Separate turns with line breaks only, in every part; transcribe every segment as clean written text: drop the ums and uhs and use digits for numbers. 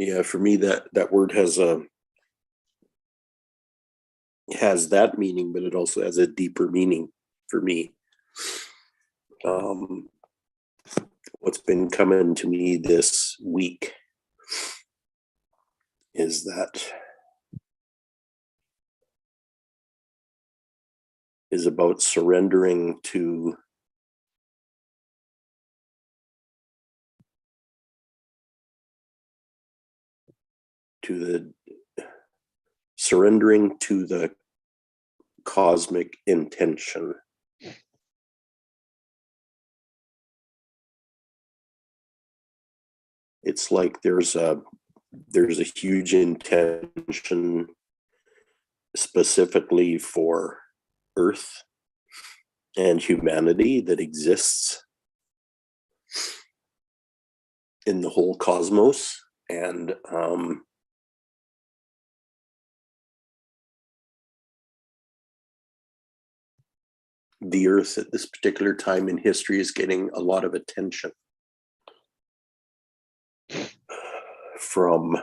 Yeah, for me that word has that meaning, but it also has a deeper meaning for me. What's been coming to me this week is that is about surrendering to the cosmic intention. It's like there's a huge intention specifically for Earth and humanity that exists in the whole cosmos, and the Earth at this particular time in history is getting a lot of attention from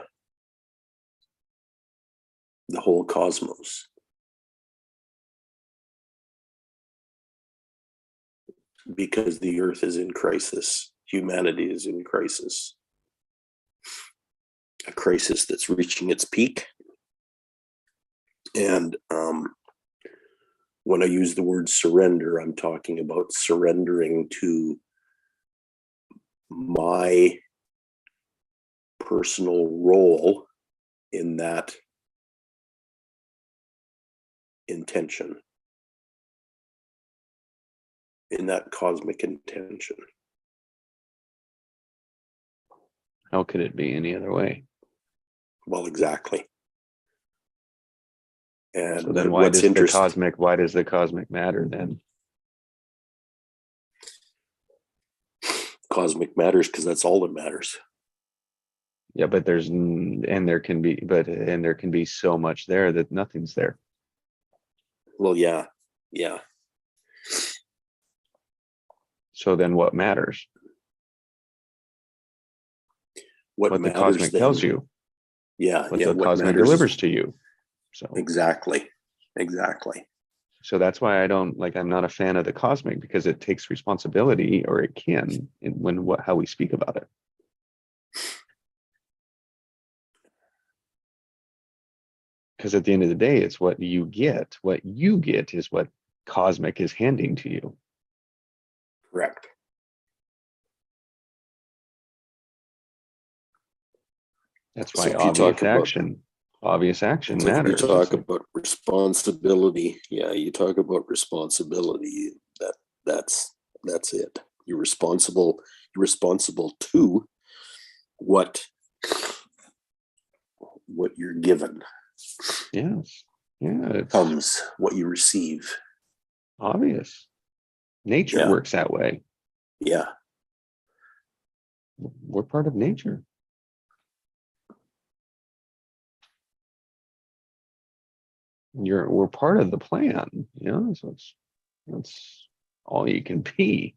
the whole cosmos, because the Earth is in crisis. Humanity is in crisis, a crisis that's reaching its peak. And when I use the word surrender, I'm talking about surrendering to my personal role in that intention, in that cosmic intention.
How could it be any other way?
Well, exactly. And
so then why does the cosmic matter then?
Cosmic matters because that's all that matters.
Yeah, but there can be so much there that nothing's there.
Well, yeah.
So then what matters? What
matters,
the cosmic
then
tells you.
Yeah.
What the cosmic delivers to you. So
exactly.
So that's why I'm not a fan of the cosmic, because it takes responsibility, or it can, how we speak about it. Because at the end of the day, it's what you get. What you get is what cosmic is handing to you.
Correct.
That's why obvious action matters.
You talk about responsibility. Yeah, you talk about responsibility. That's it. You're responsible to what you're given.
Yes. Yeah.
Comes what you receive.
Obvious. Nature works that way.
Yeah.
We're part of nature. We're part of the plan, so that's all you can be.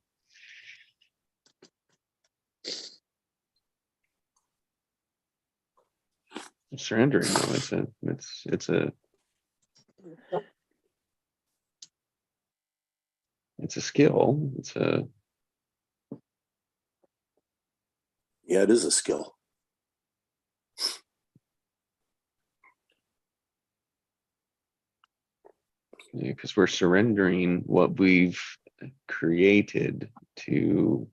Surrendering, though, it's a skill.
It is a skill.
Because we're surrendering what we've created to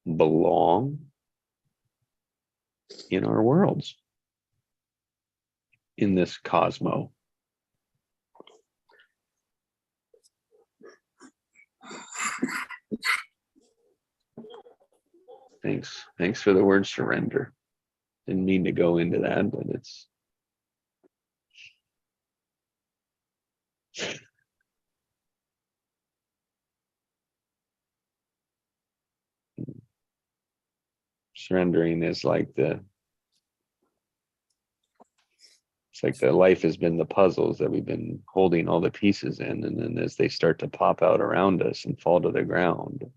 belong in our worlds, in this cosmos. Thanks for the word surrender. Didn't mean to go into that, but it's surrendering is like the life has been the puzzles that we've been holding all the pieces in, and then as they start to pop out around us and fall to the ground,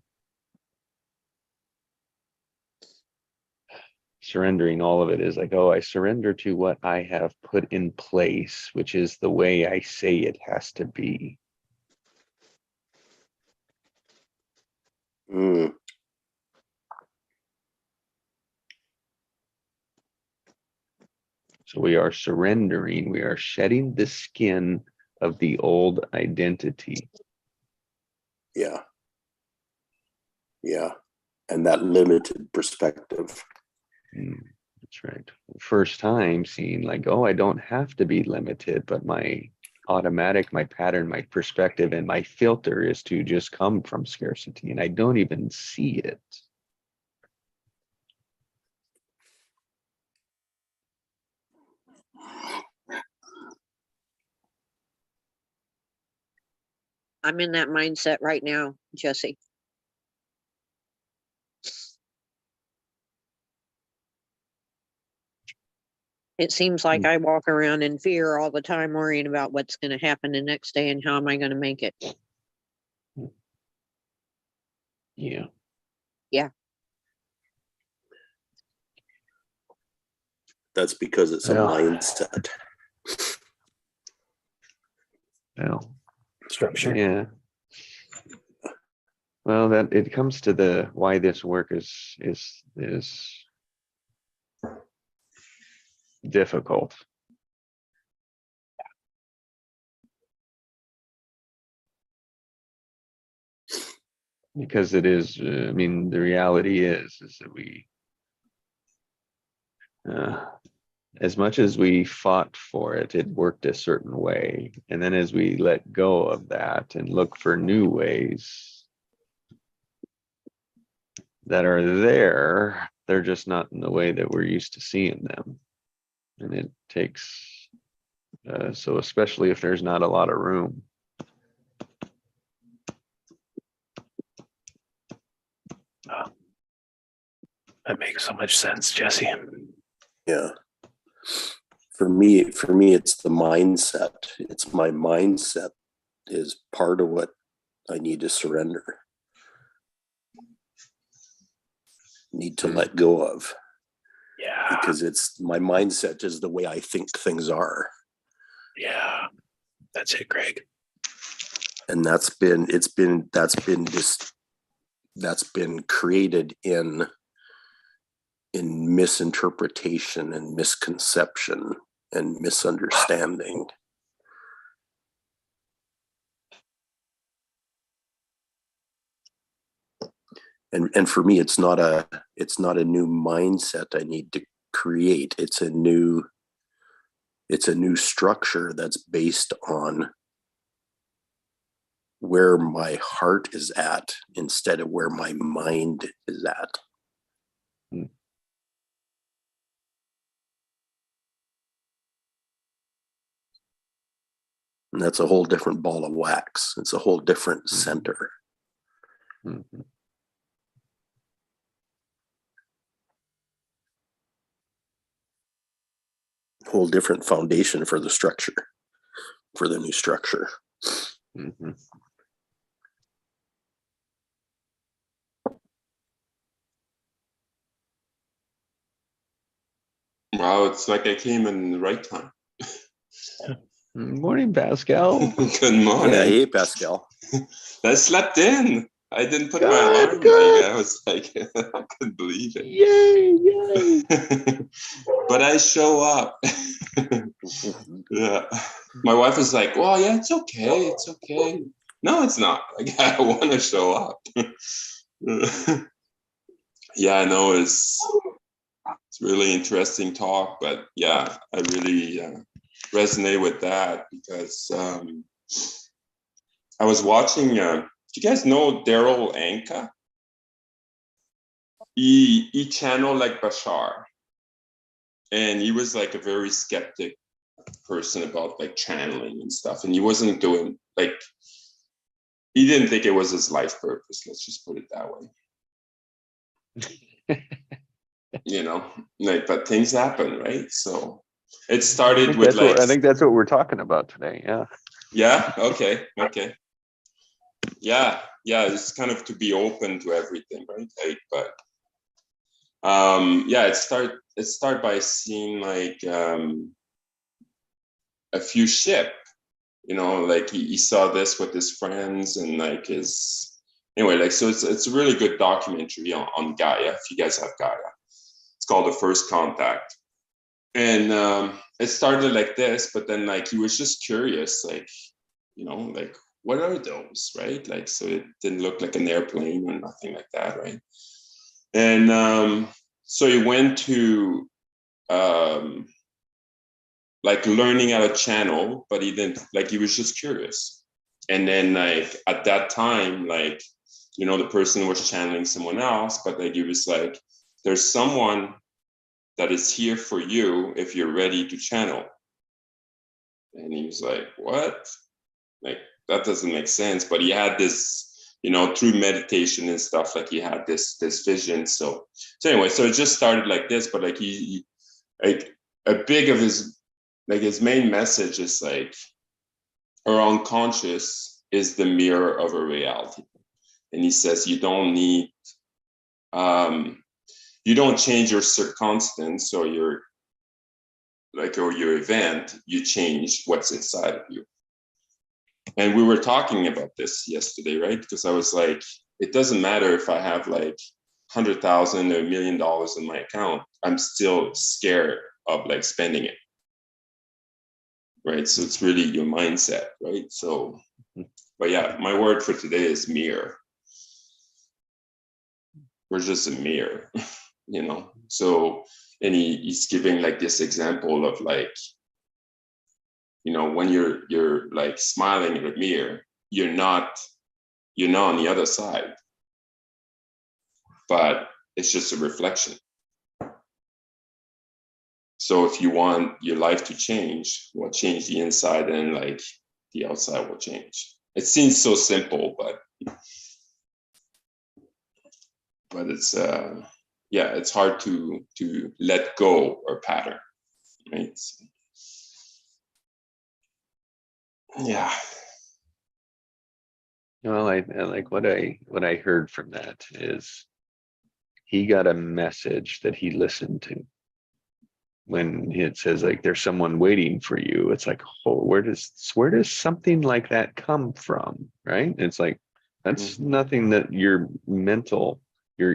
surrendering all of it is like, oh, I surrender to what I have put in place, which is the way I say it has to be.
Mm.
So we are surrendering, we are shedding the skin of the old identity.
Yeah. Yeah. And that limited perspective.
That's right. First time seeing like, oh, I don't have to be limited, but my automatic, my pattern, my perspective, and my filter is to just come from scarcity, and I don't even see it.
I'm in that mindset right now, Jesse. It seems like I walk around in fear all the time, worrying about what's going to happen the next day and how am I going to make it.
Yeah.
Yeah.
That's because it's a mindset.
Well,
Structure.
yeah. Well, that it comes to the why this work is difficult. Because it is, I mean, the reality is that we, as much as we fought for it, it worked a certain way. And then as we let go of that and look for new ways that are there, they're just not in the way that we're used to seeing them. And it takes, so especially if there's not a lot of room.
That makes so much sense, Jesse.
Yeah. For me, it's the mindset. It's my mindset is part of what I need to surrender. Need to let go of.
Yeah.
Because it's my mindset is the way I think things are.
Yeah. That's it, Greg.
And that's been created in misinterpretation and misconception and misunderstanding. And for me, it's not a new mindset I need to create. It's a new structure that's based on where my heart is at instead of where my mind is at.
Mm.
And that's a whole different ball of wax. It's a whole different center.
Mm-hmm.
Whole different foundation for the structure, for the new structure.
Mm-hmm.
Wow, it's like I came in the right time.
Morning, Pascal.
Good morning.
Yeah, hey, Pascal.
I slept in. I didn't put my alarm.
Good.
I was like, I couldn't believe it.
Yay!
But I show up. Yeah. My wife was like, well, yeah, it's okay. It's okay. No, it's not. Like, I want to show up. Yeah, I know it's really interesting talk, but yeah, I really resonate with that because I was watching, do you guys know Daryl Anka? He channeled like Bashar, and he was like a very skeptic person about like channeling and stuff, and he wasn't doing like, he didn't think it was his life purpose, let's just put it that way. You know, like, but things happen, right? So it started with like,
I think that's what we're talking about today. Yeah.
yeah, okay. Yeah, it's kind of to be open to everything, right? Like, but Yeah, it start by seeing like a few ship, like he saw this with his friends and like anyway, like, so it's a really good documentary on Gaia, if you guys have Gaia. It's called The First Contact. And it started like this, but then like he was just curious, like, like, what are those, right? Like, so it didn't look like an airplane or nothing like that, right? And so he went to like learning how to channel, but he didn't, like, he was just curious. And then like at that time, like, the person was channeling someone else, but like he was like, there's someone that is here for you if you're ready to channel. And he was like, what? Like, that doesn't make sense. But he had this, through meditation and stuff, like he had this vision. So anyway, so it just started like this, but like he like a big of his, like his main message is like, our unconscious is the mirror of a reality. And he says, you don't need, you don't change your circumstance or your event, you change what's inside of you. And we were talking about this yesterday, right? Because I was like, it doesn't matter if I have like 100,000 or $1 million in my account, I'm still scared of like spending it. Right. So it's really your mindset, right? So, but yeah, my word for today is mirror. We're just a mirror, So, and he's giving like this example of like, when you're like smiling in a mirror, you're not on the other side, but it's just a reflection. So if you want your life to change, well, change the inside, and like the outside will change. It seems so simple, but it's it's hard to let go or pattern, right? Yeah.
Well, I like what I heard from that is he got a message that he listened to. When it says like there's someone waiting for you, it's like, oh, where does something like that come from, right? It's like that's nothing that your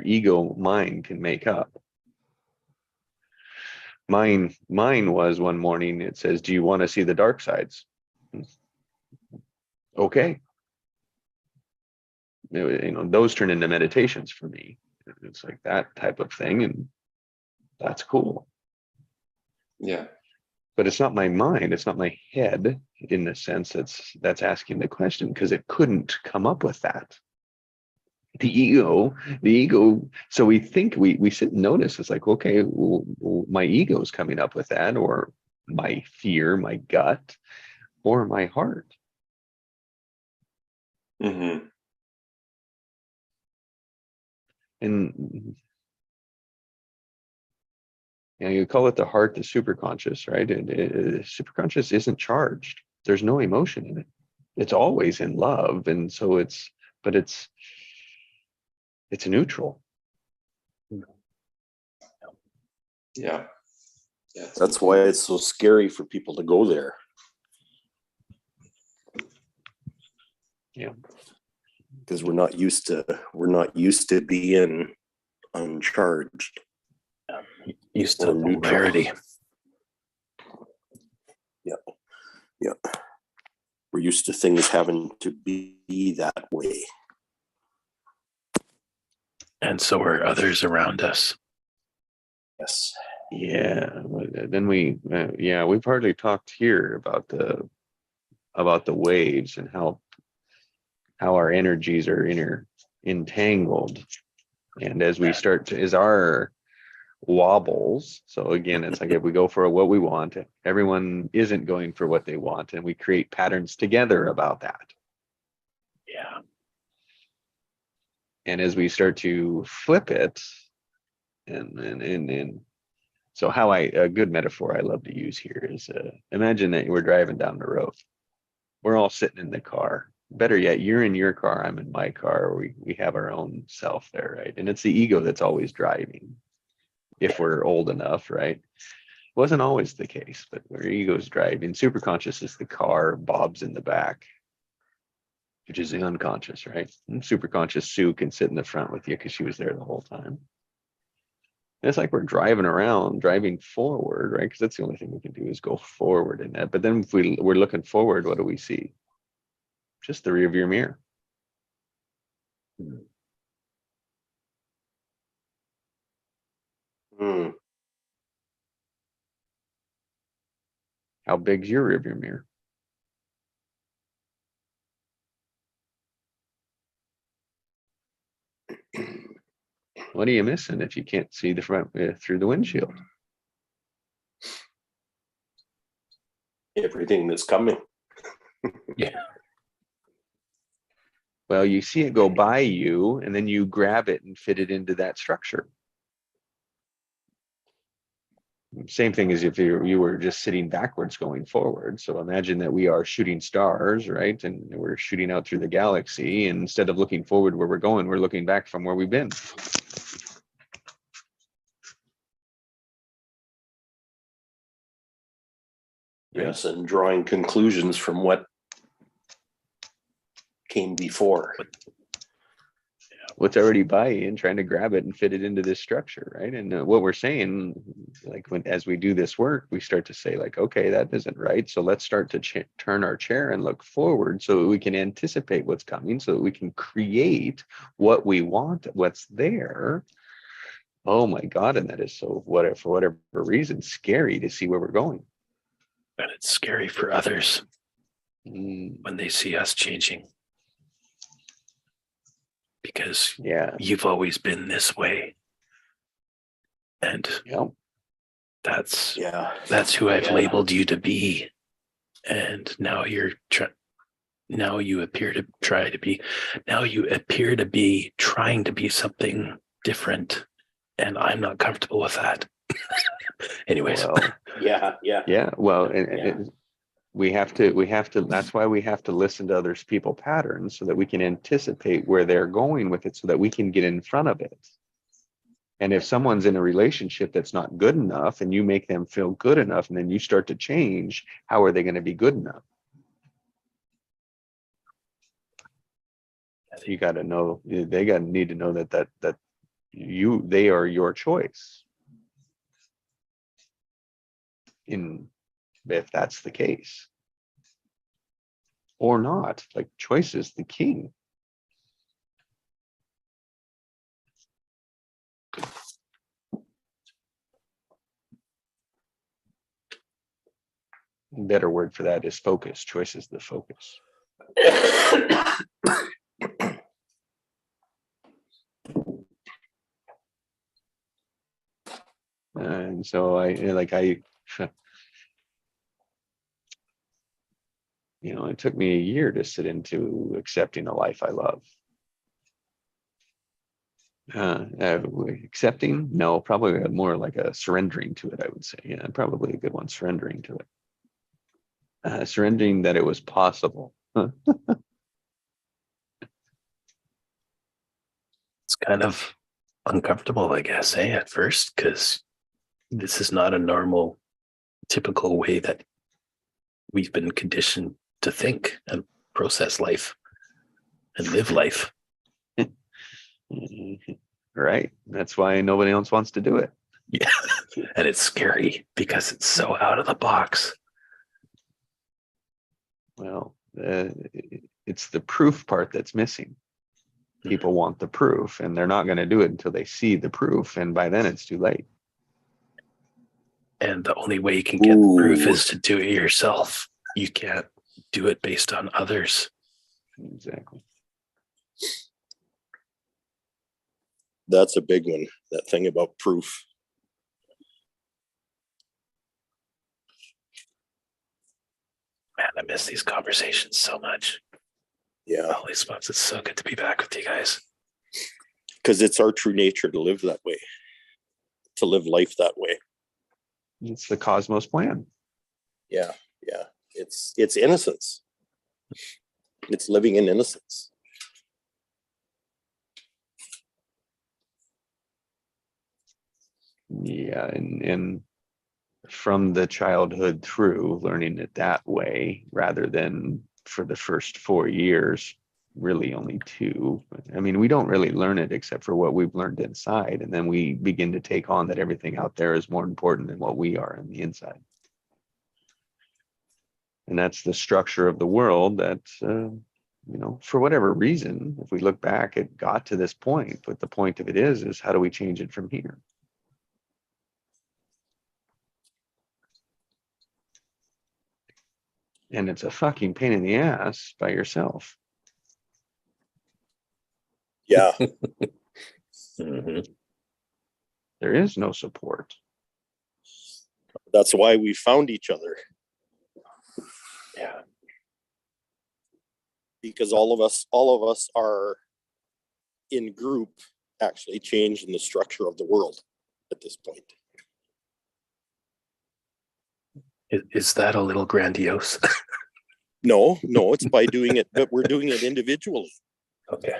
ego mind can make up. Mine was one morning, it says, do you want to see the dark sides? Okay. Those turn into meditations for me. It's like that type of thing, and that's cool.
Yeah.
But it's not my mind, it's not my head in the sense that's asking the question, because it couldn't come up with that. The ego, so we think we sit and notice, it's like, okay, well, my ego is coming up with that, or my fear, my gut, or my heart.
Mm-hmm.
And you call it the heart, the superconscious, right? Superconscious isn't charged. There's no emotion in it. It's always in love, and so it's neutral.
Yeah.
That's why it's so scary for people to go there.
Yeah.
Because we're not used to being uncharged.
Used to polarity.
Yeah. We're used to things having to be that way.
And so are others around us.
Yes.
Yeah. Then we've hardly talked here about the waves and how our energies are entangled. And as we start to, as our wobbles, so again, it's like if we go for what we want, everyone isn't going for what they want, and we create patterns together about that.
Yeah.
And as we start to flip it, and so how a good metaphor I love to use here is imagine that we're driving down the road. We're all sitting in the car. Better yet, you're in your car, I'm in my car. We have our own self there, right? And it's the ego that's always driving. if we're old enough, right? Wasn't always the case, but where ego's driving, superconscious is the car, Bob's in the back, which is the unconscious, right? And superconscious Sue can sit in the front with you because she was there the whole time. And it's like we're driving around, driving forward, right? Because that's the only thing we can do is go forward in that. But then if we're looking forward, what do we see? Just the rear view mirror.
Hmm.
How big's your rear view mirror? What are you missing if you can't see the front through the windshield?
Everything that's coming.
Yeah.
Well, you see it go by you, and then you grab it and fit it into that structure. Same thing as if you were just sitting backwards going forward. So imagine that we are shooting stars, right? And we're shooting out through the galaxy. And instead of looking forward where we're going, we're looking back from where we've been.
Yes, and drawing conclusions from what came before.
What's already by you and trying to grab it and fit it into this structure, right? And what we're saying, like as we do this work, we start to say like, okay, that isn't right. So let's start to turn our chair and look forward so that we can anticipate what's coming, so that we can create what we want, what's there. Oh my God. And that is so for whatever reason, scary to see where we're going.
And it's scary for others
Mm,
when they see us changing. Because
yeah.
you've always been this way. And
Yeah.
Yeah.
that's who I've
Yeah.
labeled you to be. And now now you appear to be trying to be something different. And I'm not comfortable with that. Anyways.
Well,
Yeah.
yeah. Well, and
Yeah.
we have to, that's why we have to listen to others' people patterns so that we can anticipate where they're going with it so that we can get in front of it. And if someone's in a relationship that's not good enough and you make them feel good enough and then you start to change, how are they going to be good enough? You got to know, they got to need to know that they are your choice. If that's the case. Or not, like choice is the king. Better word for that is focus. Choice is the focus. And so it took me a year to sit into accepting a life I love. Accepting? No, probably more like a surrendering to it, I would say. Yeah, probably a good one, surrendering to it. Surrendering that it was possible.
It's kind of uncomfortable, I guess, at first, because this is not a normal, typical way that we've been conditioned to think and process life and live life.
Right. That's why nobody else wants to do it.
Yeah. And it's scary because it's so out of the box.
Well, it's the proof part that's missing. People want the proof and they're not going to do it until they see the proof. And by then it's too late.
And the only way you can get the proof is to do it yourself. You can't do it based on others.
Exactly.
That's a big one. That thing about proof.
Man, I miss these conversations so much.
Yeah.
Holy smokes, it's so good to be back with you guys.
Because it's our true nature to live that way. To live life that way.
It's the cosmos plan.
Yeah. It's innocence. It's living in innocence.
Yeah, and from the childhood through learning it that way rather than for the first 4 years, really only 2. I mean, we don't really learn it except for what we've learned inside. And then we begin to take on that everything out there is more important than what we are on the inside. And that's the structure of the world that, for whatever reason, if we look back, it got to this point. But the point of it is how do we change it from here? And it's a fucking pain in the ass by yourself.
Yeah.
Mhm.
There is no support.
That's why we found each other,
Yeah.
because all of us are in group actually changing the structure of the world at this point.
Is that a little grandiose?
No, it's by doing it, but we're doing it individually,
Okay.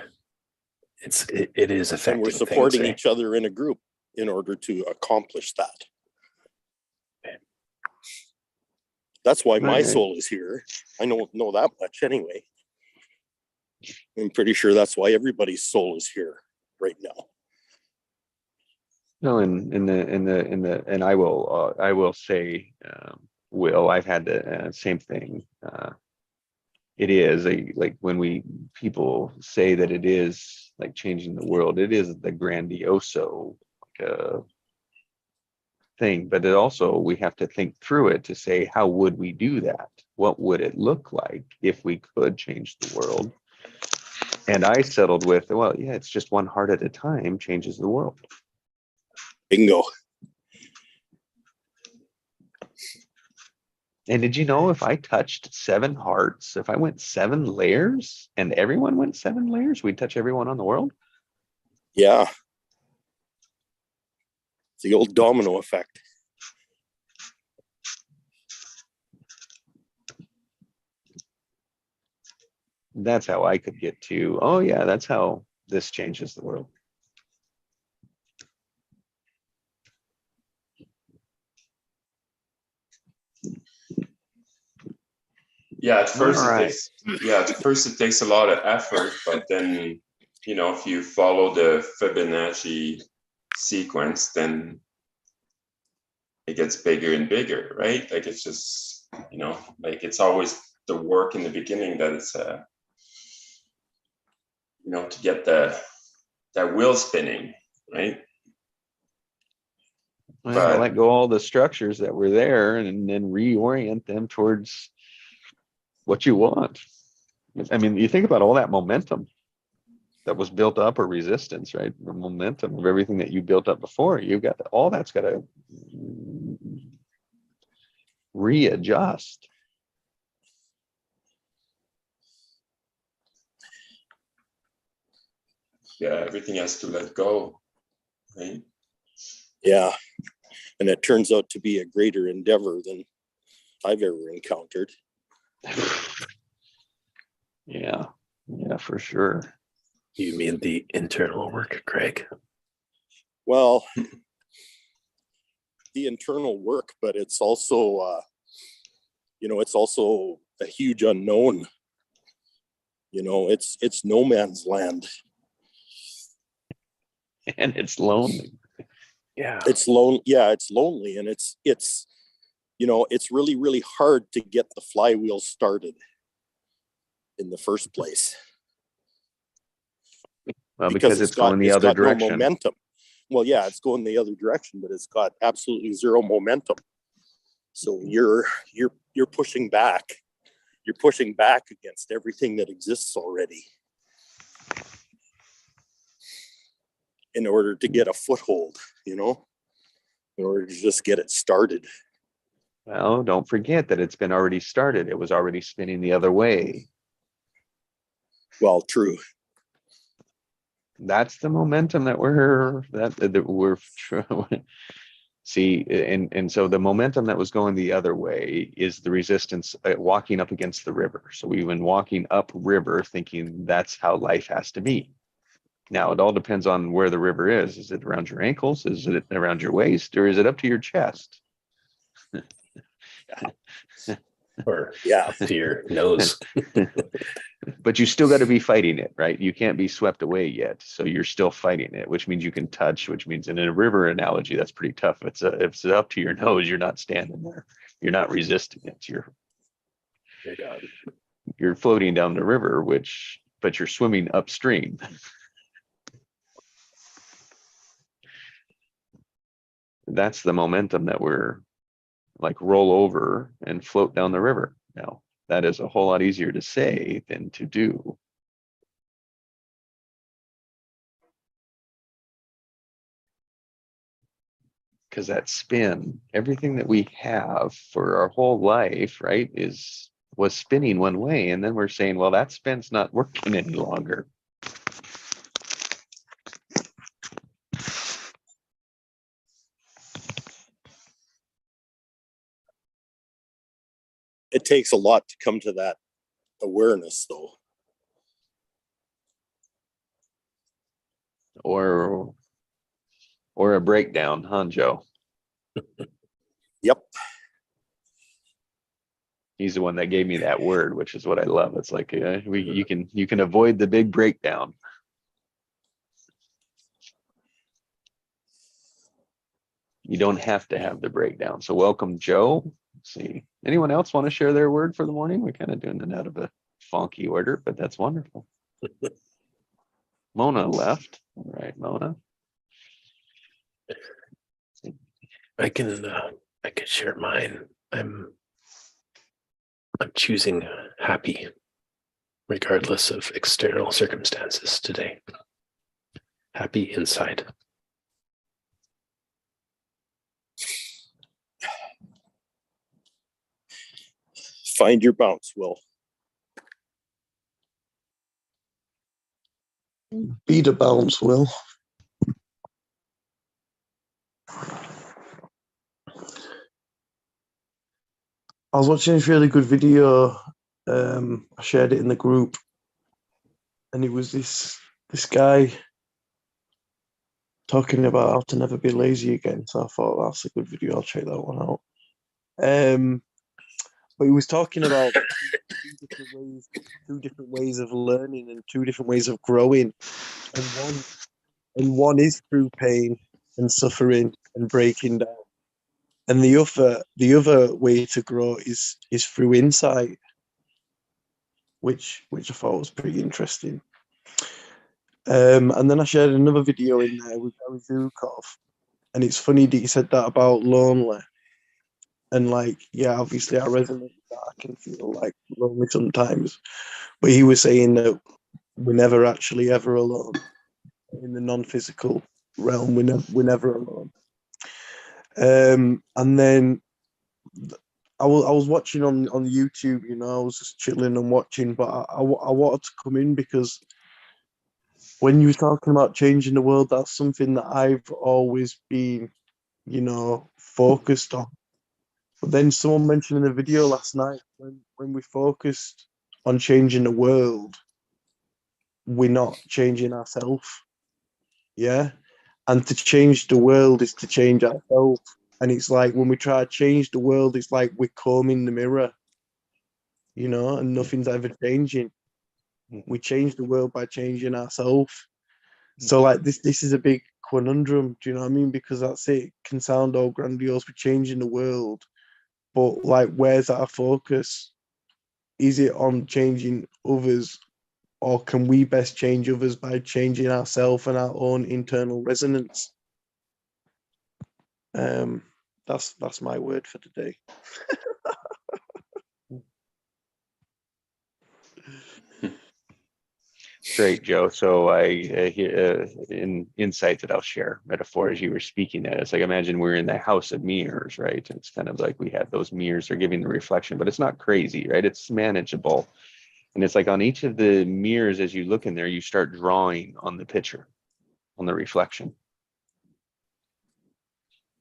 It is
and
affecting
we're supporting
things, eh?
each other in a group in order to accomplish that. That's why my
Right.
soul is here. I don't know that much anyway. I'm pretty sure that's why everybody's soul is here right now.
No, and I will say, Will, I've had the same thing. It is like when people say that it is like changing the world, it is the grandioso thing, but it also, we have to think through it to say, how would we do that? What would it look like if we could change the world? And I settled with, well, yeah, it's just one heart at a time changes the world.
Bingo.
And did you know if I touched 7 hearts, if I went 7 layers and everyone went 7 layers, we'd touch everyone on the world?
Yeah. It's the old domino effect.
That's how I could get to, oh yeah, that's how this changes the world.
Yeah, at first
All
it
right.
takes a lot of effort, but then, if you follow the Fibonacci sequence, then it gets bigger and bigger, right? Like it's just, like it's always the work in the beginning that it's to get that wheel spinning, right?
Well,
But-
let go all the structures that were there and then reorient them towards what you want. I mean, you think about all that momentum that was built up, or resistance, right? The momentum of everything that you built up before, you've got all that's got to readjust.
Yeah, everything has to let go, right?
Yeah. And it turns out to be a greater endeavor than I've ever encountered.
Yeah, for sure.
You mean the internal work, Craig?
Well, the internal work, but it's also, it's also a huge unknown. It's no man's land.
And it's lonely.
Yeah.
It's lonely, and it's really, really hard to get the flywheel started in the first place.
Well, because it's going the other direction.
No momentum. Well, yeah, it's going the other direction, but it's got absolutely zero momentum. So you're pushing back. You're pushing back against everything that exists already in order to get a foothold, in order to just get it started.
Well, don't forget that it's been already started. It was already spinning the other way.
Well, true.
That's the momentum that we're see, and so the momentum that was going the other way is the resistance walking up against the river. So we've been walking up river thinking that's how life has to be. Now, it all depends on where the river is. Is it around your ankles? Is it around your waist? Or is it up to your chest?
Or
Yeah.
to your nose.
But you still got to be fighting it, right? You can't be swept away yet. So you're still fighting it, which means you can touch, which means in a river analogy, that's pretty tough. If it's up to your nose, you're not standing there. You're not resisting it.
Dear God.
You're floating down the river, but you're swimming upstream. That's the momentum that we're like roll over and float down the river. Now, that is a whole lot easier to say than to do. Because that spin, everything that we have for our whole life, right, was spinning one way. And then we're saying, well, that spin's not working any longer.
It takes a lot to come to that awareness, though.
Or a breakdown, huh, Joe?
Yep.
He's the one that gave me that word, which is what I love. It's like you can avoid the big breakdown. You don't have to have the breakdown. So welcome, Joe. Let's see. Anyone else want to share their word for the morning? We're kind of doing it out of a funky order, but that's wonderful. Mona left. All right, Mona.
I can share mine. I'm choosing happy regardless of external circumstances today. Happy inside.
Find your bounce, Will.
Be the balance, Will. I was watching this really good video. I shared it in the group, and it was this guy talking about how to never be lazy again. So I thought that's a good video. I'll check that one out. But he was talking about two different ways of learning and two different ways of growing, and one is through pain and suffering and breaking down. And the other way to grow is through insight, which I thought was pretty interesting. And then I shared another video in there with Gary Zukov, and it's funny that he said that about lonely. And like, yeah, obviously I resonate with that. I can feel like lonely sometimes, but he was saying that we're never actually ever alone in the non-physical realm. We're never alone. And then I was watching on YouTube, you know, I was just chilling and watching, but I wanted to come in because when you were talking about changing the world, that's something that I've always been, you know, focused on. But then someone mentioned in the video last night, when we focused on changing the world, we're not changing ourselves. Yeah. And to change the world is to change ourselves. And it's like when we try to change the world, it's like we're combing the mirror, you know, and nothing's ever changing. We change the world by changing ourselves. So like this is a big conundrum, do you know what I mean? Because that's it can sound all grandiose, we're changing the world, but like where's our focus? Is it on changing others, or can we best change others by changing ourselves and our own internal resonance? That's my word for today.
Great, Joe. So I in insight that I'll share, metaphor as you were speaking that, it's like imagine we're in the house of mirrors, right? It's kind of like we have those mirrors are giving the reflection, but it's not crazy, right? It's manageable. And it's like on each of the mirrors, as you look in there, you start drawing on the picture, on the reflection.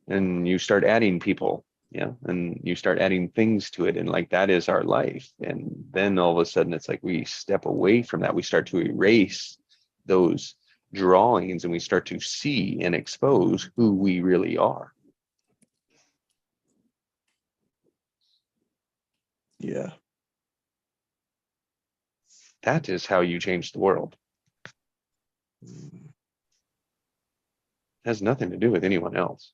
And you start adding people, yeah, and you start adding things to it. And like that is our life. And then all of a sudden it's like we step away from that. We start to erase those drawings and we start to see and expose who we really are.
Yeah.
That is how you change the world.
Mm.
It has nothing to do with anyone else.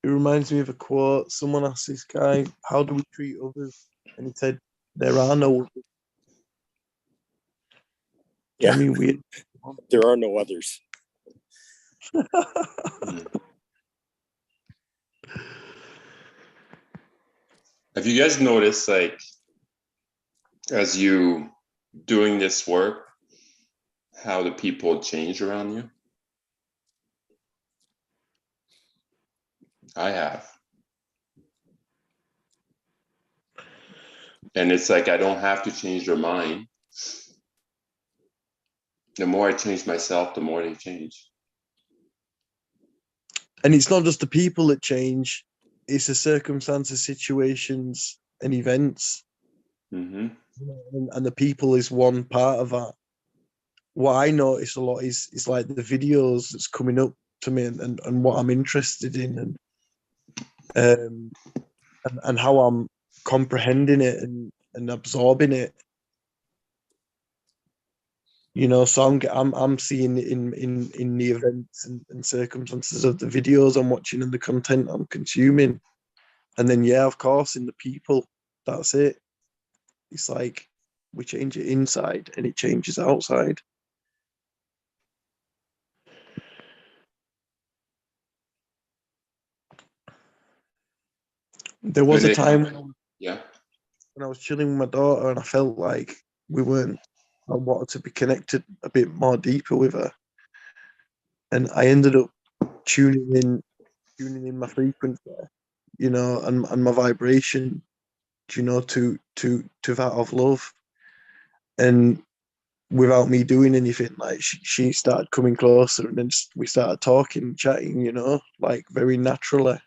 It reminds me of a quote. Someone asked this guy, "How do we treat others?" And he said, "There are no others."
Yeah.
I mean, we.
There are no others.
Mm. Have you guys noticed, like, as you doing this work, how the people change around you? I have. And it's like I don't have to change their mind. The more I change myself, the more they change.
And it's not just the people that change; it's the circumstances, situations, and events.
Mm-hmm.
And the people is one part of that. What I notice a lot is like the videos that's coming up to me and what I'm interested in and how I'm comprehending it and absorbing it. You know, so I'm seeing it in the events and circumstances of the videos I'm watching and the content I'm consuming. And then yeah, of course, in the people, that's it. It's like we change it inside and it changes outside. There was
Do
a
they
time
have- Yeah.
when I was chilling with my daughter and I felt like we weren't, I wanted to be connected a bit more deeper with her. And I ended up tuning in my frequency, you know, and my vibration, you know, to that of love. And without me doing anything, like she started coming closer and then we started talking, chatting, you know, like very naturally.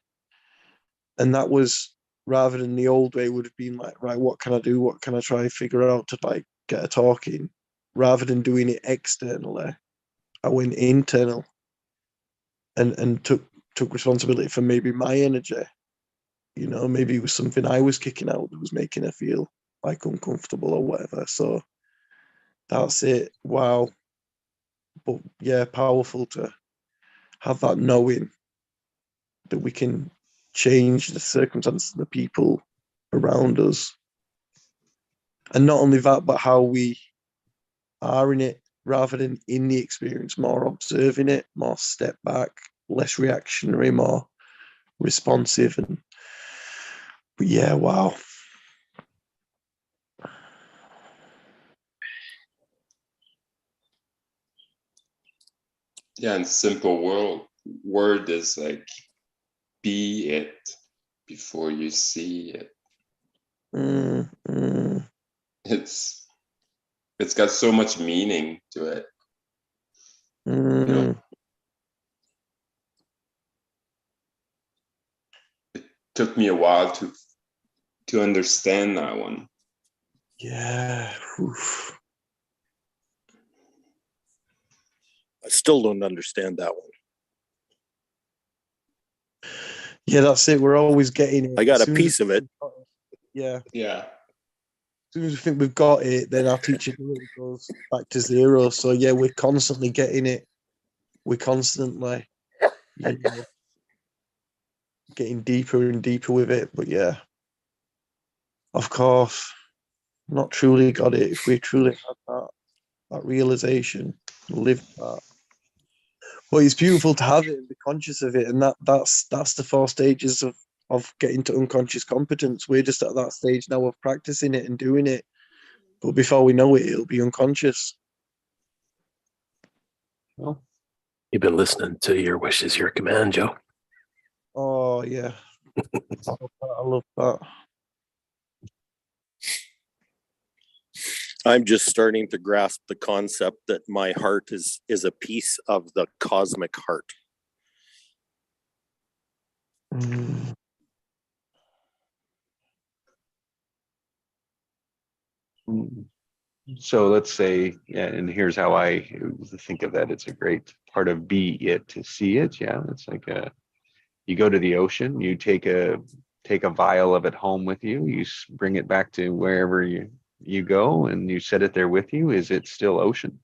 And that was rather than the old way would have been like, right, what can I do? What can I try to figure out to like get her talking? Rather than doing it externally, I went internal and took responsibility for maybe my energy. You know, maybe it was something I was kicking out that was making her feel like uncomfortable or whatever. So that's it. Wow. But yeah, powerful to have that knowing that we can change the circumstances of the people around us. And not only that, but how we are in it rather than in the experience, more observing it, more step back, less reactionary, more responsive. And but yeah, wow.
Yeah, and simple word is like be it before you see it.
Mm, mm,
It's got so much meaning to it.
mm.
You know, took me a while to understand that one.
Yeah. Oof.
I still don't understand that one.
Yeah, that's it. We're always getting it.
I got
As
a
soon as
piece of it.
Yeah.
Yeah.
As soon as we think we've got it, then our teacher goes back to zero. So yeah, we're constantly getting it. We're constantly you know, getting deeper and deeper with it. But yeah, of course, not truly got it. If we truly had that realization, live that. But it's beautiful to have it and be conscious of it, and that's the 4 stages of getting to unconscious competence. We're just at that stage now of practicing it and doing it. But before we know it, it'll be unconscious.
Well,
You've been listening to Your Wish is Your Command, Joe.
Oh yeah, I love that.
I'm just starting to grasp the concept that my heart is a piece of the cosmic heart.
Mm.
Mm. So let's say, yeah, and here's how I think of that. It's a great part of be it to see it. Yeah, it's like you go to the ocean, you take a vial of it home with you, you bring it back to wherever you go, and you set it there with you. Is it still ocean?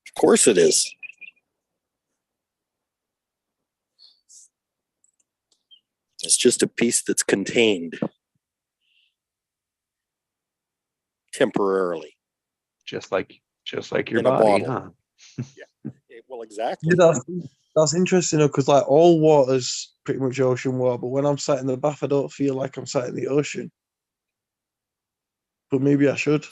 Of course it is. It's just a piece that's contained temporarily
Just like your
in a
body,
bottle.
huh?
Well, exactly.
Yeah, that's interesting because like all water's pretty much ocean water, but when I'm sat in the bath, I don't feel like I'm sat in the ocean. But maybe I should.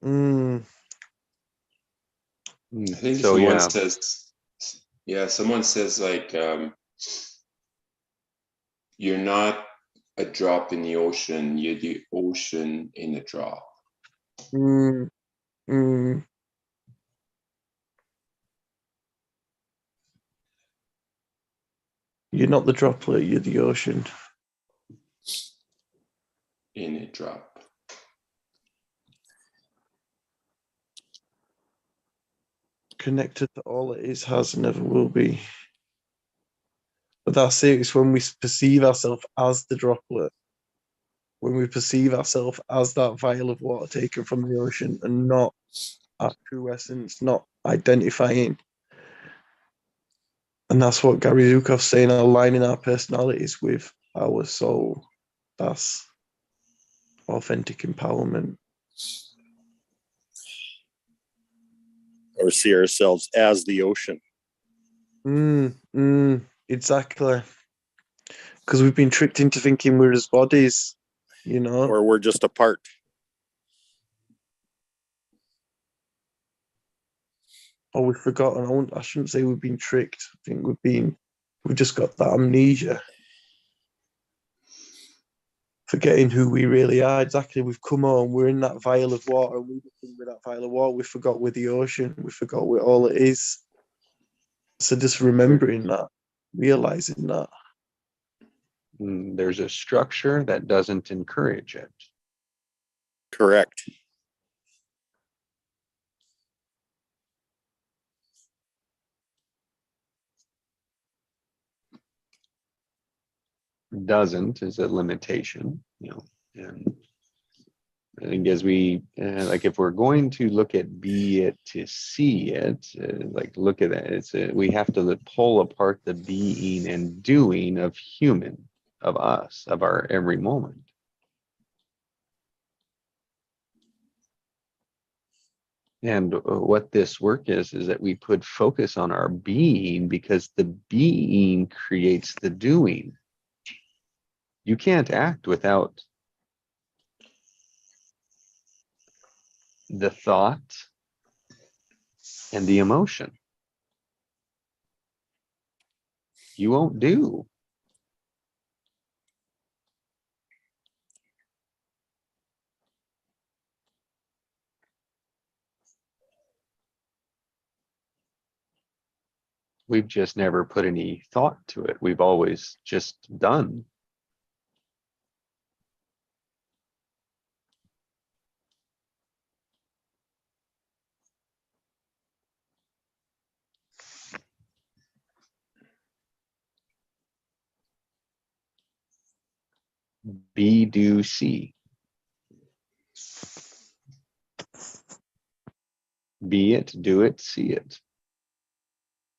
Mm,
I think
So
someone
yeah,
says, yeah, someone says like, you're not a drop in the ocean, you're the ocean in a drop.
mm, mm. You're not the droplet, you're the ocean.
In a drop.
Connected to all it is, has, and never will be. But that's it, it's when we perceive ourselves as the droplet, when we perceive ourselves as that vial of water taken from the ocean and not our true essence, not identifying. And that's what Gary Zukav's saying, aligning our personalities with our soul. That's authentic empowerment.
Or see ourselves as the ocean.
Exactly. Because we've been tricked into thinking we're his bodies,
Or we're just a part.
or we've forgotten. I shouldn't say we've been tricked. I think we've just got that amnesia. Forgetting who we really are. Exactly. We've come on, we're in that vial of water, and we think with that vial of water, we forgot we're the ocean. We forgot we're all it is. So just remembering that, realizing that.
there's a structure that doesn't encourage it.
Correct.
Doesn't is a limitation, and I think as we like, if we're going to look at be it to see it, like look at that, we have to pull apart the being and doing of human, of us, of our every moment. And what this work is that we put focus on our being, because the being creates the doing. You can't act without the thought and the emotion. You won't do. We've just never put any thought to it. We've always just done. Be, do, see. Be it, do it, see it.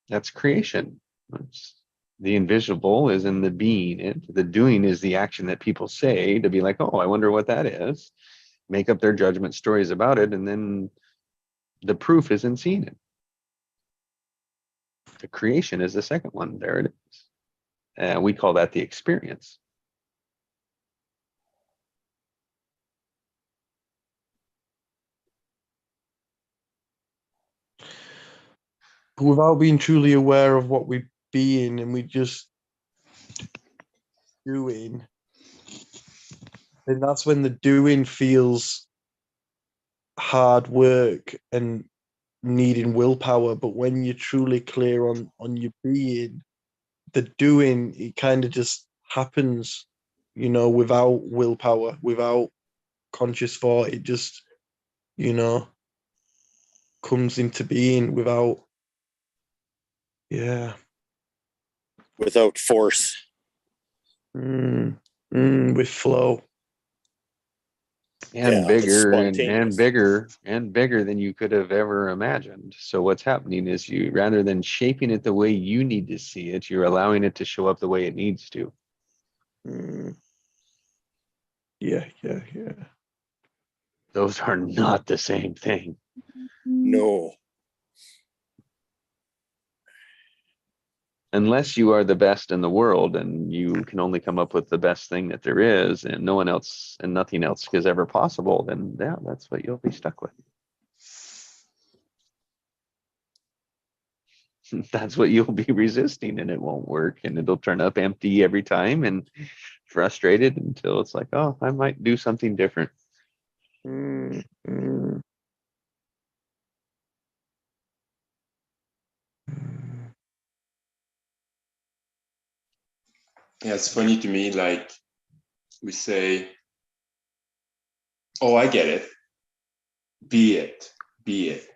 That's creation. The invisible is in the being it. The doing is the action that people say to be like, oh, I wonder what that is. Make up their judgment stories about it, and then the proof is in seeing it. The creation is the second one. There it is. We call that the experience.
But without being truly aware of what we're being and we just doing, then that's when the doing feels hard work and needing willpower, but when you're truly clear on your being, the doing, it kind of just happens, you know, without willpower, without conscious thought. It just, you know, comes into being without, yeah,
without force.
with flow.
And
Yeah, it's
bigger and
spontaneous.
bigger and bigger than you could have ever imagined. So what's happening is you, rather than shaping it the way you need to see it, you're allowing it to show up the way it needs to.
Mm. Yeah, yeah, yeah.
Those are not the same thing.
No.
Unless you are the best in the world and you can only come up with the best thing that there is and no one else and nothing else is ever possible, then yeah, that's what you'll be stuck with. That's what you'll be resisting, and it won't work, and it'll turn up empty every time and frustrated until it's like, oh, I might do something different.
Mm, mm.
Yeah, it's funny to me, like we say, oh, I get it. Be it. Be it.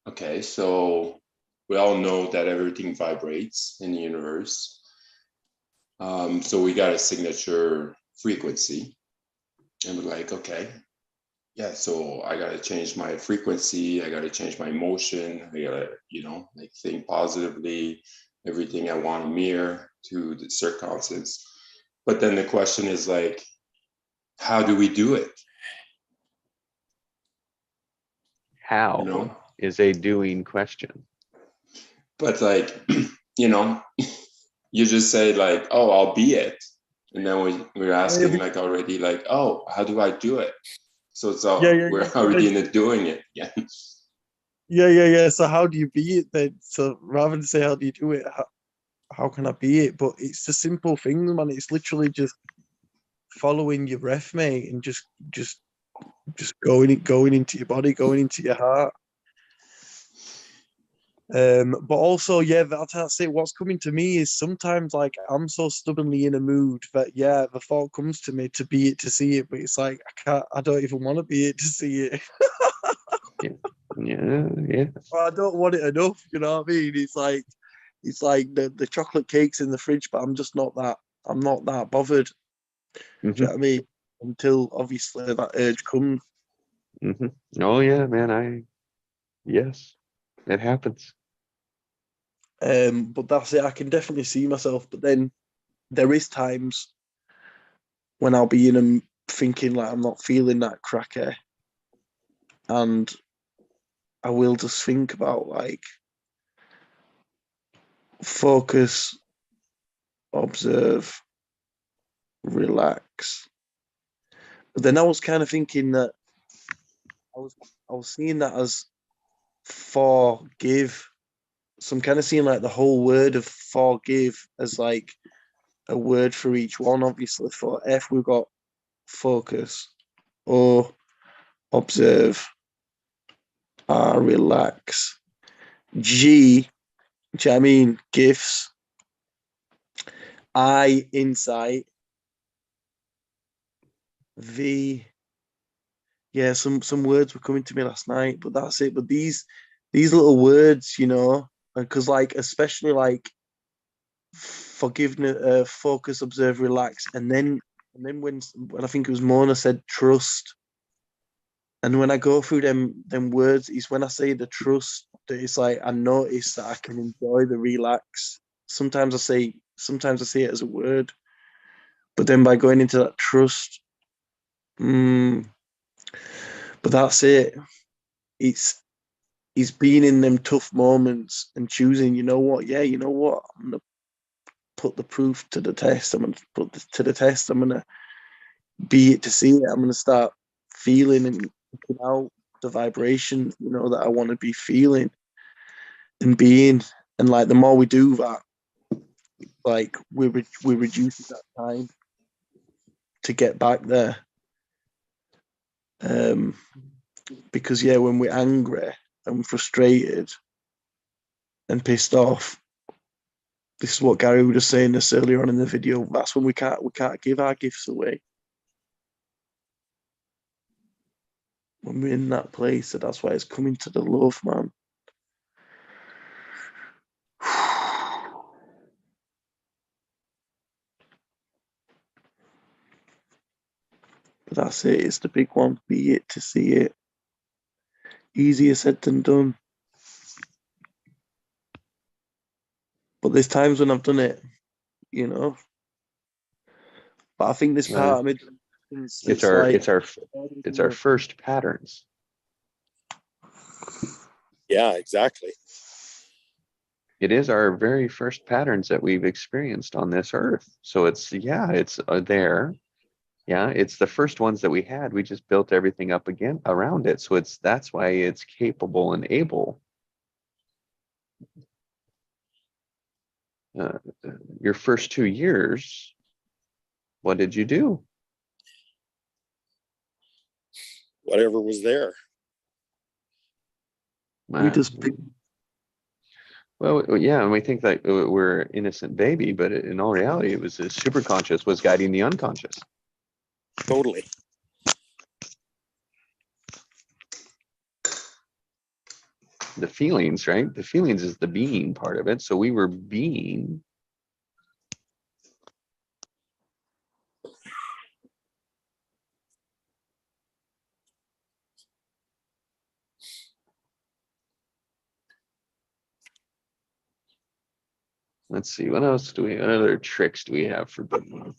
Okay, so we all know that everything vibrates in the universe. So we got a signature frequency. And we're like, okay, yeah, so I got to change my frequency. I got to change my emotion. I got to, like think positively, everything I want to mirror to the circumstances. But then the question is like, how do we do it?
How
You know?
is a doing question.
But like, you just say like, oh, I'll be it. And then we're asking like already like, oh, how do I do it? So it's all, we're already in it doing it. Yeah.
Yeah. So how do you be it then? So rather than say how do you do it, how can I be it? But it's the simple things, man. It's literally just following your breath, mate, and just going into your body, going into your heart. But also, yeah, that's it. What's coming to me is sometimes like I'm so stubbornly in a mood that the thought comes to me to be it, to see it, but it's like I don't even want to be it to see it.
Yeah.
I don't want it enough, you know what I mean? It's like the chocolate cakes in the fridge, but I'm not that bothered. Do you know what I mean? Until obviously that urge comes.
Oh yeah, man. Yes, it happens.
But that's it. I can definitely see myself, but then there is times when I'll be in them thinking like I'm not feeling that cracker, and I will just think about like focus, observe, relax. But then I was kind of thinking that I was seeing that as forgive. So I'm kind of seeing like the whole word of forgive as like a word for each one. Obviously, for F we've got focus, O observe, R relax, G, do you know what I mean? Gifts, I insight, V. Yeah, some words were coming to me last night, but that's it. But these little words, you know, because like especially like forgiveness, focus, observe, relax, and then when I think it was Mona said trust, and when I go through them words, it's when I say the trust that it's like I notice that I can enjoy the relax. Sometimes I say it as a word, but then by going into that trust, but that's it. It's being in them tough moments and choosing. You know what? Yeah, you know what? I'm gonna put the proof to the test. I'm gonna put this to the test. I'm gonna be it to see it. I'm gonna start feeling and putting out the vibration, you know, that I want to be feeling and being. And like the more we do that, like we reduce that time to get back there. Because when we're angry and frustrated and pissed off, this is what Gary was just saying this earlier on in the video. That's when we can't give our gifts away. When we're in that place, so that's why it's coming to the love, man. But that's it. It's the big one. Be it to see it. Easier said than done. But there's times when I've done it, you know. But I think this part of it,
It's our first patterns.
Yeah, exactly.
It is our very first patterns that we've experienced on this earth. So it's there. Yeah, it's the first ones that we had. We just built everything up again around it. So that's why it's capable and able. Your first 2 years, what did you do?
Whatever was there.
we just
Well, yeah, and we think that we're an innocent baby, but in all reality, it was the superconscious was guiding the unconscious.
Totally.
The feelings, right? The feelings is the being part of it. So we were being. Let's see, what else do we, what other tricks do we have for being?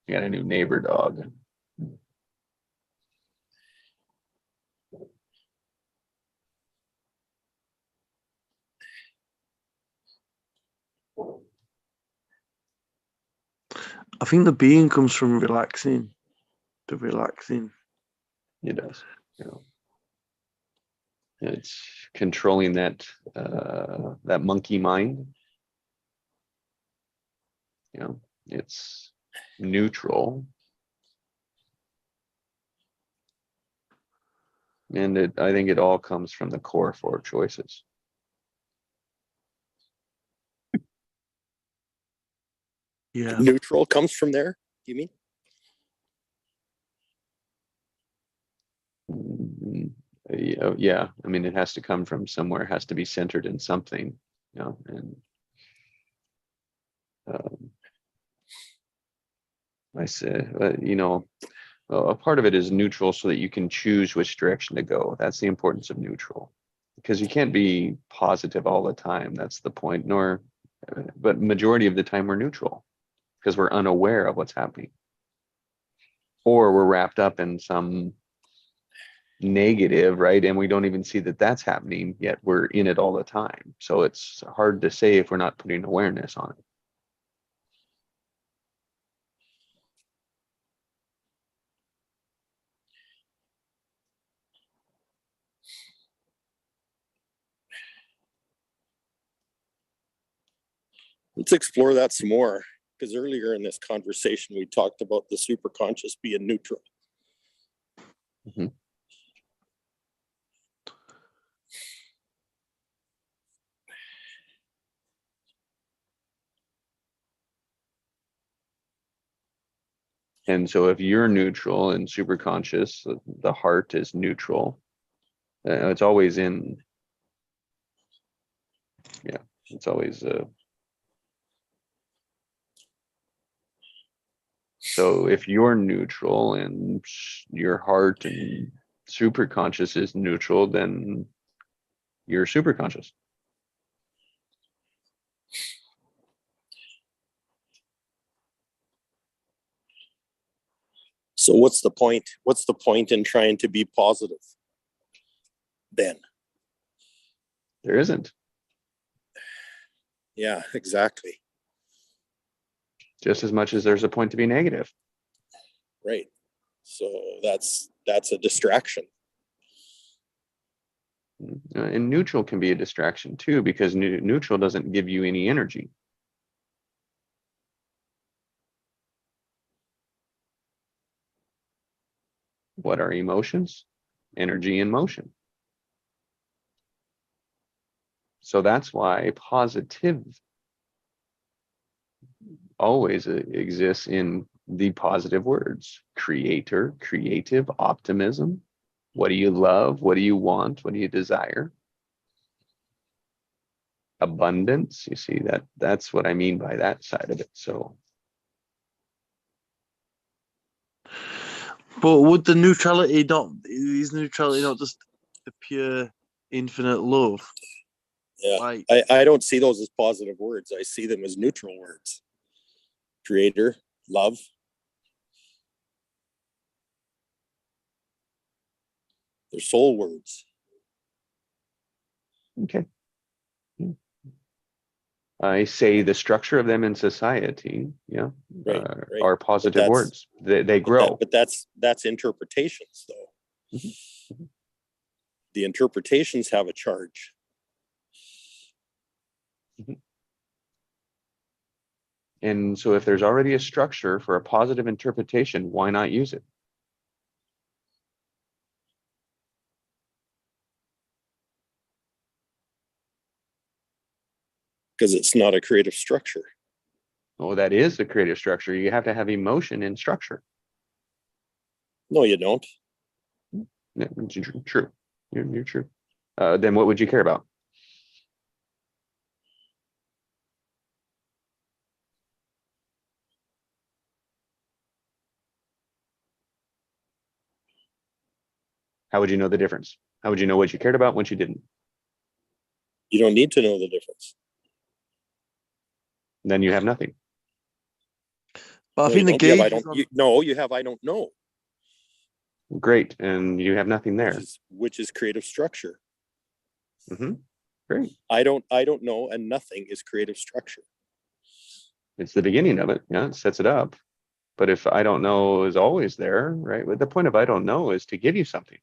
We got a new neighbor dog.
I think the being comes from relaxing. The relaxing.
It does. You know, it's controlling that that monkey mind. You know, it's neutral. And I think it all comes from the core 4 choices.
Yeah.
Neutral comes from there, you mean?
Yeah, I mean, it has to come from somewhere. It has to be centered in something, you know, and I say, you know, a part of it is neutral so that you can choose which direction to go. That's the importance of neutral, because you can't be positive all the time. That's the point. But majority of the time we're neutral because we're unaware of what's happening, or we're wrapped up in some negative, right? And we don't even see that that's happening, yet we're in it all the time. So it's hard to say if we're not putting awareness on it.
Let's explore that some more, because earlier in this conversation we talked about the superconscious being neutral.
Mhm. And so if you're neutral and super conscious, the heart is neutral. It's always in, yeah, it's always, so if you're neutral and your heart and super conscious is neutral, then you're super conscious.
So what's the point? What's the point in trying to be positive then?
There isn't.
Yeah, exactly.
Just as much as there's a point to be negative.
Right. So that's a distraction.
And neutral can be a distraction too, because neutral doesn't give you any energy. What are emotions? Energy in motion. So that's why positive always exists in the positive words: creator, creative, optimism. What do you love? What do you want? What do you desire? Abundance. You see, that's what I mean by that side of it. So
But would the neutrality not, is neutrality not just the pure infinite love?
Yeah.
Like,
I don't see those as positive words. I see them as neutral words. Creator, love. They're soul words.
okay. I say the structure of them in society, yeah,
Right, right.
are positive
that's-
words. They grow.
But that's interpretations, though.
Mhm.
The interpretations have a charge.
And so if there's already a structure for a positive interpretation, why not use it?
Because it's not a creative structure.
Oh, that is the creative structure. You have to have emotion in structure.
No, you don't.
Yeah, true. You're true. Then what would you care about? How would you know the difference? How would you know what you cared about once you didn't?
You don't need to know the difference.
Then you have nothing.
but I
No,
think the
you don't. You have,
gauge
I
is
don't.
on,
You have I don't know,
Great. And you have nothing there.
which is creative structure.
Great.
I don't know, and nothing is creative structure.
It's the beginning of it. Yeah, it sets it up. But if I don't know is always there, right? But the point of I don't know is to give you something.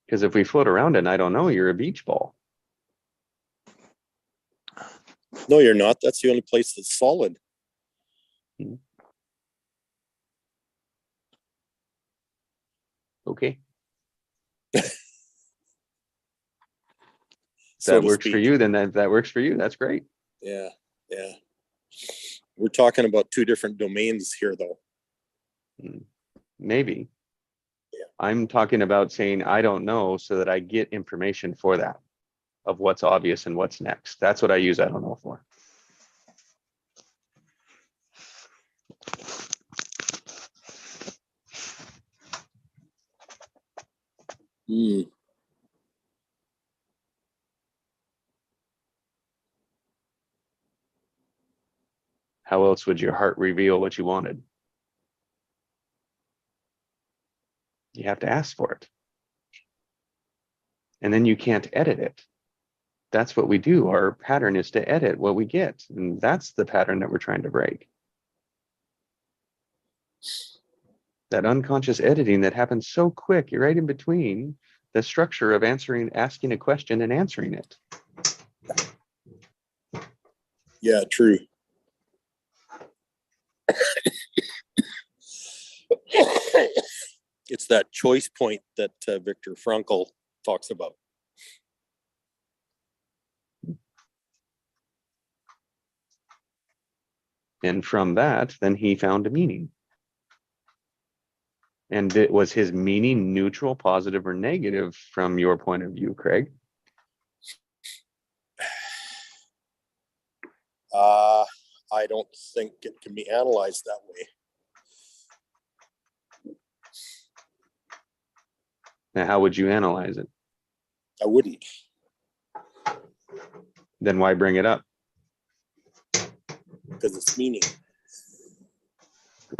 Because if we float around and I don't know, you're a beach ball.
No, you're not. That's the only place that's solid.
Okay.
So
That
to
works for
speak.
you, then that works for you. That's great.
Yeah, yeah. We're talking about two different domains here, though.
Maybe.
Yeah.
I'm talking about saying I don't know so that I get information for that, of what's obvious and what's next. That's what I use I don't know for.
Hmm.
How else would your heart reveal what you wanted? You have to ask for it. And then you can't edit it. That's what we do. Our pattern is to edit what we get. And that's the pattern that we're trying to break. That unconscious editing that happens so quick, you're right in between the structure of asking a question and answering it.
Yeah, true. It's that choice point that Viktor Frankl talks about.
And from that, then he found a meaning. And was his meaning neutral, positive, or negative from your point of view, Craig?
I don't think it can be analyzed that way.
Now, how would you analyze it?
I wouldn't.
Then why bring it up?
Because it's meaning.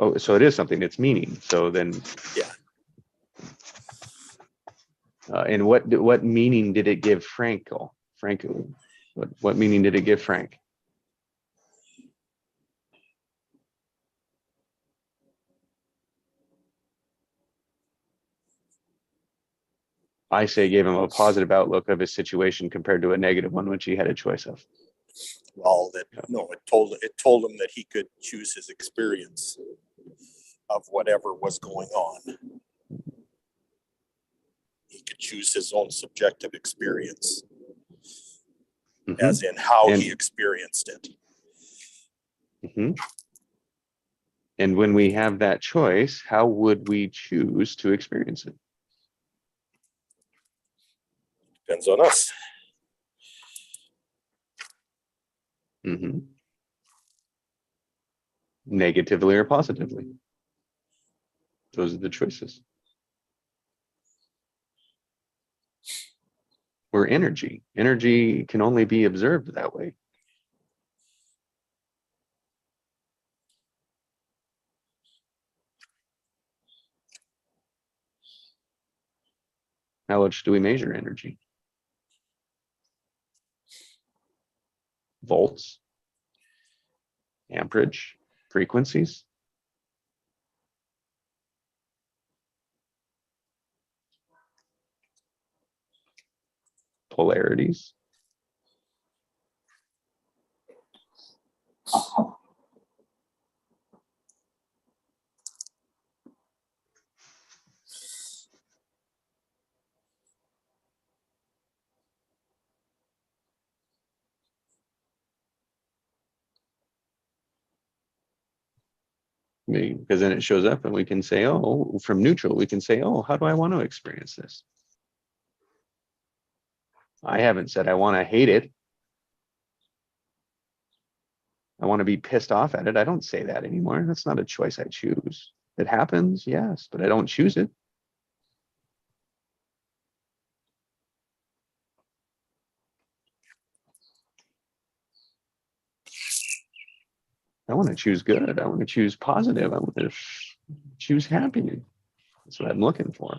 Oh, so it is something, it's meaning. So then,
Yeah.
And what meaning did it give Franco? Franco, what meaning did it give Frank? I say gave him a positive outlook of his situation compared to a negative one, which he had a choice of.
Well, it told him that he could choose his experience of whatever was going on. He could choose his own subjective experience,
Mhm.
as in how
And-
he experienced it.
Mhm. And when we have that choice, how would we choose to experience it?
Depends on us.
Mhm. Negatively or positively. Those are the choices. We're energy. Energy can only be observed that way. How much do we measure energy? Volts, amperage, frequencies. Polarities. Because then it shows up and we can say, oh, from neutral, we can say, oh, how do I want to experience this? I haven't said I want to hate it. I want to be pissed off at it. I don't say that anymore. That's not a choice I choose. It happens, yes, but I don't choose it. I want to choose good. I want to choose positive. I want to choose happy. That's what I'm looking for.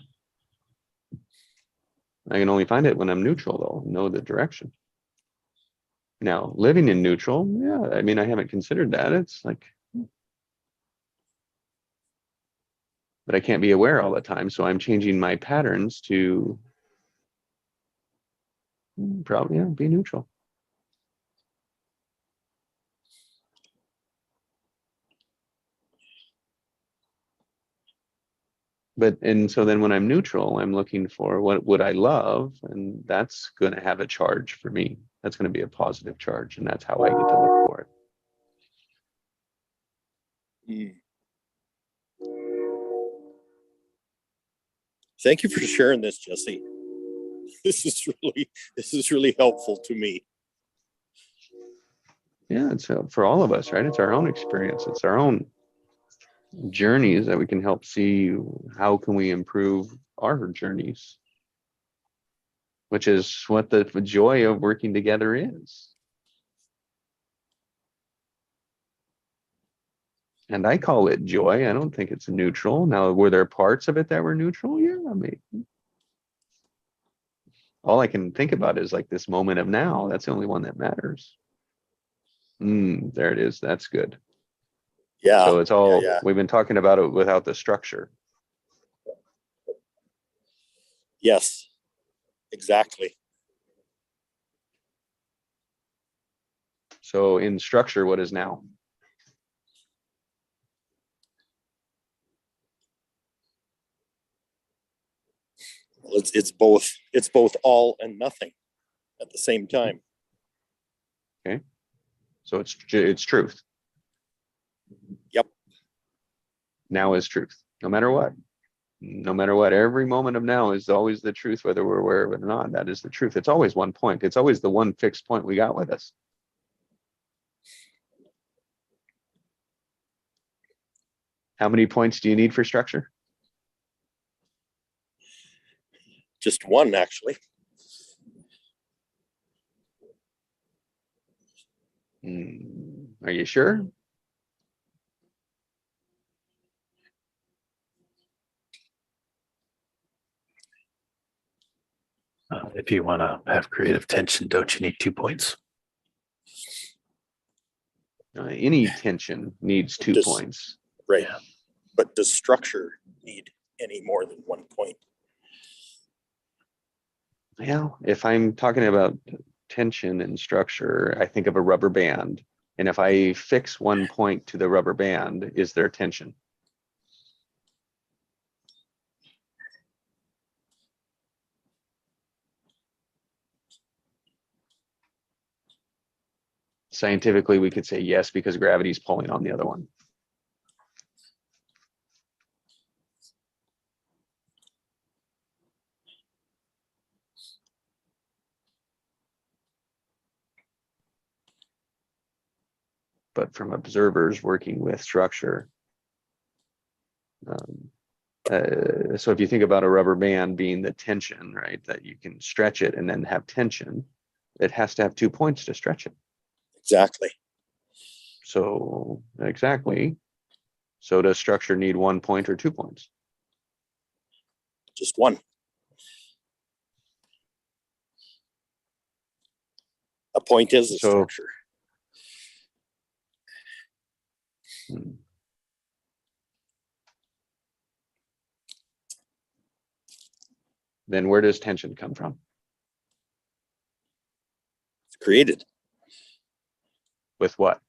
I can only find it when I'm neutral, though, know the direction. Now, living in neutral, yeah, I mean, I haven't considered that. It's like, but I can't be aware all the time. So I'm changing my patterns to probably, yeah, be neutral. But, and so then when I'm neutral, I'm looking for what would I love? And that's going to have a charge for me. That's going to be a positive charge. And that's how I get to look for it.
Thank you for sharing this, Jesse. This is really helpful to me.
Yeah, it's for all of us, right? It's our own experience. It's our own journeys that we can help see how can we improve our journeys, which is what the joy of working together is. And I call it joy. I don't think it's neutral. Now, were there parts of it that were neutral? Yeah, I mean, all I can think about is like this moment of now. That's the only one that matters. There it is. That's good.
Yeah.
So it's all,
yeah.
we've been talking about it without the structure.
Yes, exactly.
So in structure, what is now?
Well, it's both all and nothing at the same time.
Okay. So it's truth.
Yep.
Now is truth, no matter what. No matter what, every moment of now is always the truth, whether we're aware of it or not. That is the truth. It's always one point. It's always the one fixed point we got with us. How many points do you need for structure?
Just one, actually.
Are you sure?
If you want to have creative tension, don't you need 2 points?
Any tension needs 2
Just-
points.
Right.
Yeah.
But does structure need any more than 1 point?
Well, if I'm talking about tension and structure, I think of a rubber band. And if I fix 1 point to the rubber band, is there tension? Scientifically, we could say yes, because gravity is pulling on the other one. But from observers working with structure. So if you think about a rubber band being the tension, right, that you can stretch it and then have tension, it has to have 2 points to stretch it.
Exactly.
So exactly. So does structure need 1 point or 2 points?
Just one. A point is a
So-
structure.
Hmm. Then where does tension come from?
It's created.
With what?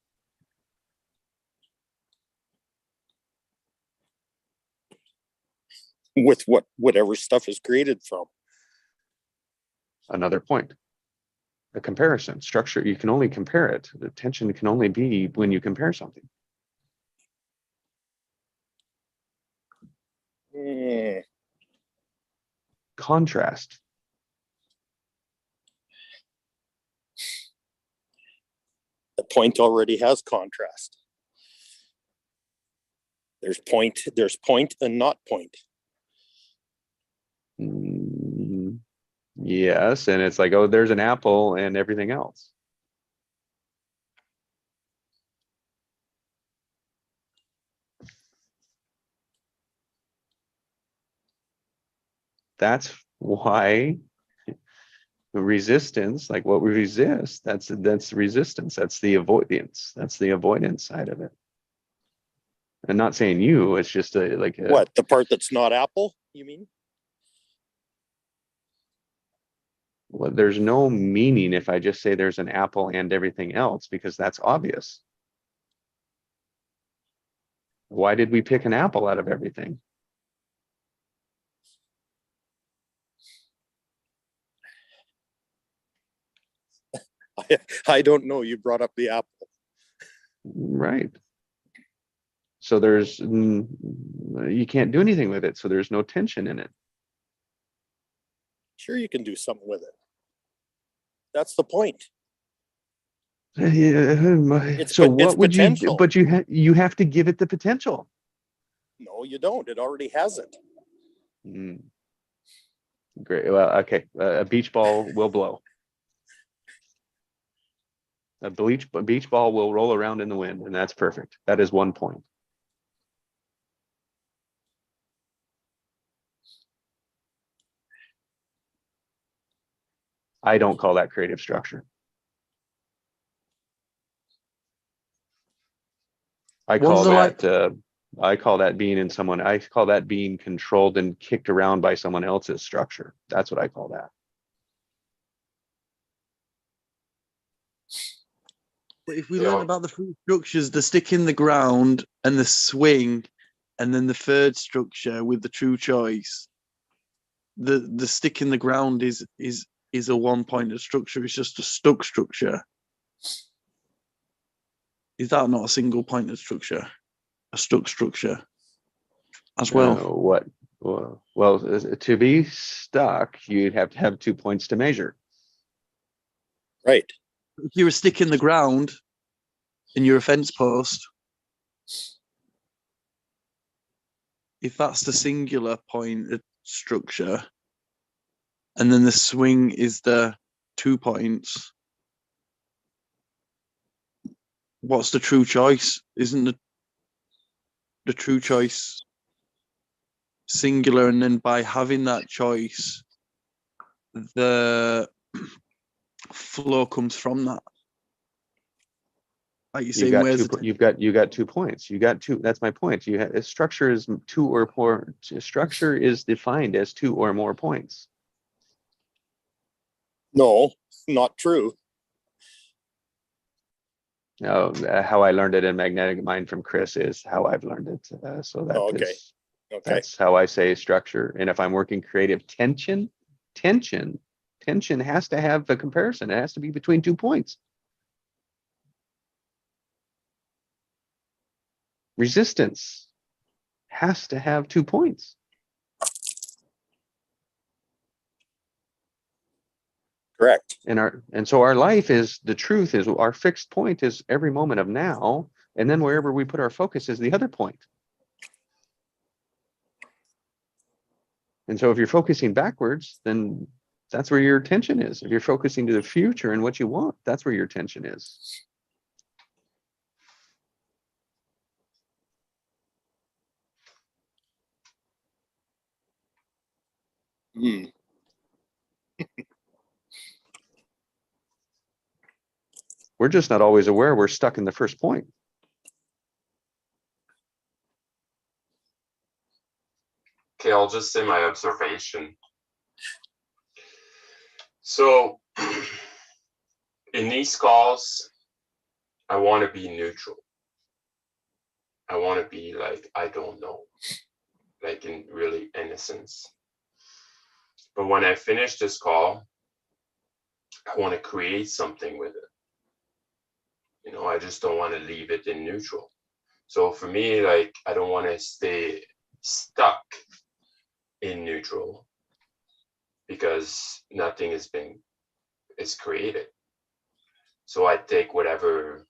With whatever stuff is created from.
Another point. A comparison. Structure, you can only compare it. The tension can only be when you compare something.
Hmm.
Contrast.
The point already has contrast. There's point and not point.
Mm, yes, and it's like, oh, there's an apple and everything else. That's why resistance, like what we resist, that's resistance. That's the avoidance. That's the avoidance side of it. I'm not saying you, it's just like a,
What, the part that's not apple, you mean?
well, there's no meaning if I just say there's an apple and everything else, because that's obvious. Why did we pick an apple out of everything?
I don't know. You brought up the apple.
Right. So there's, you can't do anything with it. So there's no tension in it.
Sure, you can do something with it. That's the point.
So
it's
what would you,
potential.
but you have to give it the potential.
No, you don't. It already has it.
Mm. Great. Well, okay. A beach ball will blow. A beach ball will roll around in the wind, and that's perfect. That is 1 point. I don't call that creative structure. I
What
call
was it like?
that I call that being in someone. I call that being controlled and kicked around by someone else's structure. That's what I call that.
But if we
Yeah.
learn about the three structures, the stick in the ground and the swing, and then the third structure with the true choice, the stick in the ground is a one-pointed structure. It's just a stuck structure. Is that not a single-pointed structure? A stuck structure as well.
What? Well, to be stuck, you'd have to have 2 points to measure.
Right.
If you're a stick in the ground and you're a fence post, if that's the singular pointed structure, and then the swing is the 2 points, what's the true choice? Isn't the true choice singular? And then by having that choice, the flow comes from that. Like you're
You've
saying,
got
where's
two,
the
you got 2 points. You got two. That's my point. You have structure is 2 or more. Structure is defined as 2 or more points.
No, not true.
Now, how I learned it in Magnetic Mind from Chris is how I've learned it. So that
Oh, okay.
is,
Okay.
that's how I say structure. And if I'm working creative tension has to have a comparison. It has to be between 2 points. Resistance has to have 2 points.
Correct.
And so our life is, the truth is, our fixed point is every moment of now, and then wherever we put our focus is the other point. And so if you're focusing backwards, then that's where your attention is. If you're focusing to the future and what you want, that's where your attention is.
Hmm.
We're just not always aware we're stuck in the first point.
Okay, I'll just say my observation. So in these calls, I want to be neutral. I want to be like, I don't know, like in really innocence. But when I finish this call, I want to create something with it. You know, I just don't want to leave it in neutral. So for me, like, I don't want to stay stuck in neutral because nothing is created. So I take whatever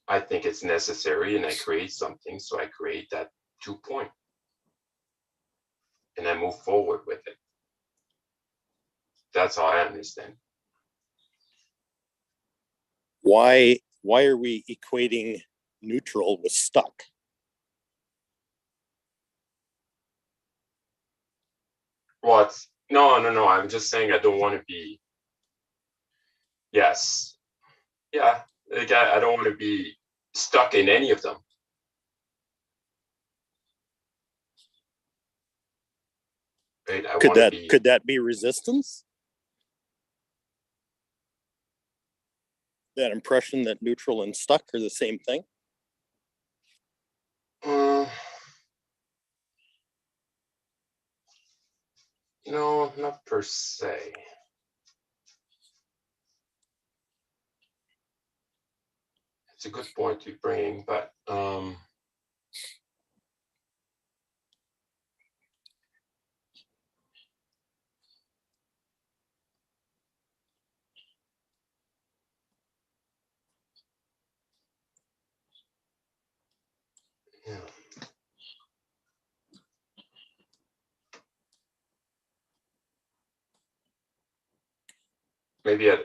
I think it's necessary and I create something. So I create that 2 point and I move forward with it. That's how I understand.
Why are we equating neutral with stuck?
Well, no. I'm just saying I don't want to be. Yes. Yeah. Like I don't want to be stuck in any of them. Right? I want to be.
Could that be resistance? That impression that neutral and stuck are the same thing?
No, not per se. It's a good point to bring, but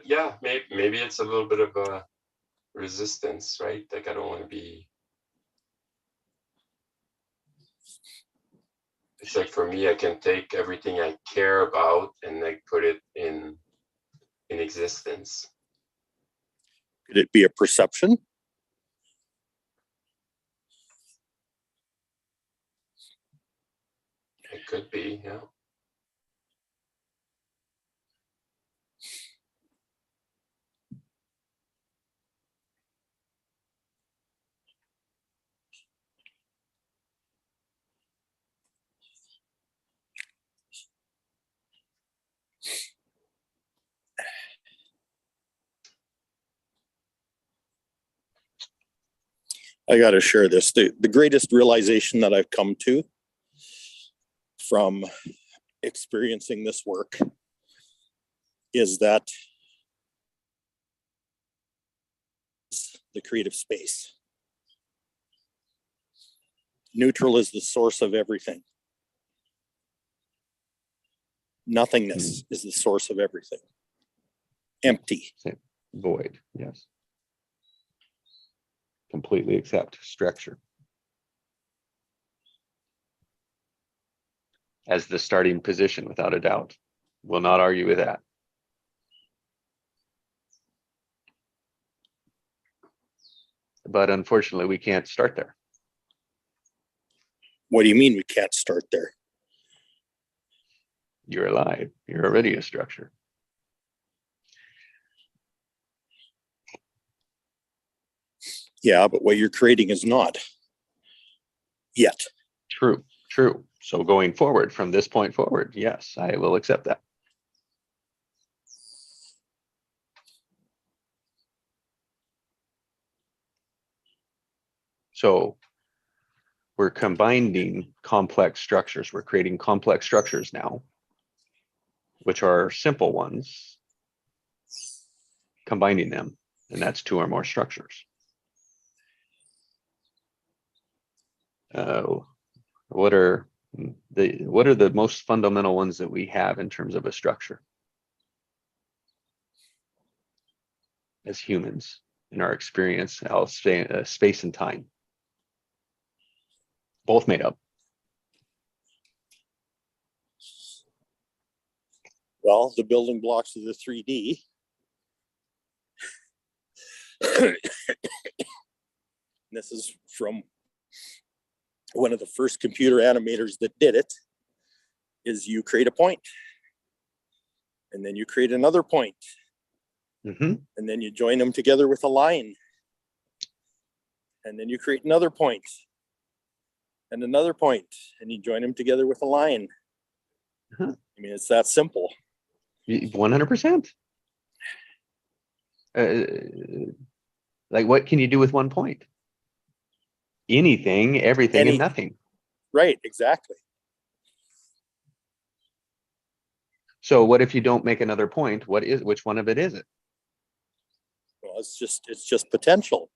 yeah. Maybe it's a little bit of a resistance, right? Like I don't want to be. It's like for me, I can take everything I care about and like put it in existence.
Could it be a perception?
It could be, yeah.
I got to share this. The greatest realization that I've come to from experiencing this work is that the creative space. Neutral is the source of everything. Nothingness is the source of everything. Empty.
Void, yes. Completely accept structure as the starting position without a doubt. Will not argue with that. But unfortunately, we can't start there.
What do you mean we can't start there?
You're alive. You're already a structure.
Yeah, but what you're creating is not yet.
True, true. So going forward from this point forward, yes, I will accept that. So we're combining complex structures. We're creating complex structures now, which are simple ones, combining them, and that's two or more structures. What are the most fundamental ones that we have in terms of a structure as humans in our experience? I'll say space and time, both made up.
Well, the building blocks of the 3D. This is from one of the first computer animators that did it, is you create a point, and then you create another point,
Mm-hmm.
and then you join them together with a line, and then you create another point, and another point, and you join them together with a line.
Uh-huh.
I mean, it's that simple.
100%. Like, what can you do with 1 point? Anything, everything, and nothing.
Right, exactly.
So what if you don't make another point? Which one of it is it?
Well, it's just potential.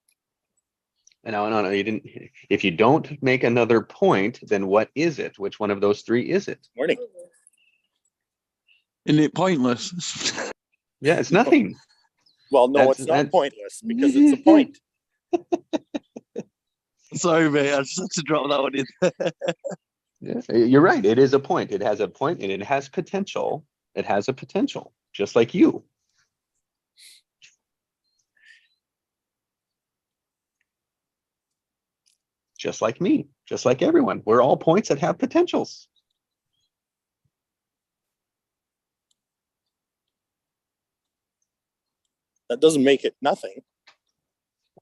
No, you didn't. If you don't make another point, then what is it? Which one of those three is it?
Morning.
Isn't it pointless?
Yeah, it's nothing.
Well, no, it's not pointless because it's a point.
Sorry, mate. I just had to drop that one in.
Yeah, you're right. It is a point. It has a point and it has potential. It has a potential, just like you. Just like me, just like everyone. We're all points that have potentials.
That doesn't make it nothing,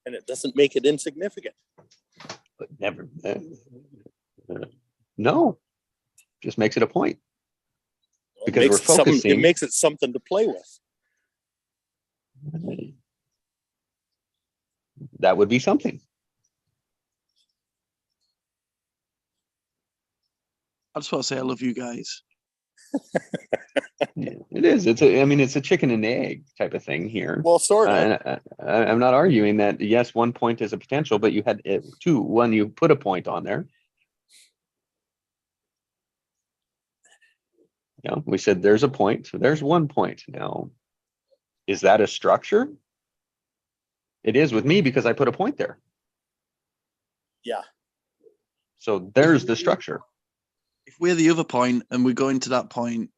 and it doesn't make it insignificant.
But never. No, just makes it a point. Because we're focusing.
It makes it something to play with.
That would be something.
I just want to say I love you guys.
Yeah, it is. I mean, it's a chicken and egg type of thing here.
Well, sort of.
I'm not arguing that, yes, 1 point is a potential, but you had two. One, you put a point on there. You know, we said there's a point, so there's 1 point. Now, is that a structure? It is with me because I put a point there.
Yeah.
So there's the structure.
If we're the other point and we're going to that point,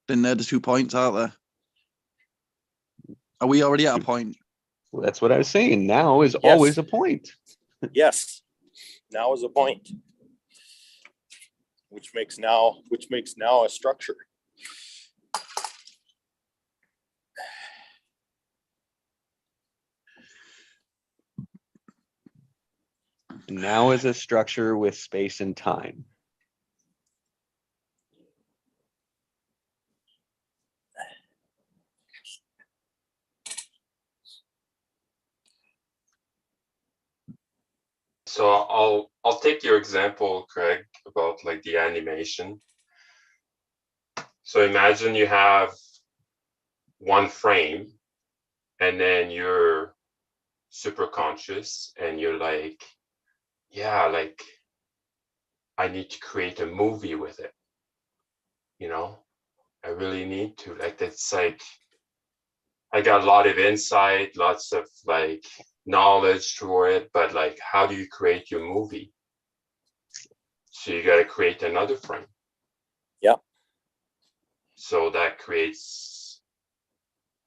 then they're the 2 points, aren't there? Are we already at a point?
Well, that's what I was saying. Now is
Yes.
always a point.
Yes. Now is a point, which makes now a structure.
Now is a structure with space and time.
So I'll take your example, Craig, about like the animation. So imagine you have one frame and then you're super conscious and you're like, yeah, like I need to create a movie with it. You know, I really need to. Like, it's like I got a lot of insight, lots of like knowledge for it, but like, how do you create your movie? So you got to create another frame.
Yep.
So that creates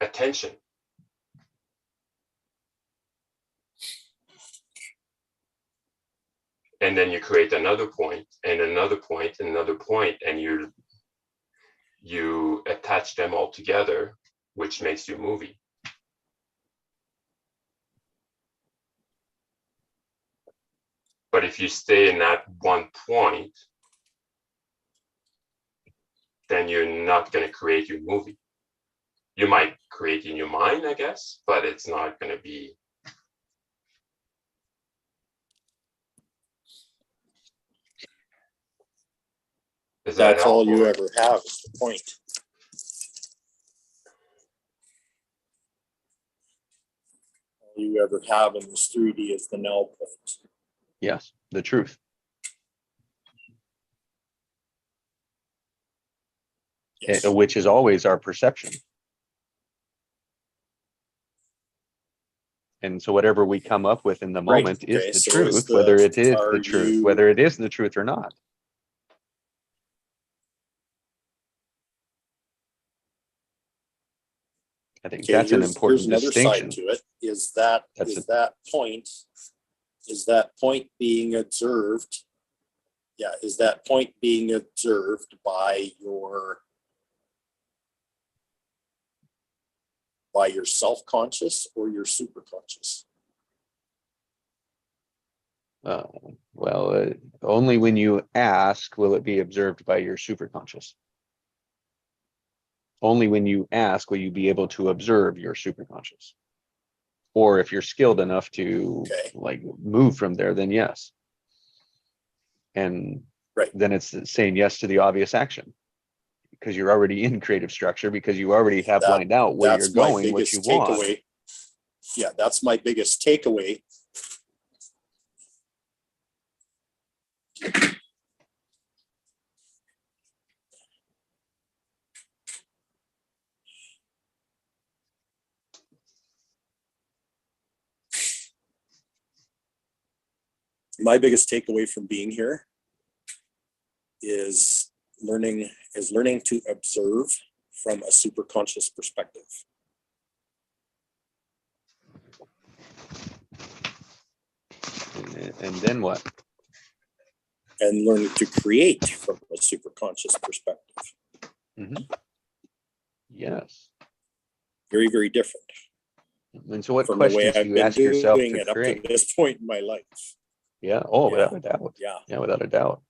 attention. And then you create another point and another point and another point, and you attach them all together, which makes your movie. But if you stay in that one point, then you're not going to create your movie. You might create in your mind, I guess, but it's not going to be. Is that
That's all you
helpful?
ever have is the point. All you ever have in this 3D is the null point.
Yes, the truth.
Yes.
Which is always our perception. And so whatever we come up with in the
Right,
moment
okay,
is the
so is
truth, whether it is
are
the truth,
you-
whether it is the truth or not. I think
Okay,
that's an
here's
important
another
distinction.
side to it. Is that
That's
is that point being observed? Yeah, is that point being observed by your self-conscious or your superconscious?
Well, only when you ask will it be observed by your superconscious. Only when you ask will you be able to observe your superconscious. Or if you're skilled enough to
Okay.
like move from there, then yes. And
Right.
then it's saying yes to the obvious action because you're already in creative structure, because you already have
That-
lined out where you're
That's my
going, what
biggest
you want.
takeaway. Yeah, that's my biggest takeaway. My biggest takeaway from being here is learning to observe from a superconscious perspective.
And then what?
And learning to create from a superconscious perspective.
Yes.
Very, very different
And so what
from the way
questions do
I've
you
been
ask yourself
doing
to
it up to
create?
this point in my life.
Yeah. Oh,
Yeah.
without a doubt.
Yeah.
Yeah, without a doubt.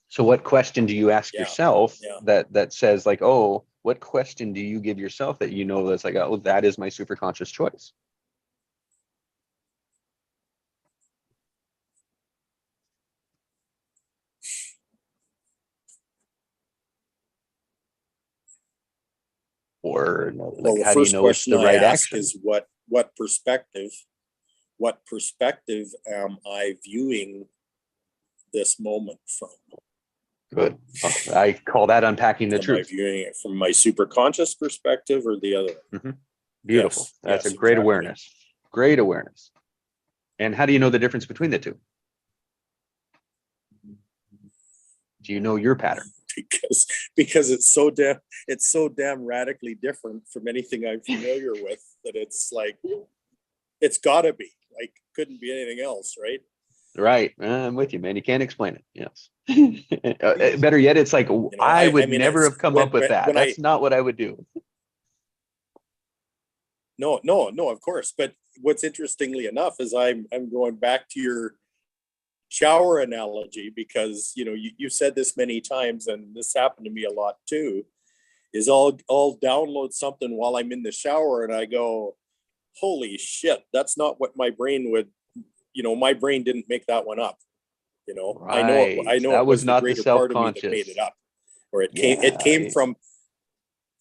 So what question do you ask
Yeah,
yourself
yeah.
that says like, oh, what question do you give yourself that you know that's like, oh, that is my superconscious choice? Or
Well,
like,
the
how do you
first
know it's
question
the
I
right
ask
action?
is what perspective am I viewing this moment from?
Good. Oh, I call that unpacking the
Am I
truth.
viewing it from my superconscious perspective or the other?
Beautiful.
Yes,
That's
yes,
a great
exactly.
awareness. Great awareness. And how do you know the difference between the two? Do you know your pattern?
Because it's so damn radically different from anything I'm familiar with that it's like it's gotta be like couldn't be anything else, right?
Right. I'm with you, man. You can't explain it. Yes. Better yet, it's like, I would
mean,
never
it's-
have come
when-
up with that.
when
That's not what I would do.
No, of course. But what's interestingly enough is I'm going back to your shower analogy because you said this many times and this happened to me a lot too. Is I'll download something while I'm in the shower and I go, holy shit, that's not what my brain would. My brain didn't make that one up. I know
Right.
it
That was
was
not
the
the
greater part of me that
self-conscious.
made it up, or it came
Yeah.
from.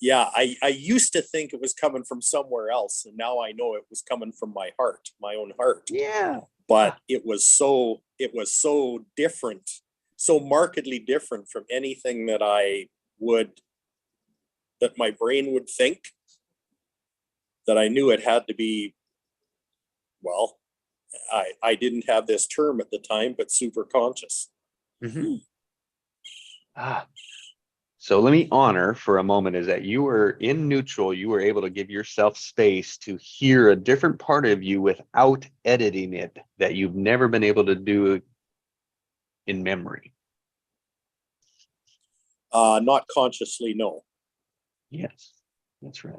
Yeah, I used to think it was coming from somewhere else, and now I know it was coming from my heart, my own heart.
Yeah.
But it was so different, so markedly different from anything that my brain would think, that I knew it had to be. Well, I didn't have this term at the time, but super conscious.
Mhm. So let me honor for a moment is that you were in neutral, you were able to give yourself space to hear a different part of you without editing it that you've never been able to do in memory.
Not consciously, no.
Yes, that's right.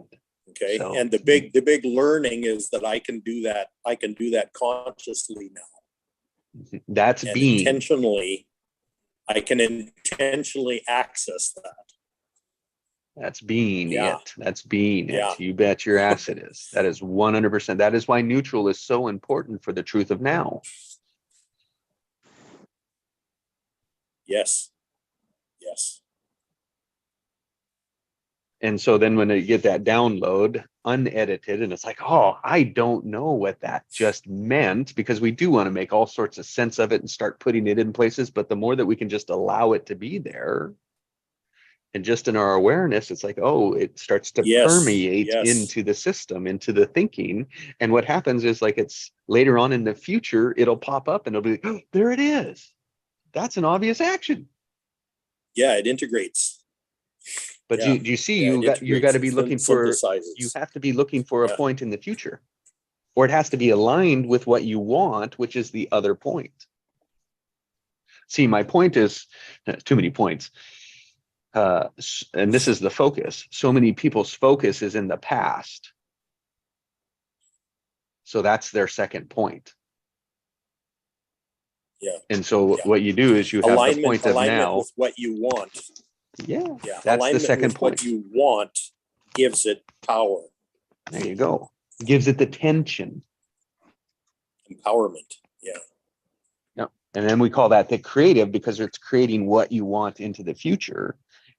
Okay.
So-
And the big learning is that I can do that. I can do that consciously now.
That's
And
being.
intentionally, I can intentionally access that.
That's being
Yeah.
it. That's being
Yeah.
it. You bet your ass it is. That is 100%. That is why neutral is so important for the truth of now.
Yes. Yes.
And so then when you get that download unedited and it's like, oh, I don't know what that just meant, because we do want to make all sorts of sense of it and start putting it in places. But the more that we can just allow it to be there and just in our awareness, it's like, oh, it starts to
Yes,
permeate
yes.
into the system, into the thinking. And what happens is like it's later on in the future, it'll pop up and it'll be, oh, there it is. That's an obvious action.
Yeah, it integrates.
But
Yeah.
you see,
Yeah,
you
it
got to
integrates,
be
it
looking for,
synthesizes.
you have to be looking for a
Yeah.
point in the future, or it has to be aligned with what you want, which is the other point. See, my point is too many points. And this is the focus. So many people's focus is in the past. So that's their second point.
Yeah.
And so
Yeah.
what you do is you have the point of
alignment
now.
with what you want.
Yeah,
Yeah.
that's the
alignment
second
with
point.
what you want gives it power,
There you go. Gives it the tension.
empowerment. Yeah.
And then we call that the creative because it's creating what you want into the future.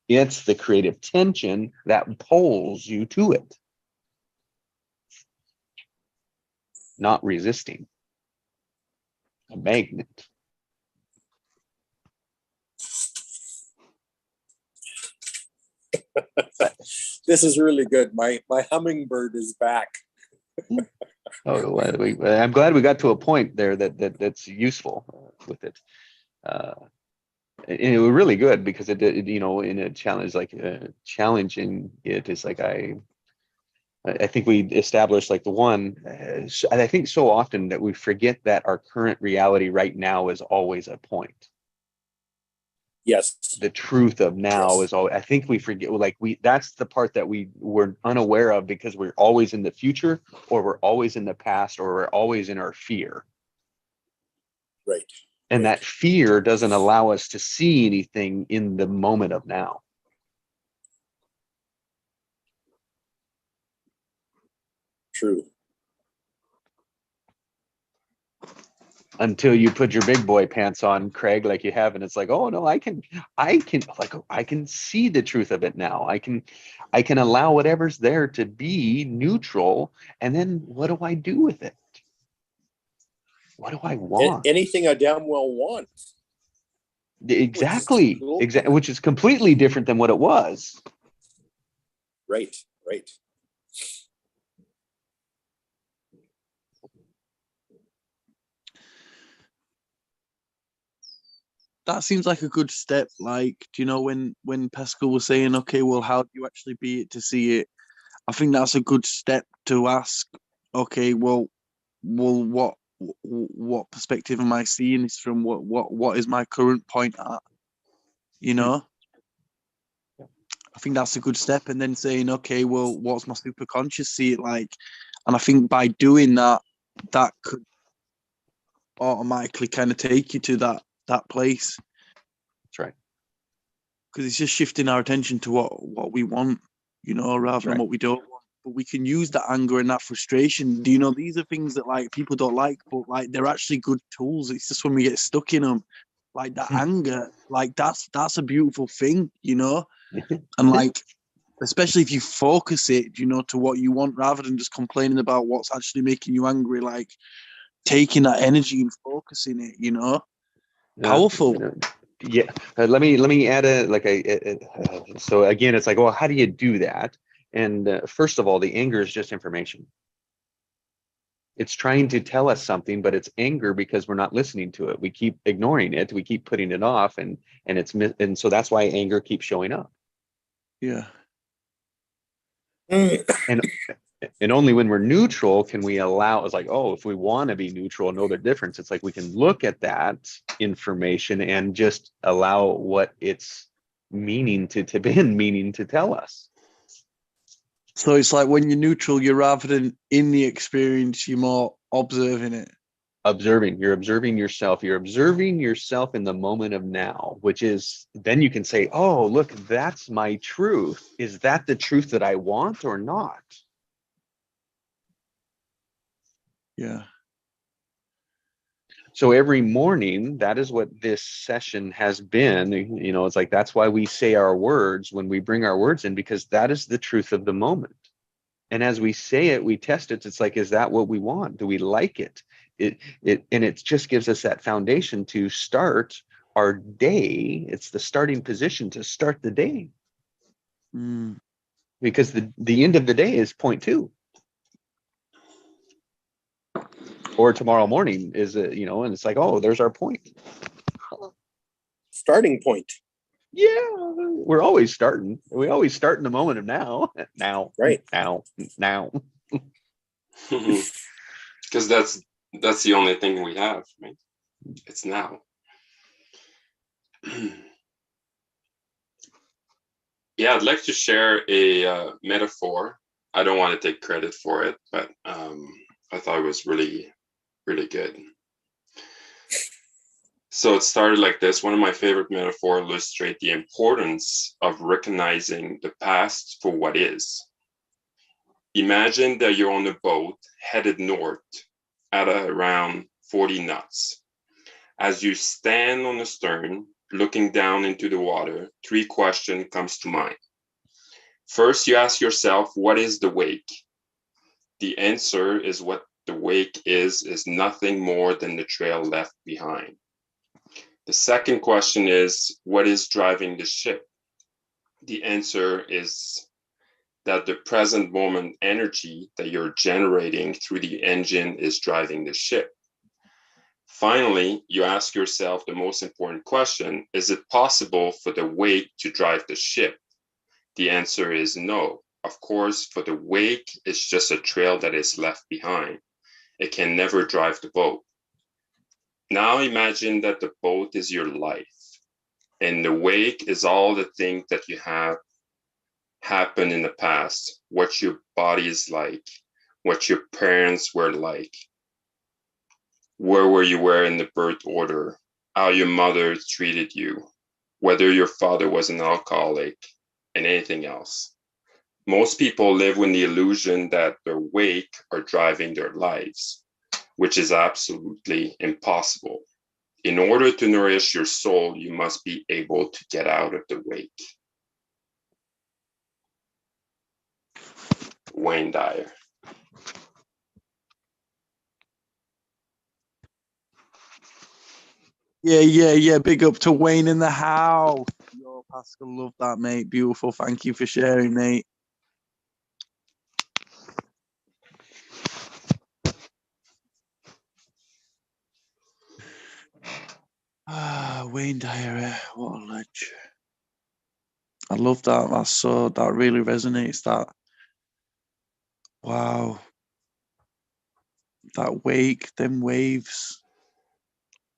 It's the creative tension that pulls you to it, not resisting. A magnet.
This is really good. My hummingbird is back.
Oh, well, I'm glad we got to a point there that's useful with it. And it was really good because it you know, in a challenge like challenging it is like I think we established like the one, and I think so often that we forget that our current reality right now is always a point.
Yes.
The truth of now
Yes.
is all. I think we forget, like that's the part that we were unaware of because we're always in the future, or we're always in the past, or we're always in our fear.
Right.
And
Right.
that fear doesn't allow us to see anything in the moment of now.
True.
Until you put your big boy pants on, Craig, like you have, and it's like, oh no, I can see the truth of it now. I can allow whatever's there to be neutral, and then what do I do with it? What do I want?
Anything I damn well want.
Exactly,
cool.
which is completely different than what it was.
Right. Right.
That seems like a good step. Like, do you know when Pascal was saying, okay, well, how do you actually be it to see it? I think that's a good step to ask. Okay, well, what perspective am I seeing this from? What is my current point at? You know, I think that's a good step. And then saying, okay, well, what's my superconscious see it like? And I think by doing that, that could automatically kind of take you to that place.
That's right.
Because it's just shifting our attention to what we want, you know, rather than what we don't want. But we can use that anger and that frustration. Do you know, these are things that like people don't like, but like they're actually good tools. It's just when we get stuck in them, like that anger, like that's a beautiful thing, you know. And like, especially if you focus it, you know, to what you want rather than just complaining about what's actually making you angry, like taking that energy and focusing it, you know. Powerful.
Yeah. Let me add so again, it's like, well, how do you do that? And first of all, the anger is just information. It's trying to tell us something, but it's anger because we're not listening to it. We keep ignoring it. We keep putting it off, and so that's why anger keeps showing up.
Yeah.
And only when we're neutral can we allow, it's like, oh, if we want to be neutral and know the difference, it's like we can look at that information and just allow what it's meaning to be meaning to tell us.
So it's like when you're neutral, you're rather than in the experience, you're more observing it.
You're observing yourself in the moment of now, which is, then you can say, oh, look, that's my truth. Is that the truth that I want or not?
Yeah.
So every morning, that is what this session has been. You know, it's like, that's why we say our words when we bring our words in, because that is the truth of the moment. And as we say it, we test it. It's like, is that what we want? Do we like it? And it just gives us that foundation to start our day. It's the starting position to start the day,
Mm.
because the end of the day is point two. Or tomorrow morning is, you know, and it's like, oh, there's our point.
Starting point.
Yeah, we're always starting. We always start in the moment of now.
Right.
Now.
Because that's the only thing we have, right? It's now. Yeah, I'd like to share a metaphor. I don't want to take credit for it, but I thought it was really, really good. So it started like this. One of my favorite metaphors illustrate the importance of recognizing the past for what is. Imagine that you're on a boat headed north at around 40 knots. As you stand on the stern, looking down into the water, 3 questions comes to mind. First, you ask yourself, what is the wake? The answer is what the wake is nothing more than the trail left behind. The second question is, what is driving the ship? The answer is that the present moment energy that you're generating through the engine is driving the ship. Finally, you ask yourself the most important question, is it possible for the wake to drive the ship? The answer is no. Of course, for the wake, it's just a trail that is left behind. It can never drive the boat. Now imagine that the boat is your life, and the wake is all the things that you have happened in the past, what your body is like, what your parents were like, where were you were in the birth order, how your mother treated you, whether your father was an alcoholic, and anything else. Most people live with the illusion that their wake are driving their lives, which is absolutely impossible. In order to nourish your soul, you must be able to get out of the wake. Wayne Dyer.
Yeah. Big up to Wayne in the house. Yo, Pascal, love that, mate. Beautiful. Thank you for sharing, mate. Wayne Dyer, what a ledge. I love that. That really resonates. That, wow. That wake, them waves,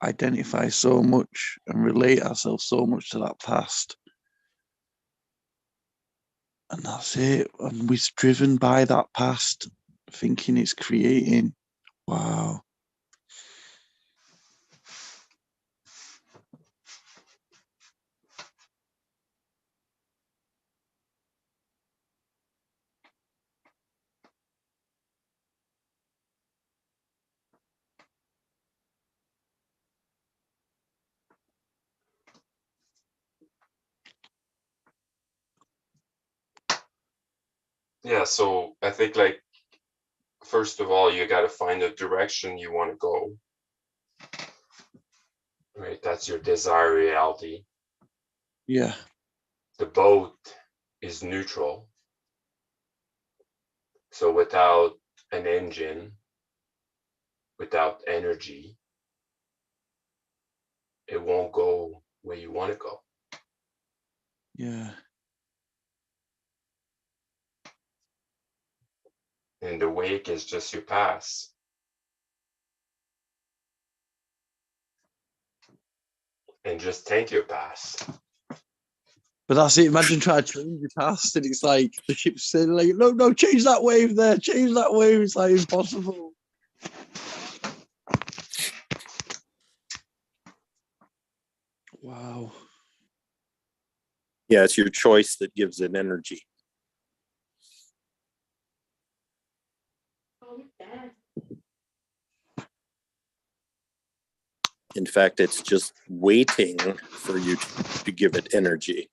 identify so much and relate ourselves so much to that past. And that's it. And we're driven by that past, thinking it's creating. Wow.
Yeah, so I think like, first of all, you got to find a direction you want to go. Right, that's your desired reality.
Yeah.
The boat is neutral. So without an engine, without energy, it won't go where you want to go.
Yeah.
And the wake is just your past. And just thank your past.
But that's it. Imagine trying to change your past, and it's like the ship's saying, like, no, no, change that wave there, change that wave. It's like impossible. Wow.
Yeah, it's your choice that gives it energy. In fact, it's just waiting for you to give it energy.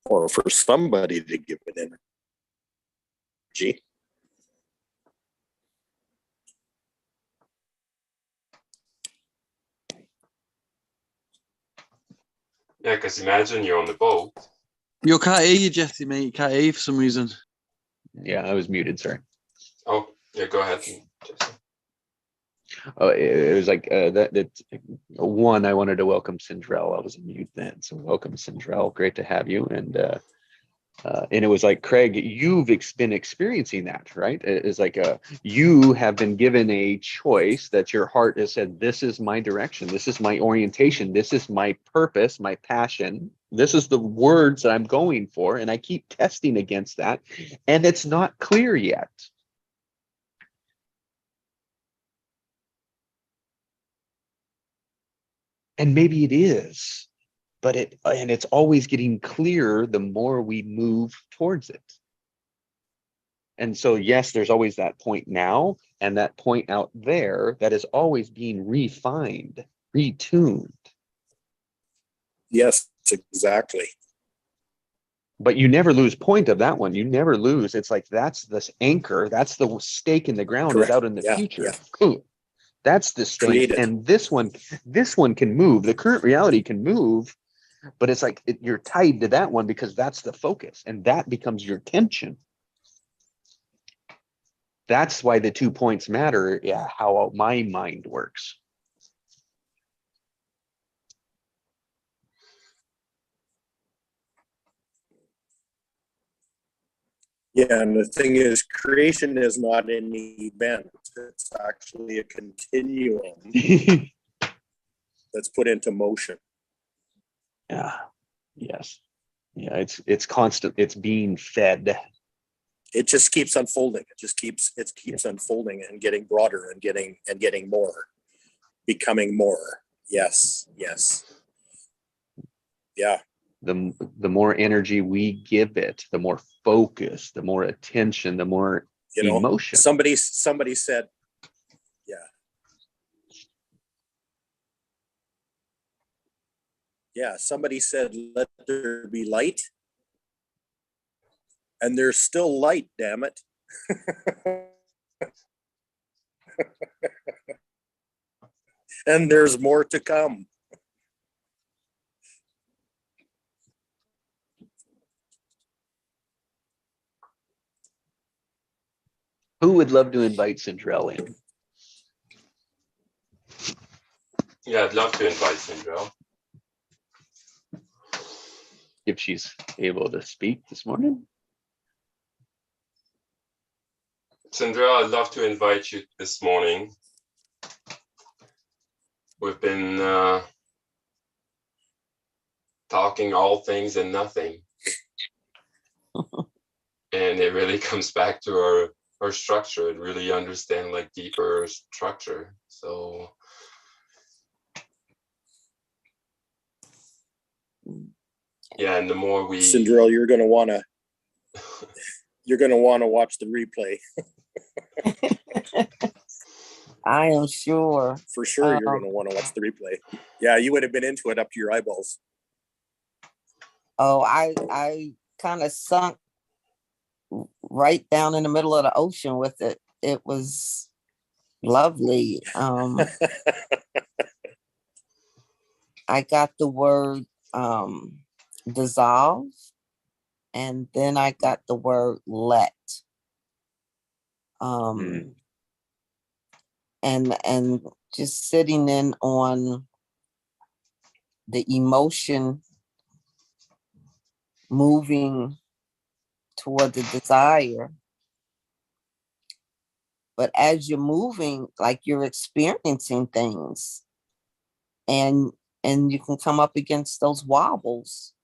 Or for somebody to give it energy.
Yeah, because imagine you're on the boat.
You can't hear you, Jesse, mate. You can't hear you for some reason.
Yeah, I was muted, sorry.
Oh, yeah, go ahead, Jesse.
Oh, it was like that. One, I wanted to welcome Sindrell. I was on mute then, so welcome, Sindrell. Great to have you. And it was like, Craig, you've been experiencing that, right? It's like you have been given a choice that your heart has said, this is my direction, this is my orientation, this is my purpose, my passion, this is the words that I'm going for, and I keep testing against that, and it's not clear yet. And maybe it is, but it's always getting clearer the more we move towards it. And so, yes, there's always that point now and that point out there that is always being refined, retuned.
Yes, exactly.
But you never lose point of that one. You never lose. It's like, that's this anchor. That's the stake in the ground is
Correct.
out in the
Yeah,
future.
yeah.
Cool. That's the stake.
Created.
And this one can move. The current reality can move, but it's like you're tied to that one because that's the focus, and that becomes your tension. That's why the 2 points matter. Yeah, how my mind works.
Yeah, and the thing is, creation is not an event. It's actually a continuum that's put into motion.
Yeah. Yes. Yeah. It's constant. It's being fed.
It just keeps unfolding. It keeps unfolding and getting broader and getting more, becoming more. Yes. Yes. Yeah.
The more energy we give it, the more focus, the more attention, the more emotion.
Somebody said, yeah. Yeah, somebody said, let there be light. And there's still light, damn it. And there's more to come.
Who would love to invite Sindrell in?
Yeah, I'd love to invite Sindrell.
If she's able to speak this morning.
Sindrell, I'd love to invite you this morning. We've been talking all things and nothing. And it really comes back to our structure and really understand like deeper structure. So yeah, and the more we
Sindrell, you're gonna wanna watch the replay.
I am sure.
For sure you're gonna want to watch the replay. Yeah, you would have been into it up to your eyeballs.
Oh, I kind of sunk right down in the middle of the ocean with it. It was lovely. I got the word dissolve, and then I got the word let. And just sitting in on the emotion moving toward the desire. But as you're moving, like you're experiencing things, and you can come up against those wobbles.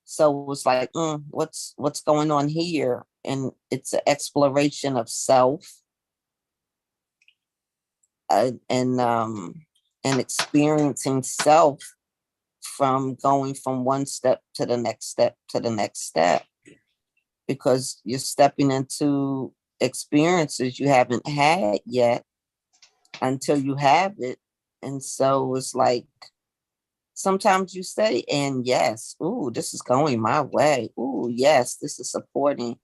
So it's like, what's going on here? And it's an exploration of self, and experiencing self from going from one step to the next step to the next step, because you're stepping into experiences you haven't had yet until you have it. And so it's like, sometimes you say, and yes, ooh, this is going my way. Ooh, yes, this is supporting.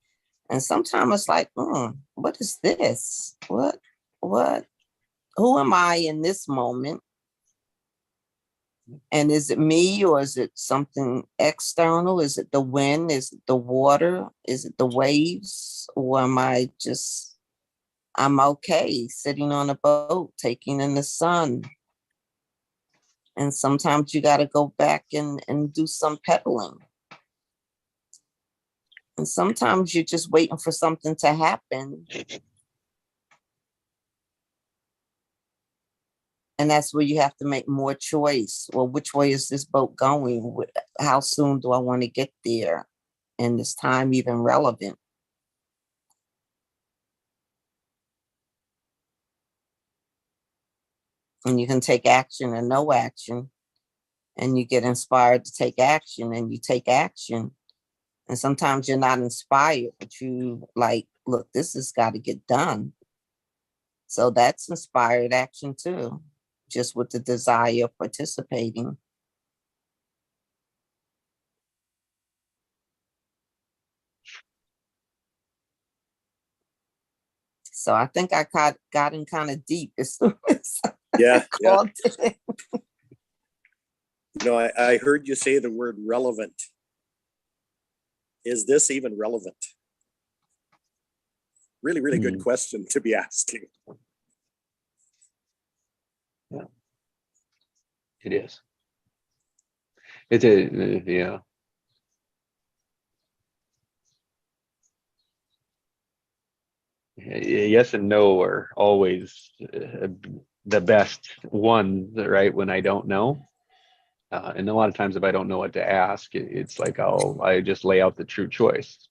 And sometimes it's like, what is this? What, who am I in this moment? And is it me, or is it something external? Is it the wind? Is it the water? Is it the waves? Or am I just, I'm okay sitting on a boat, taking in the sun? And sometimes you got to go back and do some pedaling. And sometimes you're just waiting for something to happen. And that's where you have to make more choice. Well, which way is this boat going? How soon do I want to get there? And is time even relevant? And you can take action and no action. And you get inspired to take action, and you take action. And sometimes you're not inspired, but you like, look, this has got to get done. So that's inspired action too, just with the desire of participating. So I think I got in kind of deep as soon as
Yeah,
I
yeah.
called it.
You know, I heard you say the word relevant. Is this even relevant? Really, really good question to be asking.
It is. It's a, yeah. Yes and no are always the best ones, right? When I don't know. And a lot of times if I don't know what to ask, it's like I just lay out the true choice.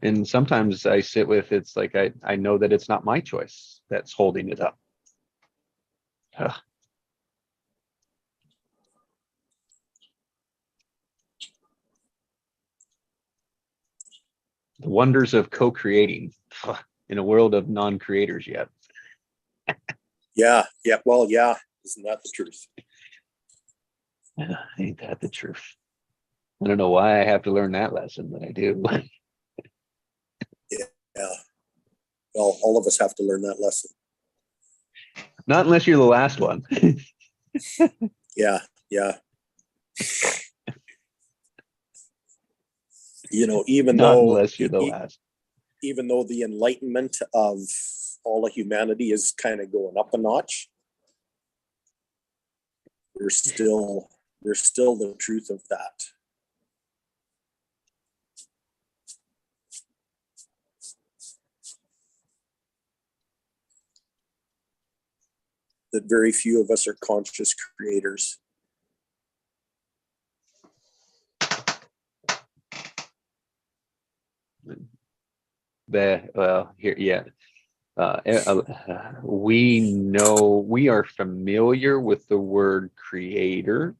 And sometimes I sit with, it's like I know that it's not my choice that's holding it up. Ugh. The wonders of co-creating in a world of non-creators yet.
Yeah, yeah. Well, yeah. Isn't that the truth?
Ain't that the truth? I don't know why I have to learn that lesson, but I do.
Yeah. Well, all of us have to learn that lesson.
Not unless you're the last one.
Yeah, yeah. You know, even
Not
though
unless you're the last.
even though the enlightenment of all of humanity is kind of going up a notch, there's still the truth of that. That very few of us are conscious creators.
Well, here, yeah. We know, we are familiar with the word creator,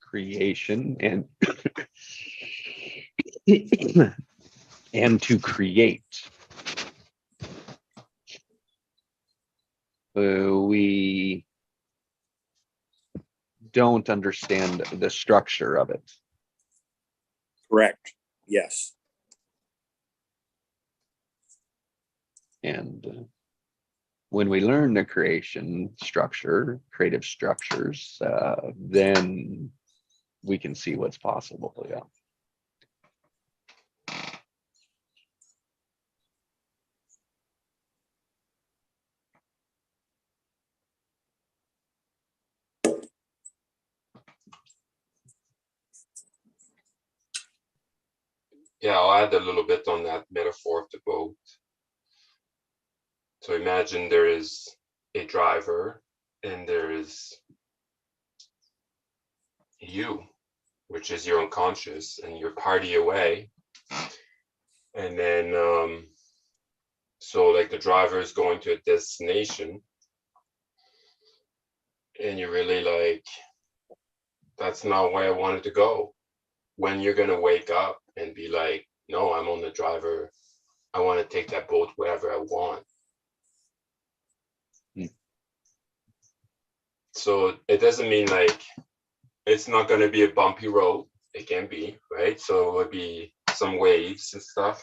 creation, and and to create. We don't understand the structure of it.
Correct. Yes.
And when we learn the creation structure, creative structures, then we can see what's possible. Yeah.
Yeah, I'll add a little bit on that metaphor of the boat. So imagine there is a driver and there is you, which is your unconscious, and you're party away. And then, so like the driver is going to a destination and you're really like, that's not where I wanted to go. When you're going to wake up and be like, no, I'm on the driver. I want to take that boat wherever I want. So it doesn't mean like it's not going to be a bumpy road. It can be, right? So it would be some waves and stuff.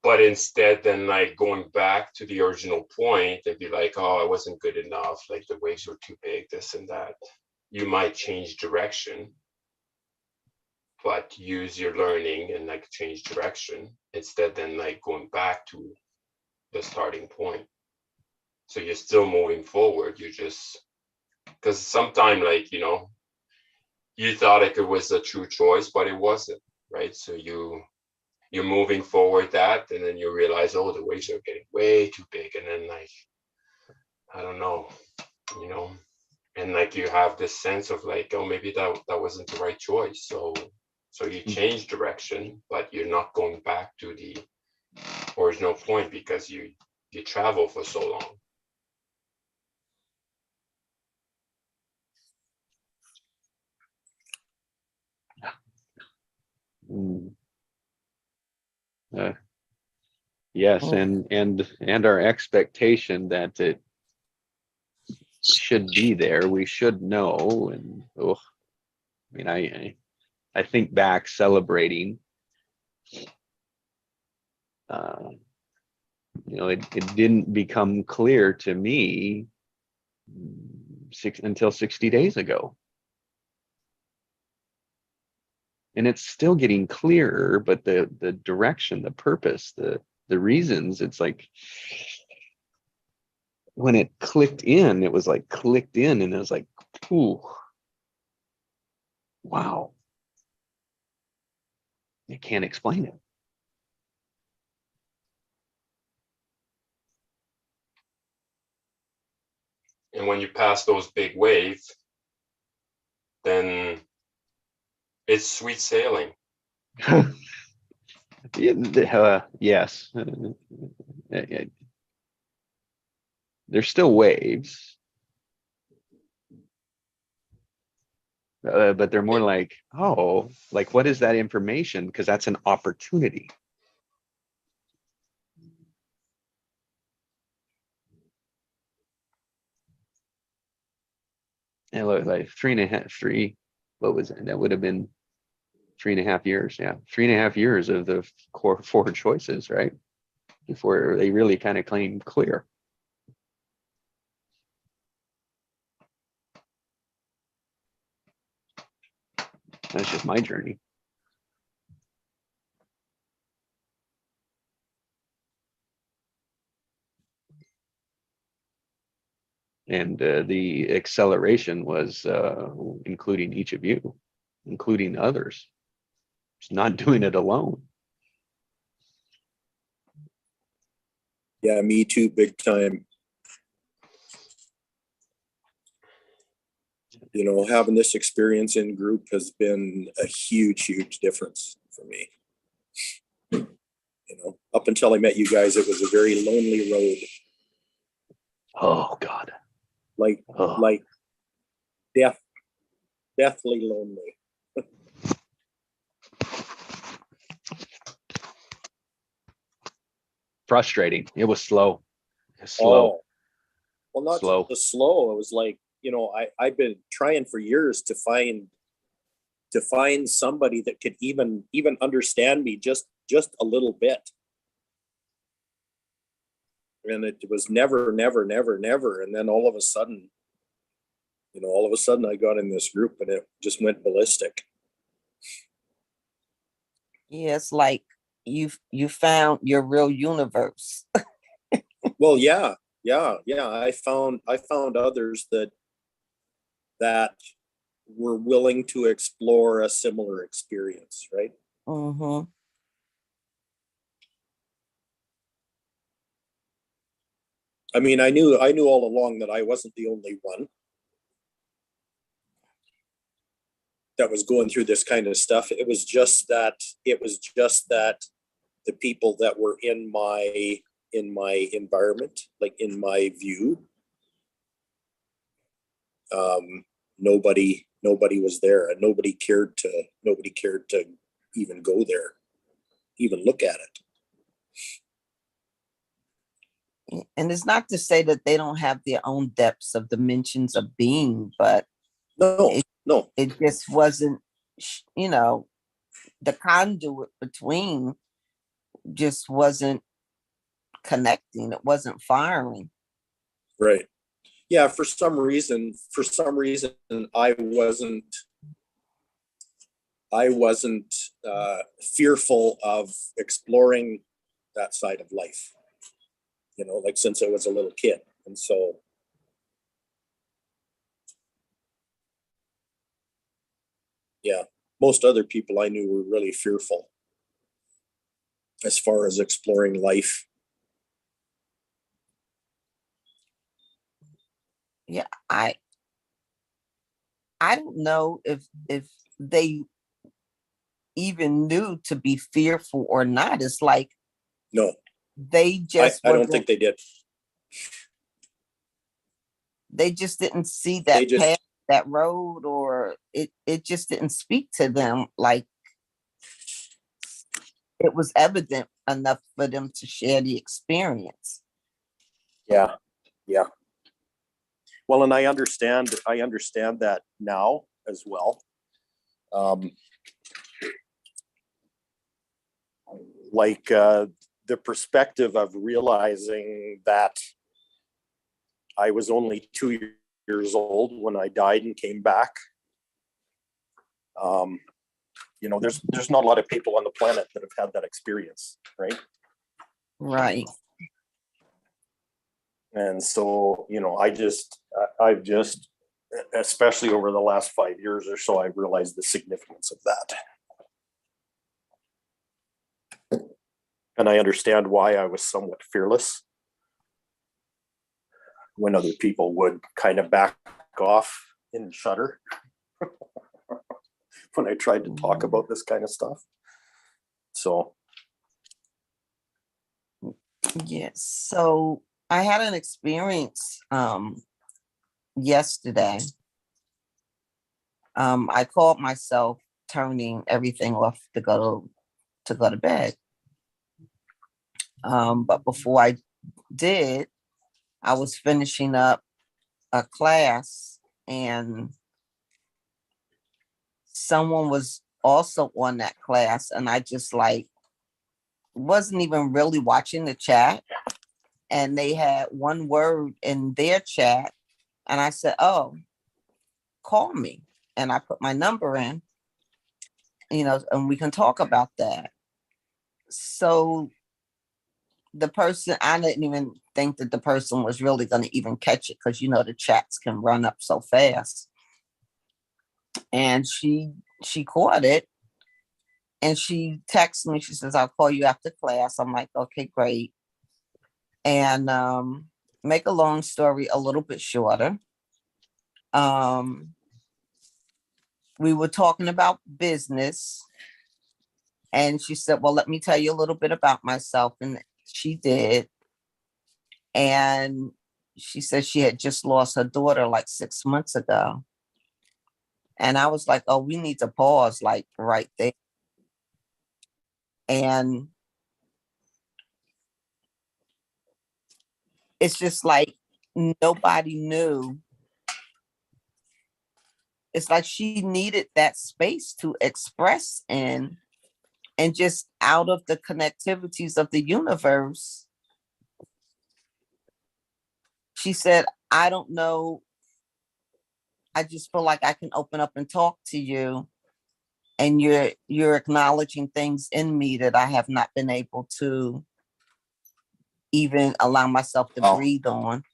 But instead, then like going back to the original point, they'd be like, oh, I wasn't good enough. Like the waves were too big, this and that. You might change direction, but use your learning and like change direction instead then like going back to the starting point. So you're still moving forward. You just, because sometimes like, you know, you thought like it was a true choice, but it wasn't, right? So you're moving forward that, and then you realize, oh, the waves are getting way too big. And then like, I don't know, you know, and like you have this sense of like, oh, maybe that wasn't the right choice. So you change direction, but you're not going back to the original point because you travel for so long.
Mm. Yes,
Oh.
and our expectation that it should be there, we should know. And oh, I mean, I think back celebrating. You know, it didn't become clear to me until 60 days ago. And it's still getting clearer, but the direction, the purpose, the reasons, it's like when it clicked in, it was like clicked in, and it was like, ooh, wow. I can't explain it.
And when you pass those big waves, then it's sweet sailing.
Yes. There's still waves. But they're more like, oh, like, what is that information? Because that's an opportunity. And look, like what was it? That would have been 3.5 years. Yeah. 3.5 years of the core 4 choices, right? Before they really kind of came clear. That's just my journey. And the acceleration was including each of you, including others. It's not doing it alone.
Yeah, me too, big time. You know, having this experience in group has been a huge difference for me. You know, up until I met you guys, it was a very lonely road.
Oh God.
Like deathly lonely.
Frustrating. It was slow. Slow.
Oh, well, not
Slow.
just slow. It was like, you know, I've been trying for years to find somebody that could even understand me just a little bit. And it was never. And then all of a sudden, I got in this group and it just went ballistic.
Yeah, it's like you found your real universe.
Well, yeah. I found others that were willing to explore a similar experience, right?
Mm-hmm.
I mean, I knew all along that I wasn't the only one that was going through this kind of stuff. It was just that the people that were in my environment, like in my view, nobody was there, and nobody cared to even go there, even look at it.
And it's not to say that they don't have their own depths of dimensions of being, but
No, no,
it just wasn't, you know, the conduit between just wasn't connecting. It wasn't firing.
right. Yeah, for some reason, I wasn't fearful of exploring that side of life, you know, like since I was a little kid. And so, yeah, most other people I knew were really fearful as far as exploring life.
Yeah, I don't know if they even knew to be fearful or not. It's like
No,
they just
I don't think they did.
they just didn't see
They
that
just,
path, that road, or it just didn't speak to them like it was evident enough for them to share the experience.
yeah, yeah. Well, and I understand that now as well. Like the perspective of realizing that I was only 2 years old when I died and came back. You know, there's not a lot of people on the planet that have had that experience, right?
Right.
And so, you know, I've just, especially over the last 5 years or so, I've realized the significance of that. And I understand why I was somewhat fearless when other people would kind of back off and shudder when I tried to talk about this kind of stuff. So,
Yes. So I had an experience yesterday. I called myself turning everything off to go to bed. But before I did, I was finishing up a class and someone was also on that class, and I just like wasn't even really watching the chat, and they had one word in their chat, and I said, "Oh, call me," and I put my number in, you know, and we can talk about that. So the person, I didn't even think that the person was really going to even catch it, because you know the chats can run up so fast. And she caught it, and she texted me. She says, "I'll call you after class." I'm like, "Okay, great." And make a long story a little bit shorter, we were talking about business, and she said, "Well, let me tell you a little bit about myself." And she did. And she said she had just lost her daughter like 6 months ago. And I was like, "Oh, we need to pause like right there." And it's just like nobody knew. It's like she needed that space to express in, and just out of the connectivities of the universe, she said, "I don't know. I just feel like I can open up and talk to you, and you're acknowledging things in me that I have not been able to even allow myself to breathe on."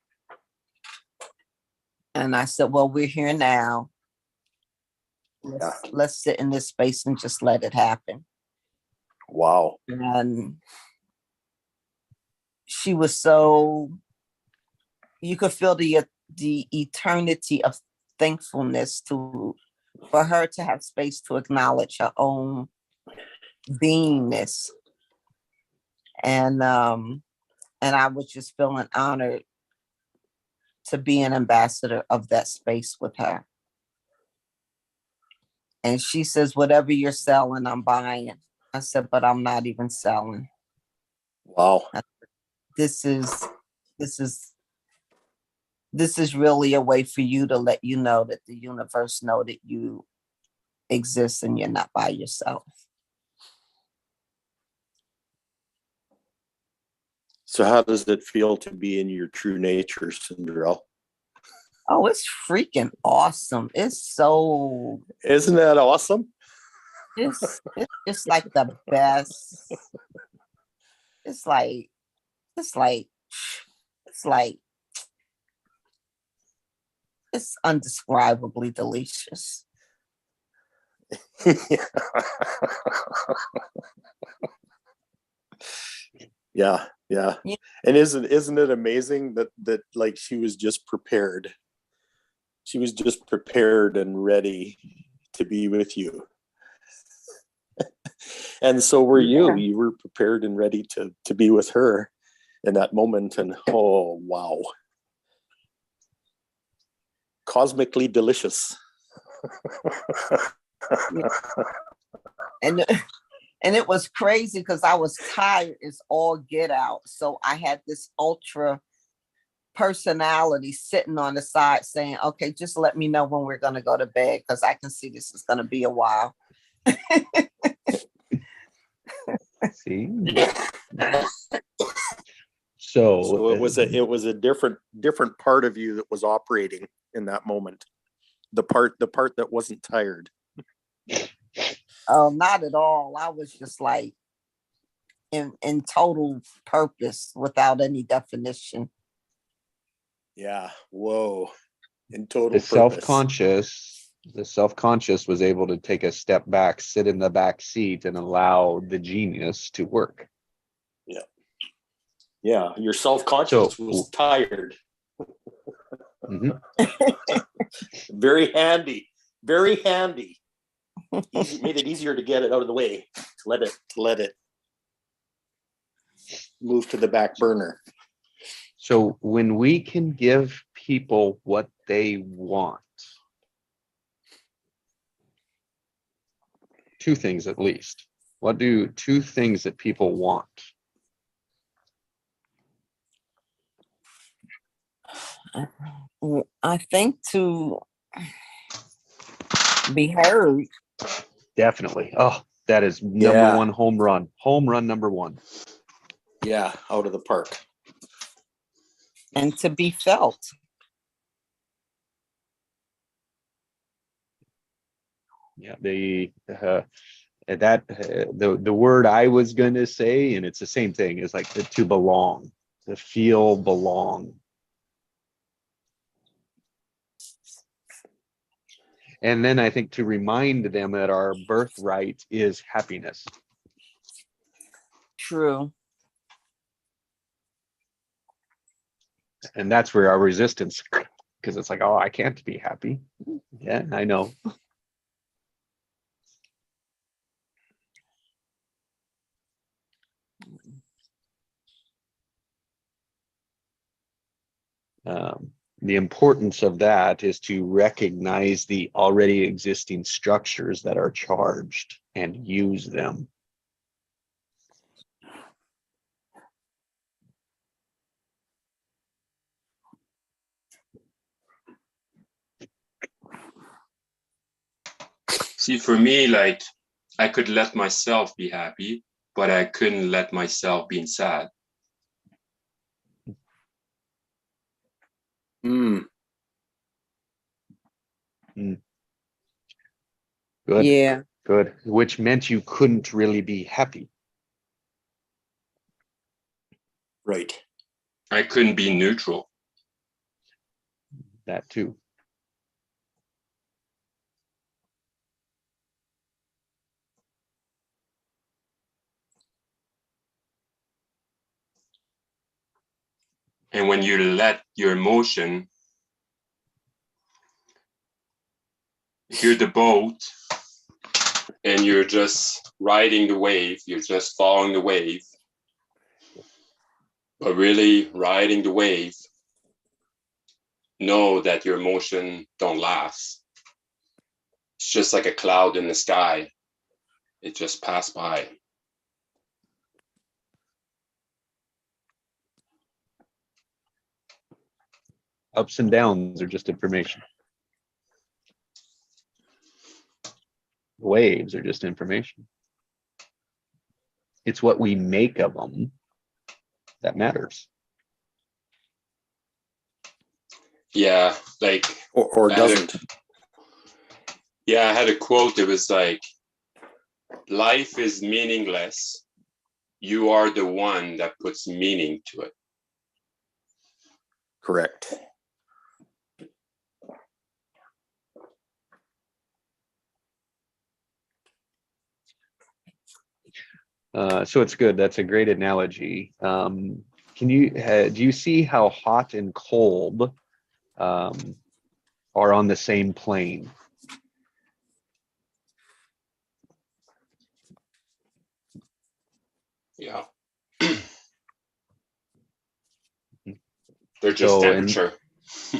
And I said, "Well, we're here now. let's sit in this space and just let it happen.
Wow.
And she was so, you could feel the eternity of thankfulness for her to have space to acknowledge her own beingness. And I was just feeling honored to be an ambassador of that space with her. And she says, whatever you're selling, I'm buying. I said, but I'm not even selling.
Wow.
This is really a way for you to let you know that the universe know that you exist and you're not by yourself.
So how does it feel to be in your true nature, Cinderella?
Oh, it's freaking awesome. It's so,
Isn't that awesome?
it's just like the best. It's like, it's undescribably delicious.
Yeah, yeah.
Yeah.
And isn't it amazing that like she was just prepared? She was just prepared and ready to be with you. And so were you.
Yeah.
You were prepared and ready to be with her in that moment. And oh wow. Cosmically delicious.
And it was crazy because I was tired as all get out. So I had this ultra personality sitting on the side saying, okay, just let me know when we're going to go to bed because I can see this is going to be a while.
See? So
So it was a different part of you that was operating in that moment. The part that wasn't tired.
Oh, not at all. I was just like in total purpose without any definition.
Yeah. Whoa. In total
the
purpose.
self-conscious was able to take a step back, sit in the back seat, and allow the genius to work.
Yeah. Your self-conscious
So-
was tired.
Mhm.
Very handy. Very handy. Made it easier to get it out of the way. To let it move to the back burner.
So when we can give people what they want, two things at least. What do two things that people want?
I think to be heard.
Definitely. Oh, that is number
Yeah.
one home run. Home run number one.
Yeah. Out of the park.
And to be felt.
Yeah, the word I was gonna say, and it's the same thing, is like to belong, to feel belong. And then I think to remind them that our birthright is happiness.
True.
And that's where our resistance, because it's like, oh, I can't be happy. Yeah, I know. The importance of that is to recognize the already existing structures that are charged and use them.
See, for me, like I could let myself be happy, but I couldn't let myself be sad.
Mm.
Good.
Yeah.
Good. Which meant you couldn't really be happy.
Right.
I couldn't be neutral.
That too.
And when you let your emotion, if you're the boat and you're just riding the wave, you're just following the wave, but really riding the wave, know that your emotion don't last. It's just like a cloud in the sky. It just passed by.
Ups and downs are just information. Waves are just information. It's what we make of them that matters.
Yeah, like,
Or
I had a-
doesn't.
yeah, I had a quote. It was like, life is meaningless. You are the one that puts meaning to it.
Correct.
So it's good. That's a great analogy. Do you see how hot and cold are on the same plane?
Yeah. They're just
So, and-
temperature.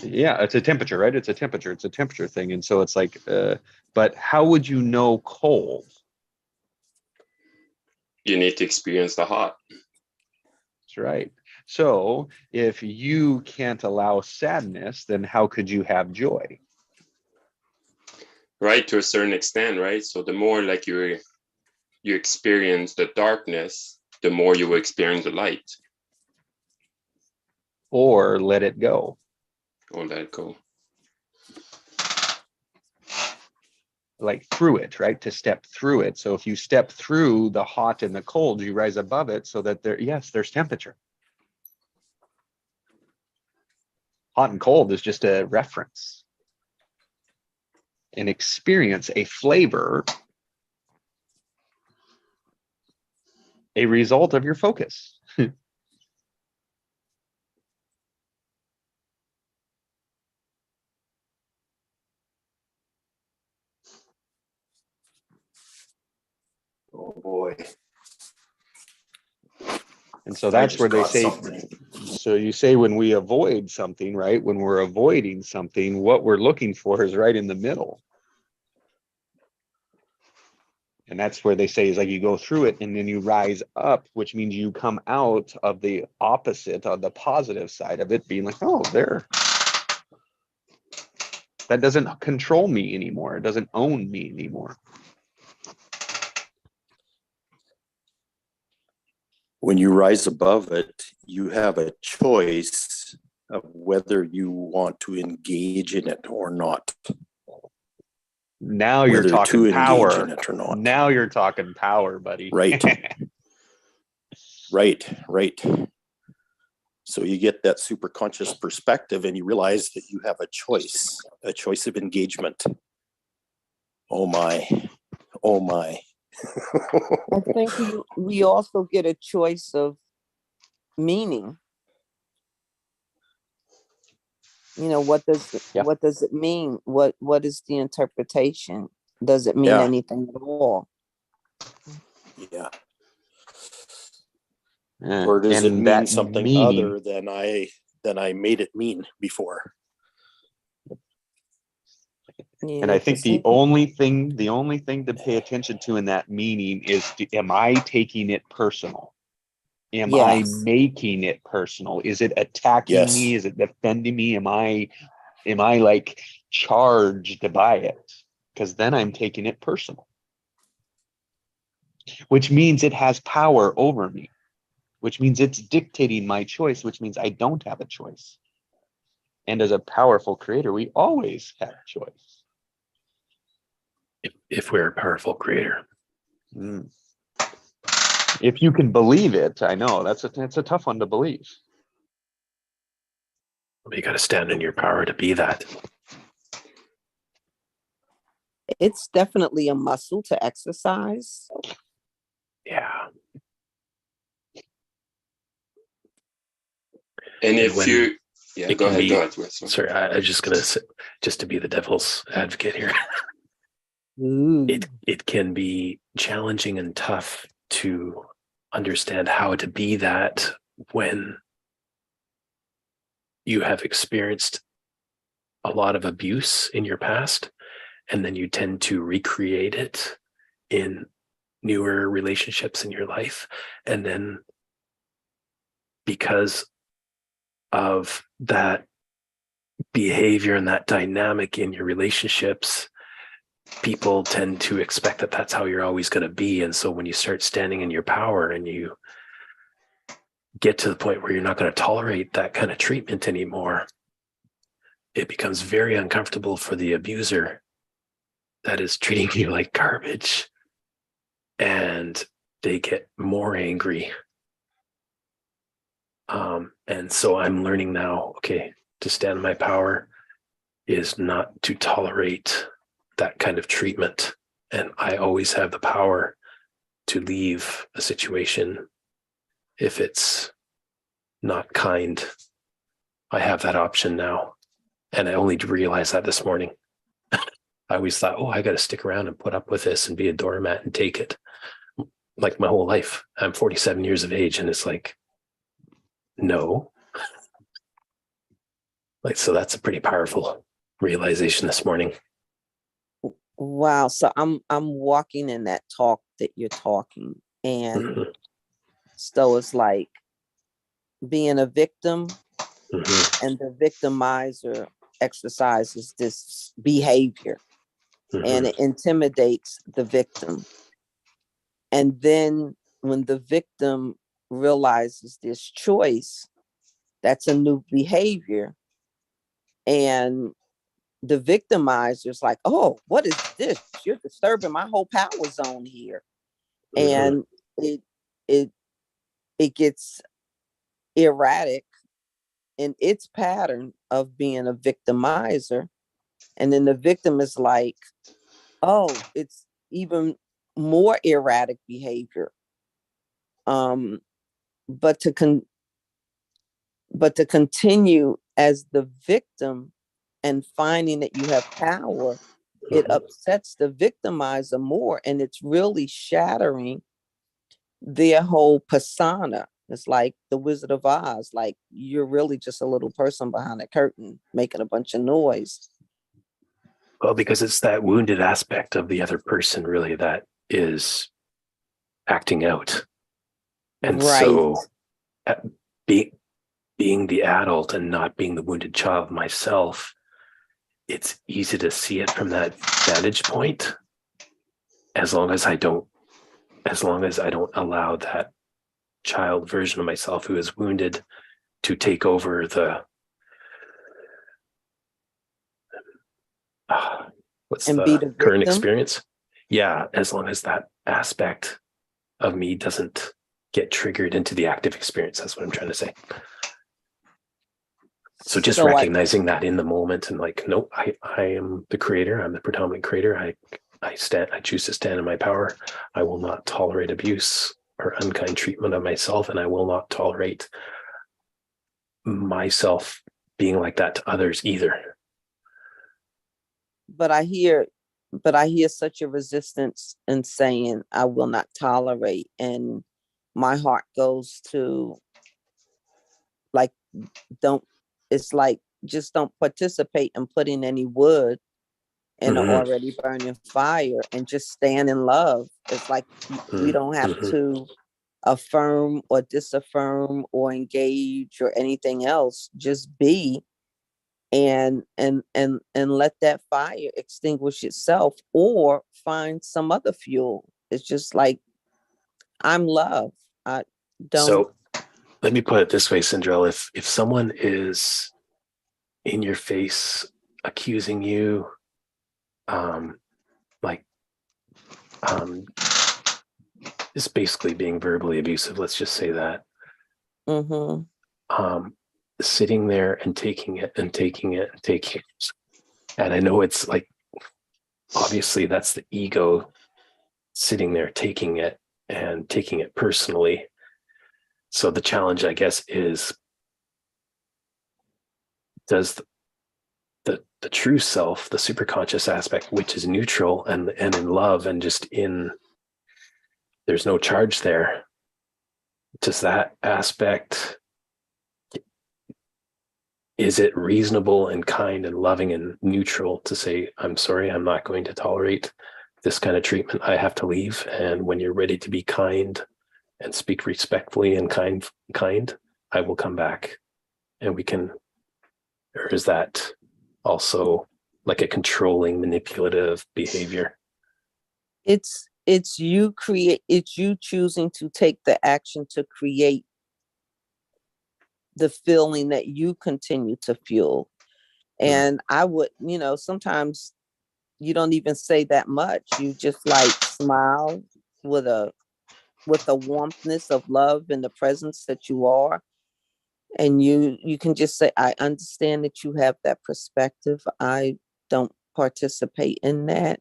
Yeah, it's a temperature, right? It's a temperature thing. And so it's like, but how would you know cold?
You need to experience the hot.
That's right. So if you can't allow sadness, then how could you have joy?
Right, to a certain extent, right? So the more like you experience the darkness, the more you will experience the light.
Or let it go.
Or let it go.
Like through it, right? To step through it. So if you step through the hot and the cold, you rise above it so that there's temperature. Hot and cold is just a reference. An experience, a flavor, a result of your focus.
Oh boy.
And so that's where they say,
Something.
so you say when we avoid something, right? When we're avoiding something, what we're looking for is right in the middle. And that's where they say is like you go through it and then you rise up, which means you come out of the opposite, of the positive side of it, being like, oh, there. That doesn't control me anymore. It doesn't own me anymore.
When you rise above it, you have a choice of whether you want to engage in it or not.
Now you're
Whether to
talking
engage
power.
in it or not.
Now you're talking power, buddy.
Right. Right. So you get that super conscious perspective and you realize that you have a choice of engagement. Oh my.
I think we also get a choice of meaning. You know, what does it mean? What is the interpretation? Does it mean
Yeah.
anything at all?
Yeah. Or does it mean something other than I made it mean before?
And I think the only thing to pay attention to in that meaning is, am I taking it personal? Am I making it personal? Is it attacking me? Is it defending me? Am I like charged by it? Because then I'm taking it personal. Which means it has power over me. Which means it's dictating my choice, which means I don't have a choice. And as a powerful creator, we always have a choice.
If we're a powerful creator.
If you can believe it, I know that's a tough one to believe.
You got to stand in your power to be that.
It's definitely a muscle to exercise.
Yeah.
And if
when
you, yeah,
it
go
can
ahead,
be-
go ahead. Wes.
Sorry, I was just gonna say, just to be the devil's advocate here.
Ooh.
It can be challenging and tough to understand how to be that when you have experienced a lot of abuse in your past, and then you tend to recreate it in newer relationships in your life. And then because of that behavior and that dynamic in your relationships, people tend to expect that that's how you're always going to be. And so when you start standing in your power and you get to the point where you're not going to tolerate that kind of treatment anymore, it becomes very uncomfortable for the abuser that is treating you like garbage, and they get more angry. And so I'm learning now, okay, to stand in my power is not to tolerate that kind of treatment. And I always have the power to leave a situation if it's not kind. I have that option now. And I only realized that this morning. I always thought, oh, I got to stick around and put up with this and be a doormat and take it. Like my whole life. I'm 47 years of age, and it's like, no. Like, so that's a pretty powerful realization this morning.
Wow. So I'm walking in that talk that you're talking. And
Mhm,
so it's like being a victim,
mhm,
and the victimizer exercises this behavior, and
mhm,
it intimidates the victim. And then when the victim realizes this choice, that's a new behavior. And the victimizer is like, oh, what is this? You're disturbing my whole power zone here.
mhm.
And it gets erratic in its pattern of being a victimizer. And then the victim is like, oh, it's even more erratic behavior. But to continue as the victim and finding that you have power, it
Mhm.
upsets the victimizer more, and it's really shattering their whole persona. It's like the Wizard of Oz, like you're really just a little person behind a curtain making a bunch of noise.
Well, because it's that wounded aspect of the other person really that is acting out. And
Right.
so being the adult and not being the wounded child myself, it's easy to see it from that vantage point, as long as I don't allow that child version of myself who is wounded to take over the what's
And be
the
the
current
victim.
experience. Yeah, as long as that aspect of me doesn't get triggered into the active experience. That's what I'm trying to say. So just
So
recognizing that in the moment and like, nope, I am the creator. I'm the predominant creator. I choose to stand in my power. I will not tolerate abuse or unkind treatment of myself, and I will not tolerate myself being like that to others either.
but I hear such a resistance in saying I will not tolerate, and my heart goes to like, don't, it's like, just don't participate in putting any wood in an
Mhm,
already burning fire, and just stand in love. It's like we
mhm,
don't have
mhm.
to affirm or disaffirm or engage or anything else. Just be, and let that fire extinguish itself, or find some other fuel. It's just like, I'm love. I don't.
So let me put it this way, Cinderella. If someone is in your face accusing you, like is basically being verbally abusive, let's just say that,
Mm-hmm.
sitting there and taking it and taking it and taking it. And I know it's like, obviously that's the ego sitting there taking it and taking it personally. So the challenge, I guess, is does the true self, the superconscious aspect, which is neutral and in love and just in, there's no charge there. Does that aspect, is it reasonable and kind and loving and neutral to say, I'm sorry, I'm not going to tolerate this kind of treatment. I have to leave. And when you're ready to be kind and speak respectfully and kind, I will come back and we can, or is that also like a controlling, manipulative behavior?
It's you choosing to take the action to create the feeling that you continue to fuel. And I would, sometimes you don't even say that much. You just like smile with a warmthness of love and the presence that you are. And you can just say, I understand that you have that perspective. I don't participate in that.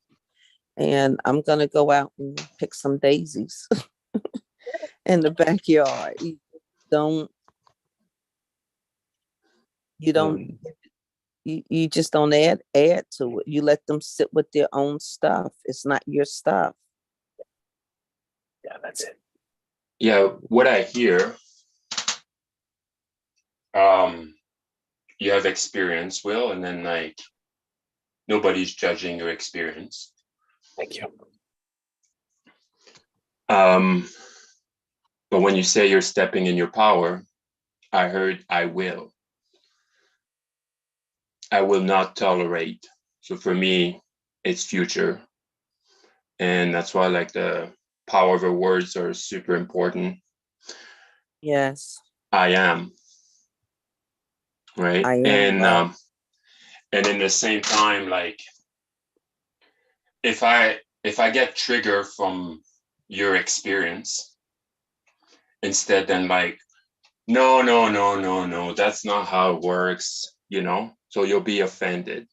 And I'm going to go out and pick some daisies in the backyard. You just don't add to it. You let them sit with their own stuff. It's not your stuff.
Yeah, that's it.
Yeah, what I hear, you have experience, Will, and then like nobody's judging your experience.
Thank you.
But when you say you're stepping in your power, I heard I will not tolerate. So for me, it's future. And that's why like the power of the words are super important.
Yes.
I am. Right.
I am.
And in the same time, like if I get triggered from your experience, instead then like, no, that's not how it works, so you'll be offended.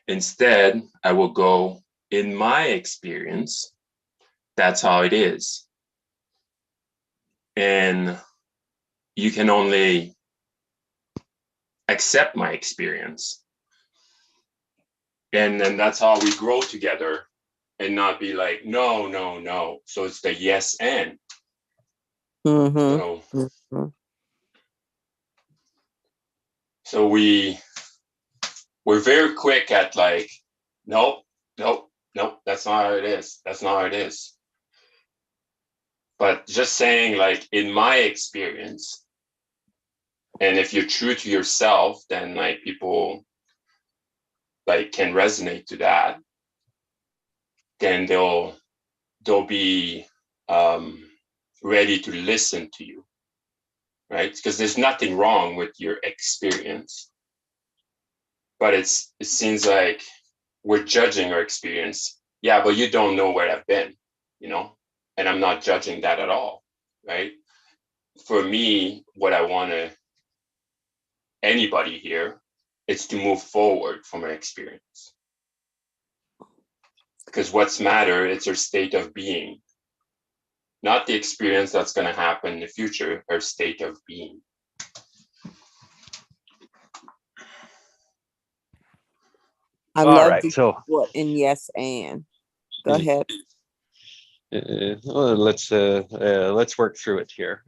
Instead, I will go, in my experience, that's how it is. And you can only accept my experience. And then that's how we grow together and not be like, no. So it's the yes and.
Mm-hmm.
So we're very quick at like, nope, that's not how it is. That's not how it is. But just saying like, in my experience, and if you're true to yourself, then like people like can resonate to that. Then they'll be ready to listen to you, right? Because there's nothing wrong with your experience. But it seems like we're judging our experience. Yeah, but you don't know where I've been, and I'm not judging that at all, right? For me, what I want anybody here is to move forward from an experience. Because what's matter, it's your state of being, not the experience that's going to happen in the future, our state of being.
I
All
love
right,
the
so
what in yes and. Go ahead.
let's work through it here.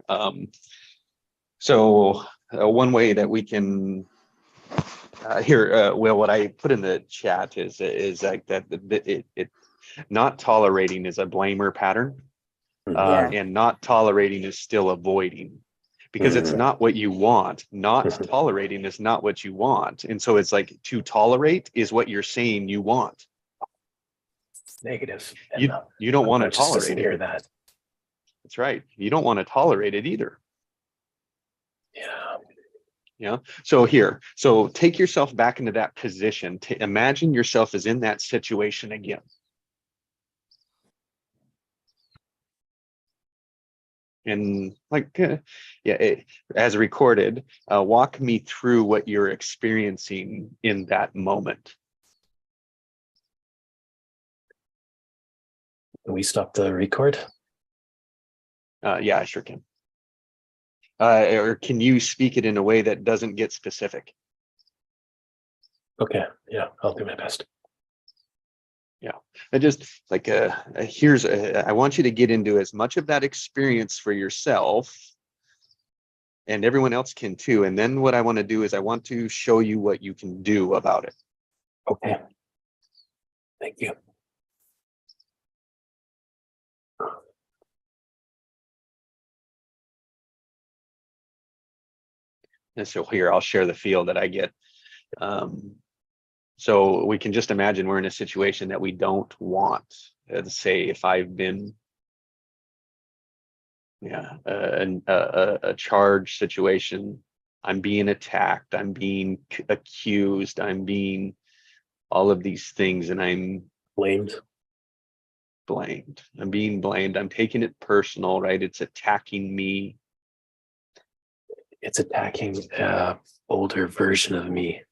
So one way that we can Will, what I put in the chat is like that it not tolerating is a blamer pattern,
Yeah.
and not tolerating is still avoiding, because it's not what you want. Not tolerating is not what you want, and so it's like to tolerate is what you're saying you want.
Negative.
You don't want to tolerate
hear
it.
that.
That's right. You don't want to tolerate it either.
Yeah.
So take yourself back into that position. Imagine yourself as in that situation again. And like, as recorded, walk me through what you're experiencing in that moment.
Can we stop the record?
Yeah, I sure can. Or can you speak it in a way that doesn't get specific?
Okay, yeah, I'll do my best.
I just like I want you to get into as much of that experience for yourself, and everyone else can too. And then what I want to do is I want to show you what you can do about it.
Okay. Thank you.
And so here I'll share the feel that I get. So we can just imagine we're in a situation that we don't want. Let's say if I've been a charge situation, I'm being attacked, I'm being accused, I'm being all of these things, and I'm
Blamed.
I'm being blamed, I'm taking it personal, right? It's attacking me.
It's attacking older version of me,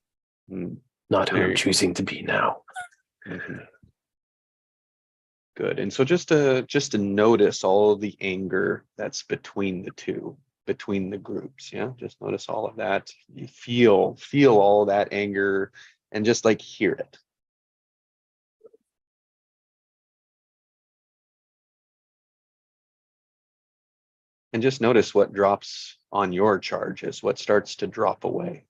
Mm,
not who
There
I'm
you go.
choosing to be now.
mhm. Good. And so just to notice all the anger that's between the two, between the groups. Yeah. Just notice all of that. You feel all that anger and just like hear it. And just notice what drops on your charges, what starts to drop away.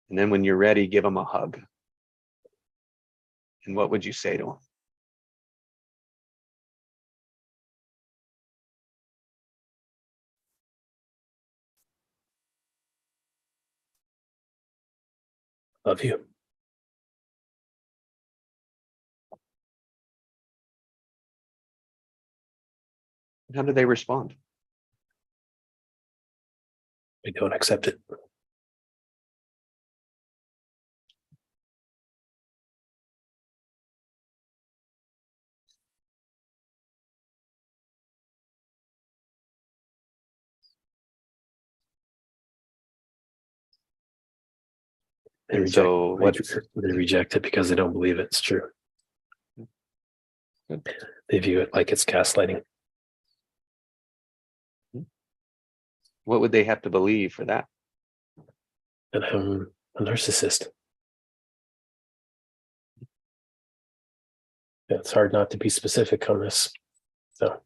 And then when you're ready, give them a hug. And what would you say to them?
Love you.
And how do they respond?
I don't accept it. They
And
reject,
so what?
they reject it because they don't believe it's true.
Good.
They view it like it's gaslighting.
What would they have to believe for that?
And I'm a narcissist. It's hard not to be specific on this. So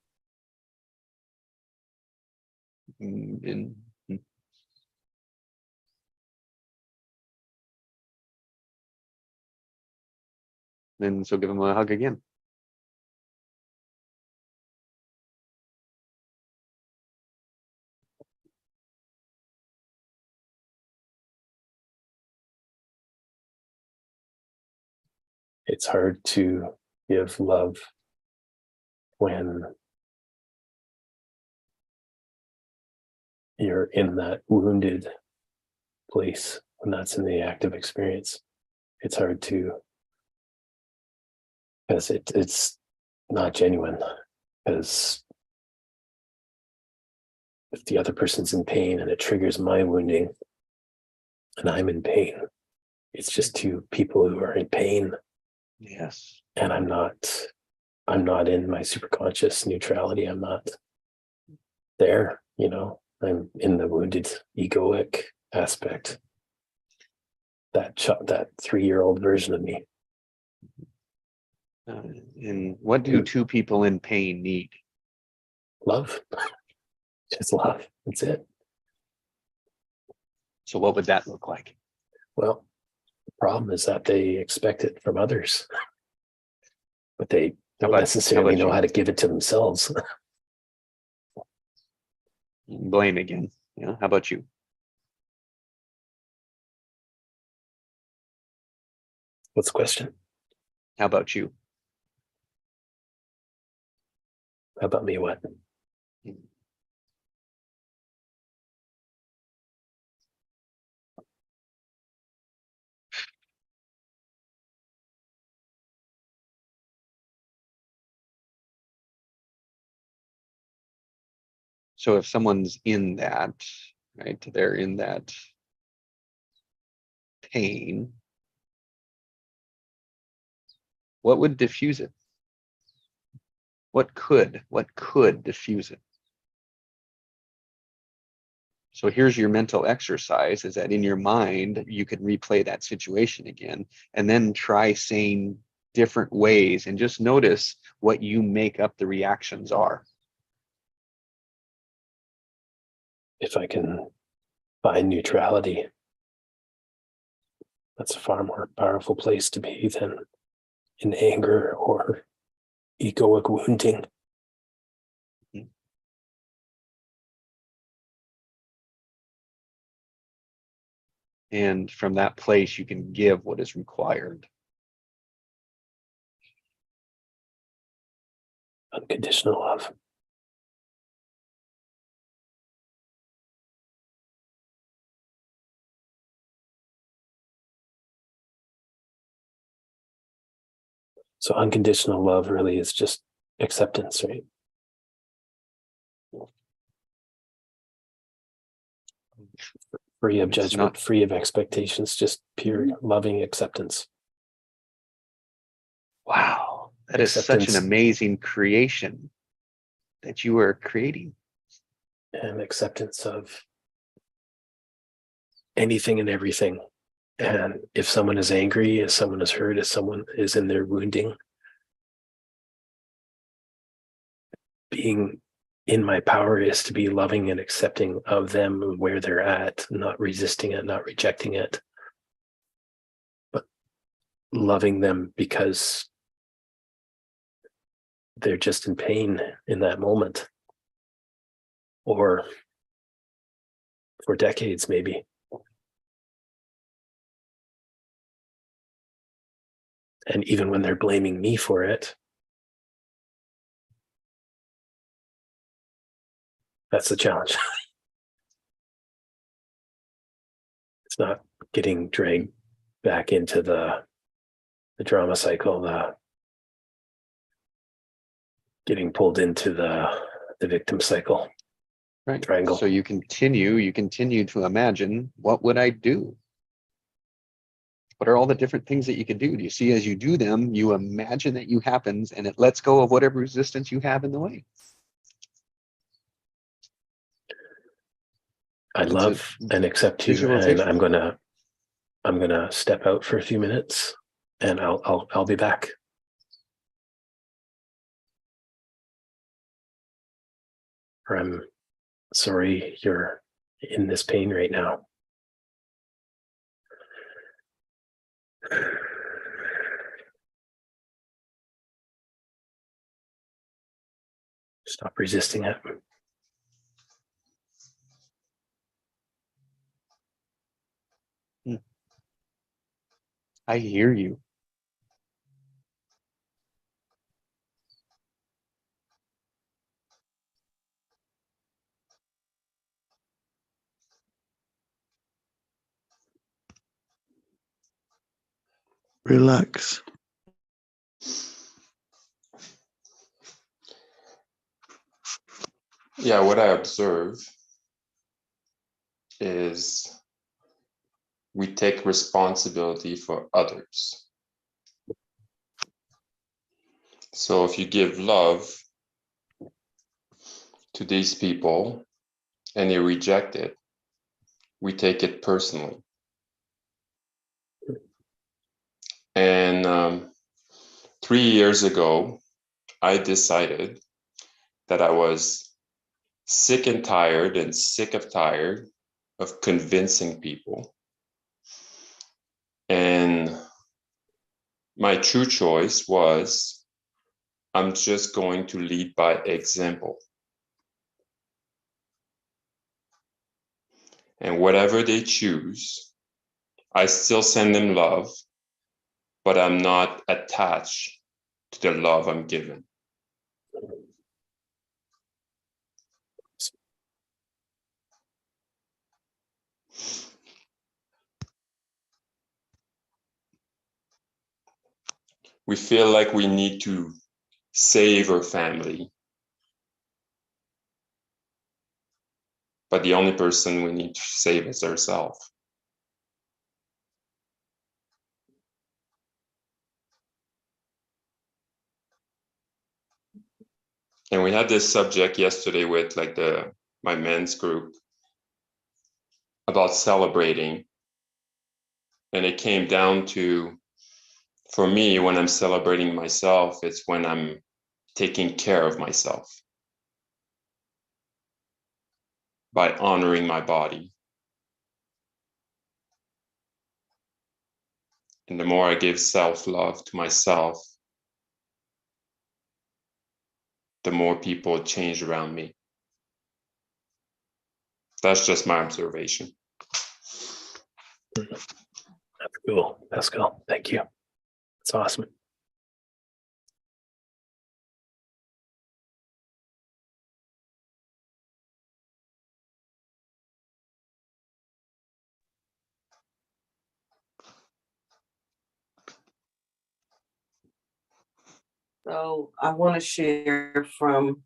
And so give them a hug again.
it's hard to give love when you're in that wounded place, when that's in the active experience. It's hard to, because it's not genuine, because if the other person's in pain and it triggers my wounding and I'm in pain, it's just two people who are in pain,
Yes.
and I'm not in my superconscious neutrality. I'm not there, I'm in the wounded egoic aspect. That 3-year-old version of me.
And what do two people in pain need?
Love. Just love. That's it.
So what would that look like?
Well, the problem is that they expect it from others, but they don't necessarily know how to give it to themselves.
Blame again. How about you?
What's the question?
How about you?
How about me? What?
So if someone's in that, right, they're in that pain, what would diffuse it? What could diffuse it? So here's your mental exercise, is that in your mind, you could replay that situation again and then try saying different ways and just notice what you make up the reactions are.
If I can find neutrality, that's a far more powerful place to be than in anger or egoic wounding.
And from that place, you can give what is required.
Unconditional love. So unconditional love really is just acceptance, right? Free of
It's
judgment,
not-
free of expectations, just pure loving acceptance.
Wow, that is such an
Acceptance.
amazing creation that you are creating.
And acceptance of anything and everything. And if someone is angry, if someone is hurt, if someone is in their wounding, being in my power is to be loving and accepting of them and where they're at, not resisting it, not rejecting it, but loving them because they're just in pain in that moment, or for decades maybe. And even when they're blaming me for it, that's the challenge. It's not getting dragged back into the drama cycle, getting pulled into the victim cycle.
Right.
Triangle.
So you continue to imagine, what would I do? What are all the different things that you could do? Do you see, as you do them, you imagine that you happens and it lets go of whatever resistance you have in the way.
I
It's a
love and accept you, and
visualization.
I'm gonna step out for a few minutes, and I'll be back. Or I'm sorry you're in this pain right now. Stop resisting it.
I hear you.
Relax.
Yeah, what I observe is we take responsibility for others. So if you give love to these people and they reject it, we take it personally. And 3 years ago, I decided that I was sick and tired and sick of tired of convincing people. And my true choice was, I'm just going to lead by example. And whatever they choose, I still send them love, but I'm not attached to the love I'm given. We feel like we need to save our family, but the only person we need to save is ourselves. And we had this subject yesterday with like my men's group, about celebrating. And it came down to, for me, when I'm celebrating myself, it's when I'm taking care of myself by honoring my body. And the more I give self-love to myself, the more people change around me. That's just my observation.
That's cool, Pascal. Thank you. That's awesome.
So I want to share from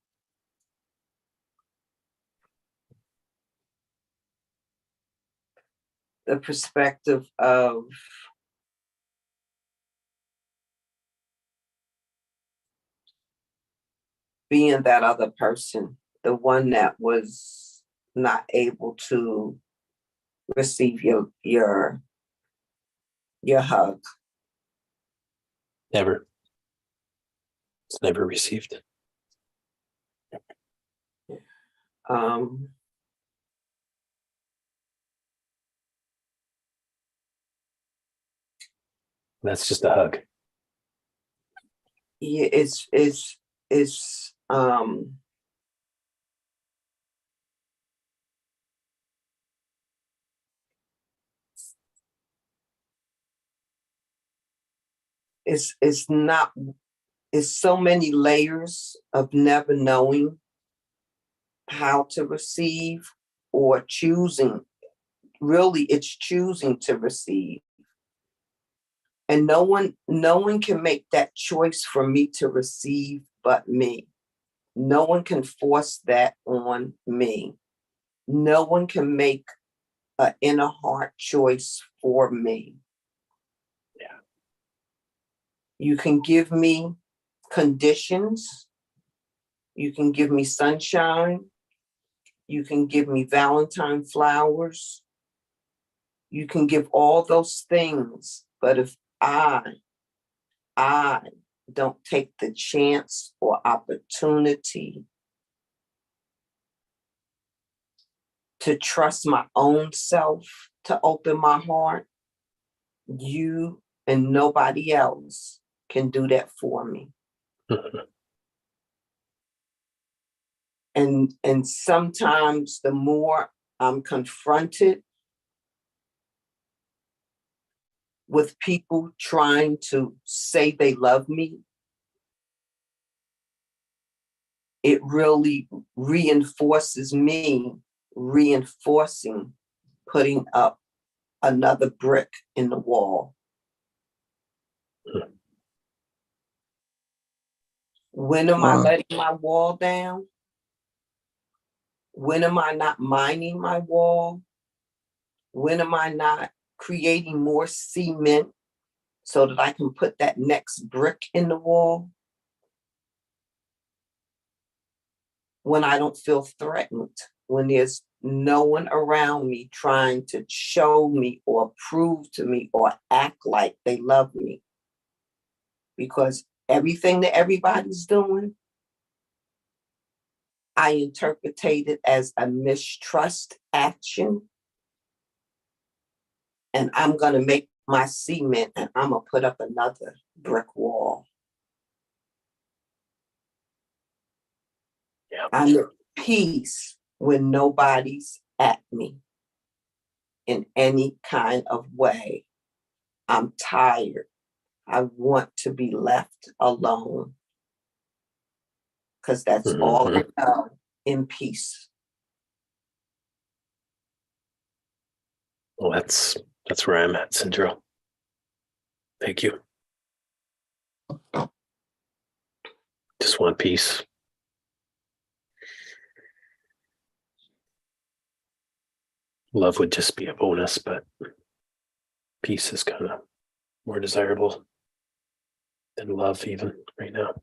the perspective of being that other person, the one that was not able to receive your hug.
Never. It's never received. That's just a hug.
Yeah, it's not, it's so many layers of never knowing how to receive or choosing. Really, it's choosing to receive. And no one can make that choice for me to receive but me. No one can force that on me. No one can make an inner heart choice for me.
Yeah.
You can give me conditions. You can give me sunshine. You can give me Valentine flowers. You can give all those things. But if I don't take the chance or opportunity to trust my own self, to open my heart, you and nobody else can do that for me. And sometimes the more I'm confronted with people trying to say they love me, it really reinforces me, reinforcing putting up another brick in the wall. When am I letting my wall down? When am I not mining my wall? When am I not creating more cement so that I can put that next brick in the wall? When I don't feel threatened, when there's no one around me trying to show me or prove to me or act like they love me. Because everything that everybody's doing, I interpretate it as a mistrust action. And I'm going to make my cement and I'm going to put up another brick wall.
Yeah.
I'm at peace when nobody's at me in any kind of way. I'm tired. I want to be left alone because that's all I know, in peace.
Well, that's where I'm at, Sindro. Thank you. Just want peace. Love would just be a bonus, but peace is kind of more desirable than love even right now.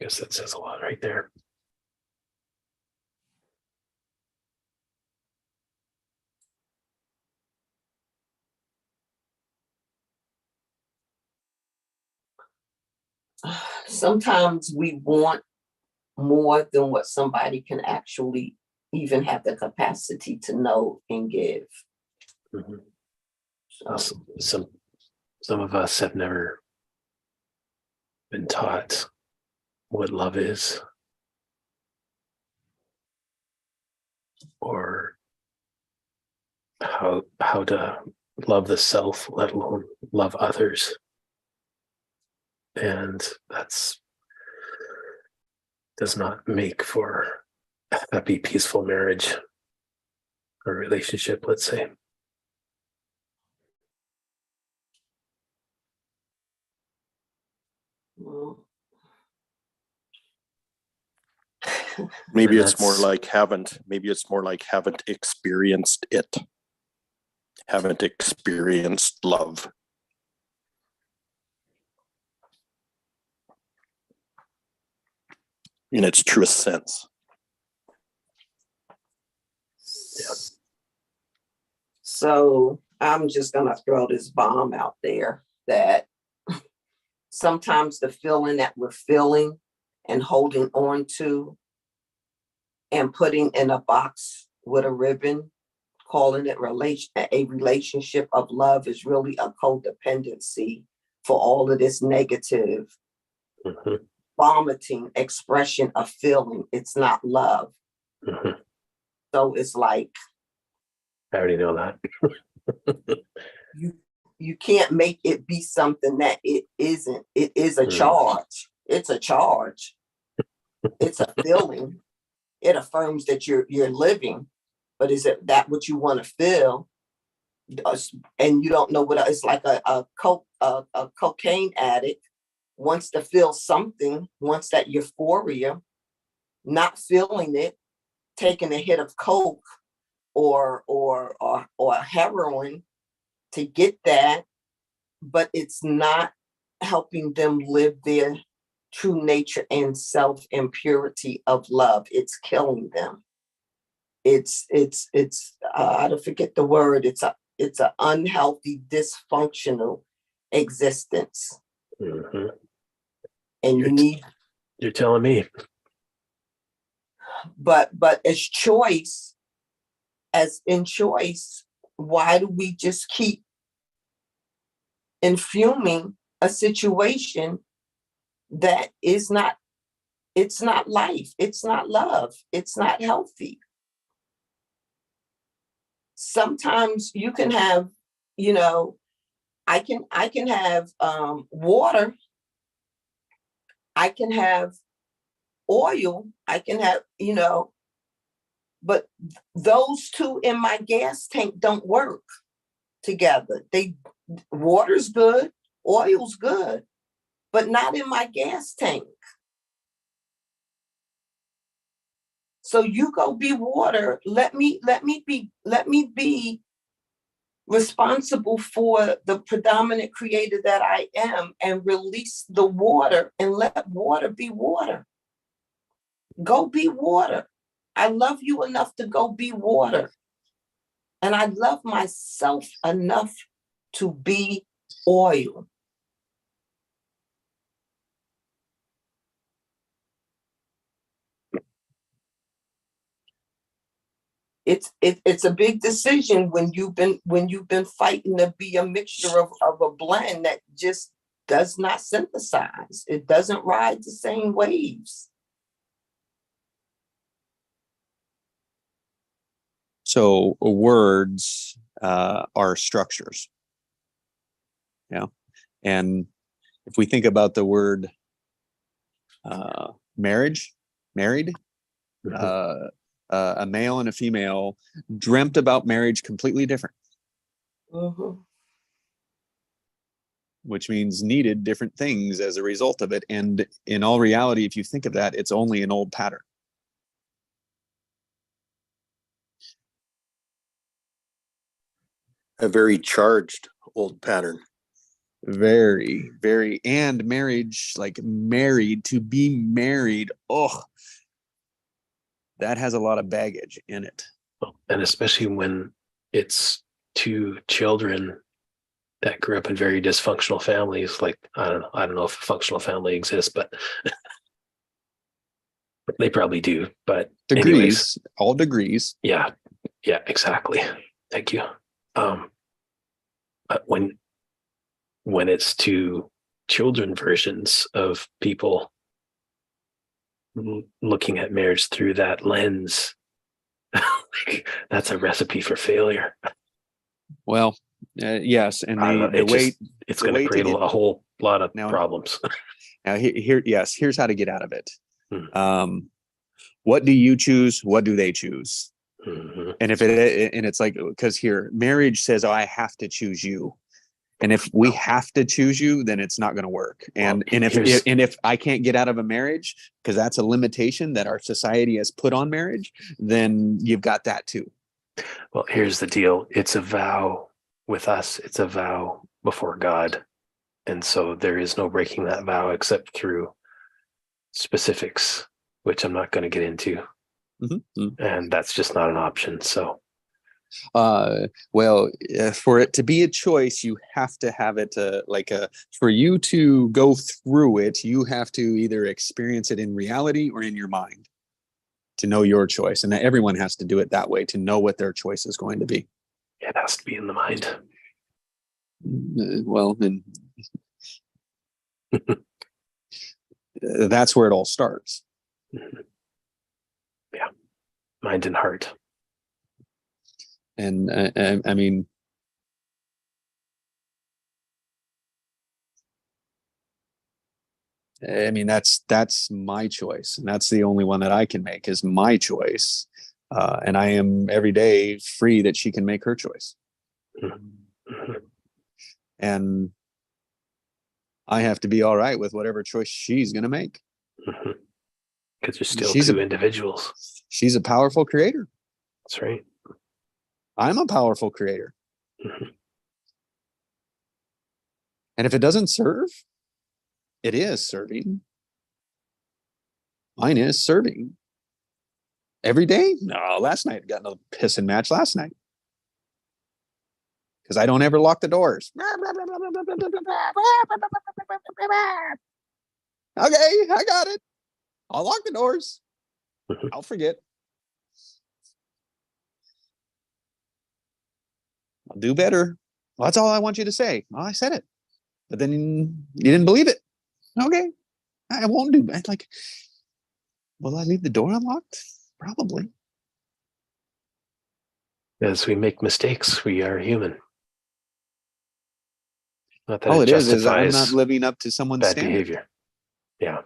Guess that says a lot right there.
Sometimes we want more than what somebody can actually even have the capacity to know and give.
Mhm.
So,
Some of us have never been taught what love is, or how to love the self, let alone love others. And that's does not make for a happy, peaceful marriage or relationship, let's say.
well,
Maybe
And
it's more
that's-
like haven't experienced it. Haven't experienced love. In its truest sense.
So I'm just gonna throw this bomb out there that sometimes the feeling that we're feeling and holding on to and putting in a box with a ribbon, calling it a relationship of love, is really a codependency for all of this negative
Mhm,
vomiting expression of feeling. It's not love.
mhm.
So it's like
I already know that.
you can't make it be something that it isn't. It is a
Mm.
charge. It's a charge. It's a feeling. It affirms that you're living, but is it that what you want to feel? And you don't know what it's like. A cocaine addict wants to feel something, wants that euphoria, not feeling it, taking a hit of coke or heroin to get that, but it's not helping them live their true nature and self and purity of love. It's killing them. It's I don't forget the word. It's an unhealthy, dysfunctional existence,
Mhm.
and you need.
You're telling me.
But as choice, as in choice, why do we just keep infuming a situation that is not? It's not life. It's not love. It's not healthy. Sometimes you can have, I can have water. I can have oil. I can have, but those two in my gas tank don't work together. Water's good, oil's good, but not in my gas tank. So you go be water. Let me be responsible for the predominant creator that I am and release the water and let water be water. Go be water. I love you enough to go be water. And I love myself enough to be oil. It's a big decision when you've been fighting to be a mixture of a blend that just does not synthesize. It doesn't ride the same waves.
So words are structures. Yeah. And if we think about the word married,
Mhm.
a male and a female dreamt about marriage completely different,
Mhm.
which means needed different things as a result of it. And in all reality, if you think of that, it's only an old pattern.
A very charged old pattern.
Very, very, and marriage, like married, to be married. Oh, that has a lot of baggage in it.
And especially when it's two children that grew up in very dysfunctional families. Like, I don't know if a functional family exists, but they probably do. But
Degrees,
anyways,
all degrees.
yeah, exactly. Thank you. But when it's two children versions of people looking at marriage through that lens, that's a recipe for failure.
Well, yes, and
I don't know, it's
the
going
way
to
to
create
get-
a whole lot of
Now-
problems.
now yes, here's how to get out of it.
Hmm.
What do you choose? What do they choose?
Mhm.
And it's like, because here marriage says, oh, I have to choose you. And if we have to choose you, then it's not going to work. And
here's-
if I can't get out of a marriage because that's a limitation that our society has put on marriage, then you've got that too.
Well, here's the deal. It's a vow with us. It's a vow before God. And so there is no breaking that vow except through specifics, which I'm not going to get into.
Mhm.
And that's just not an option. So
Well, for it to be a choice, you have to have it for you to go through it, you have to either experience it in reality or in your mind to know your choice. And everyone has to do it that way to know what their choice is going to be.
it has to be in the mind.
Well, then that's where it all starts.
Yeah. Mind and heart.
And I mean, that's my choice, and that's the only one that I can make is my choice. And I am every day free that she can make her choice.
Mhm.
And I have to be all right with whatever choice she's going to make.
Because you're still
She's
two
a-
individuals.
She's a powerful creator.
That's right.
I'm a powerful creator.
Mhm.
And if it doesn't serve, it is serving. Mine is serving. Every day? No, last night got no pissing match last night. Because I don't ever lock the doors. Okay, I got it. I'll lock the doors.
Mhm.
I'll forget. I'll do better. Well, that's all I want you to say. Well, I said it. But then you didn't believe it. Okay. I won't do that. Like, will I leave the door unlocked? Probably.
As we make mistakes, we are human. Not that
All
it
it is I'm
justifies
not living up to someone's
bad
standard.
behavior. Yeah.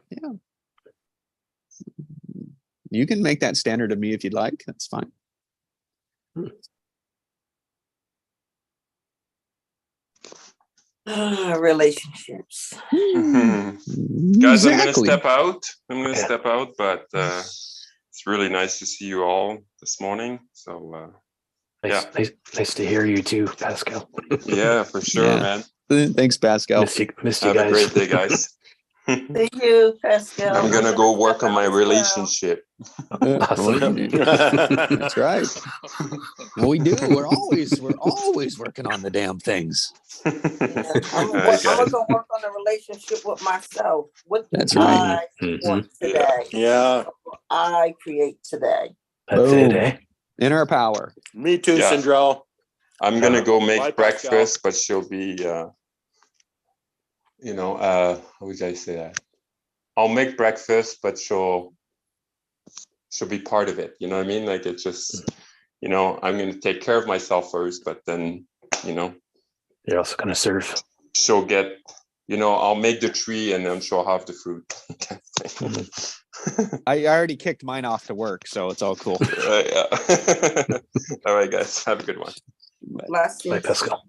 You can make that standard of me if you'd like. That's fine.
Relationships.
Guys, I'm gonna
Exactly.
step out.
Yeah.
But it's really nice to see you all this morning. So
Nice to hear you too, Pascal.
yeah, for sure,
Yeah.
man.
Thanks, Pascal.
Missed you
Have a
guys.
great day, guys.
Thank you, Pascal.
I'm gonna go work on my relationship.
Awesome.
That's right. No, we do. We're always working on the damn things.
I'm gonna go work on a relationship with myself. What do
That's right.
I
Mhm.
want today?
Yeah,
I create today.
That's
Boom.
it, eh?
In our power.
me too,
Yeah.
Sindrell.
I'm gonna go
Bye,
make
Pascal.
breakfast, but she'll be, how would I say that? I'll make breakfast, but she'll be part of it. You know what I mean? Like it's just, I'm gonna take care of myself first, but then,
You're also going to serve.
she'll get, I'll make the tree and then she'll have the fruit.
I already kicked mine off to work, so it's all cool.
Yeah. All right, guys, have a good one.
Bye,
Blessings.
Pascal.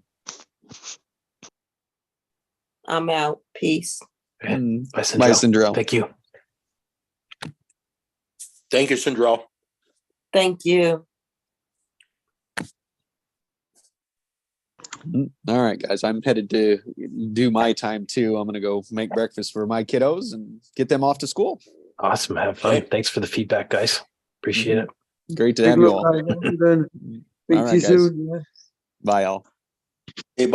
I'm out. Peace.
Okay.
Mm.
Bye, Sindrell.
Bye, Sindrell.
Thank you.
Thank you, Sindrell.
Thank you.
All right, guys, I'm headed to do my time too. I'm gonna go make breakfast for my kiddos and get them off to school.
Awesome. Have fun.
Okay.
Thanks for the feedback, guys. Appreciate it.
Great to
Big
have you
luck,
all.
guys. Have a good one. Speak
All
to you
right, guys.
soon. Yeah.
Bye, all.
Hey, bye.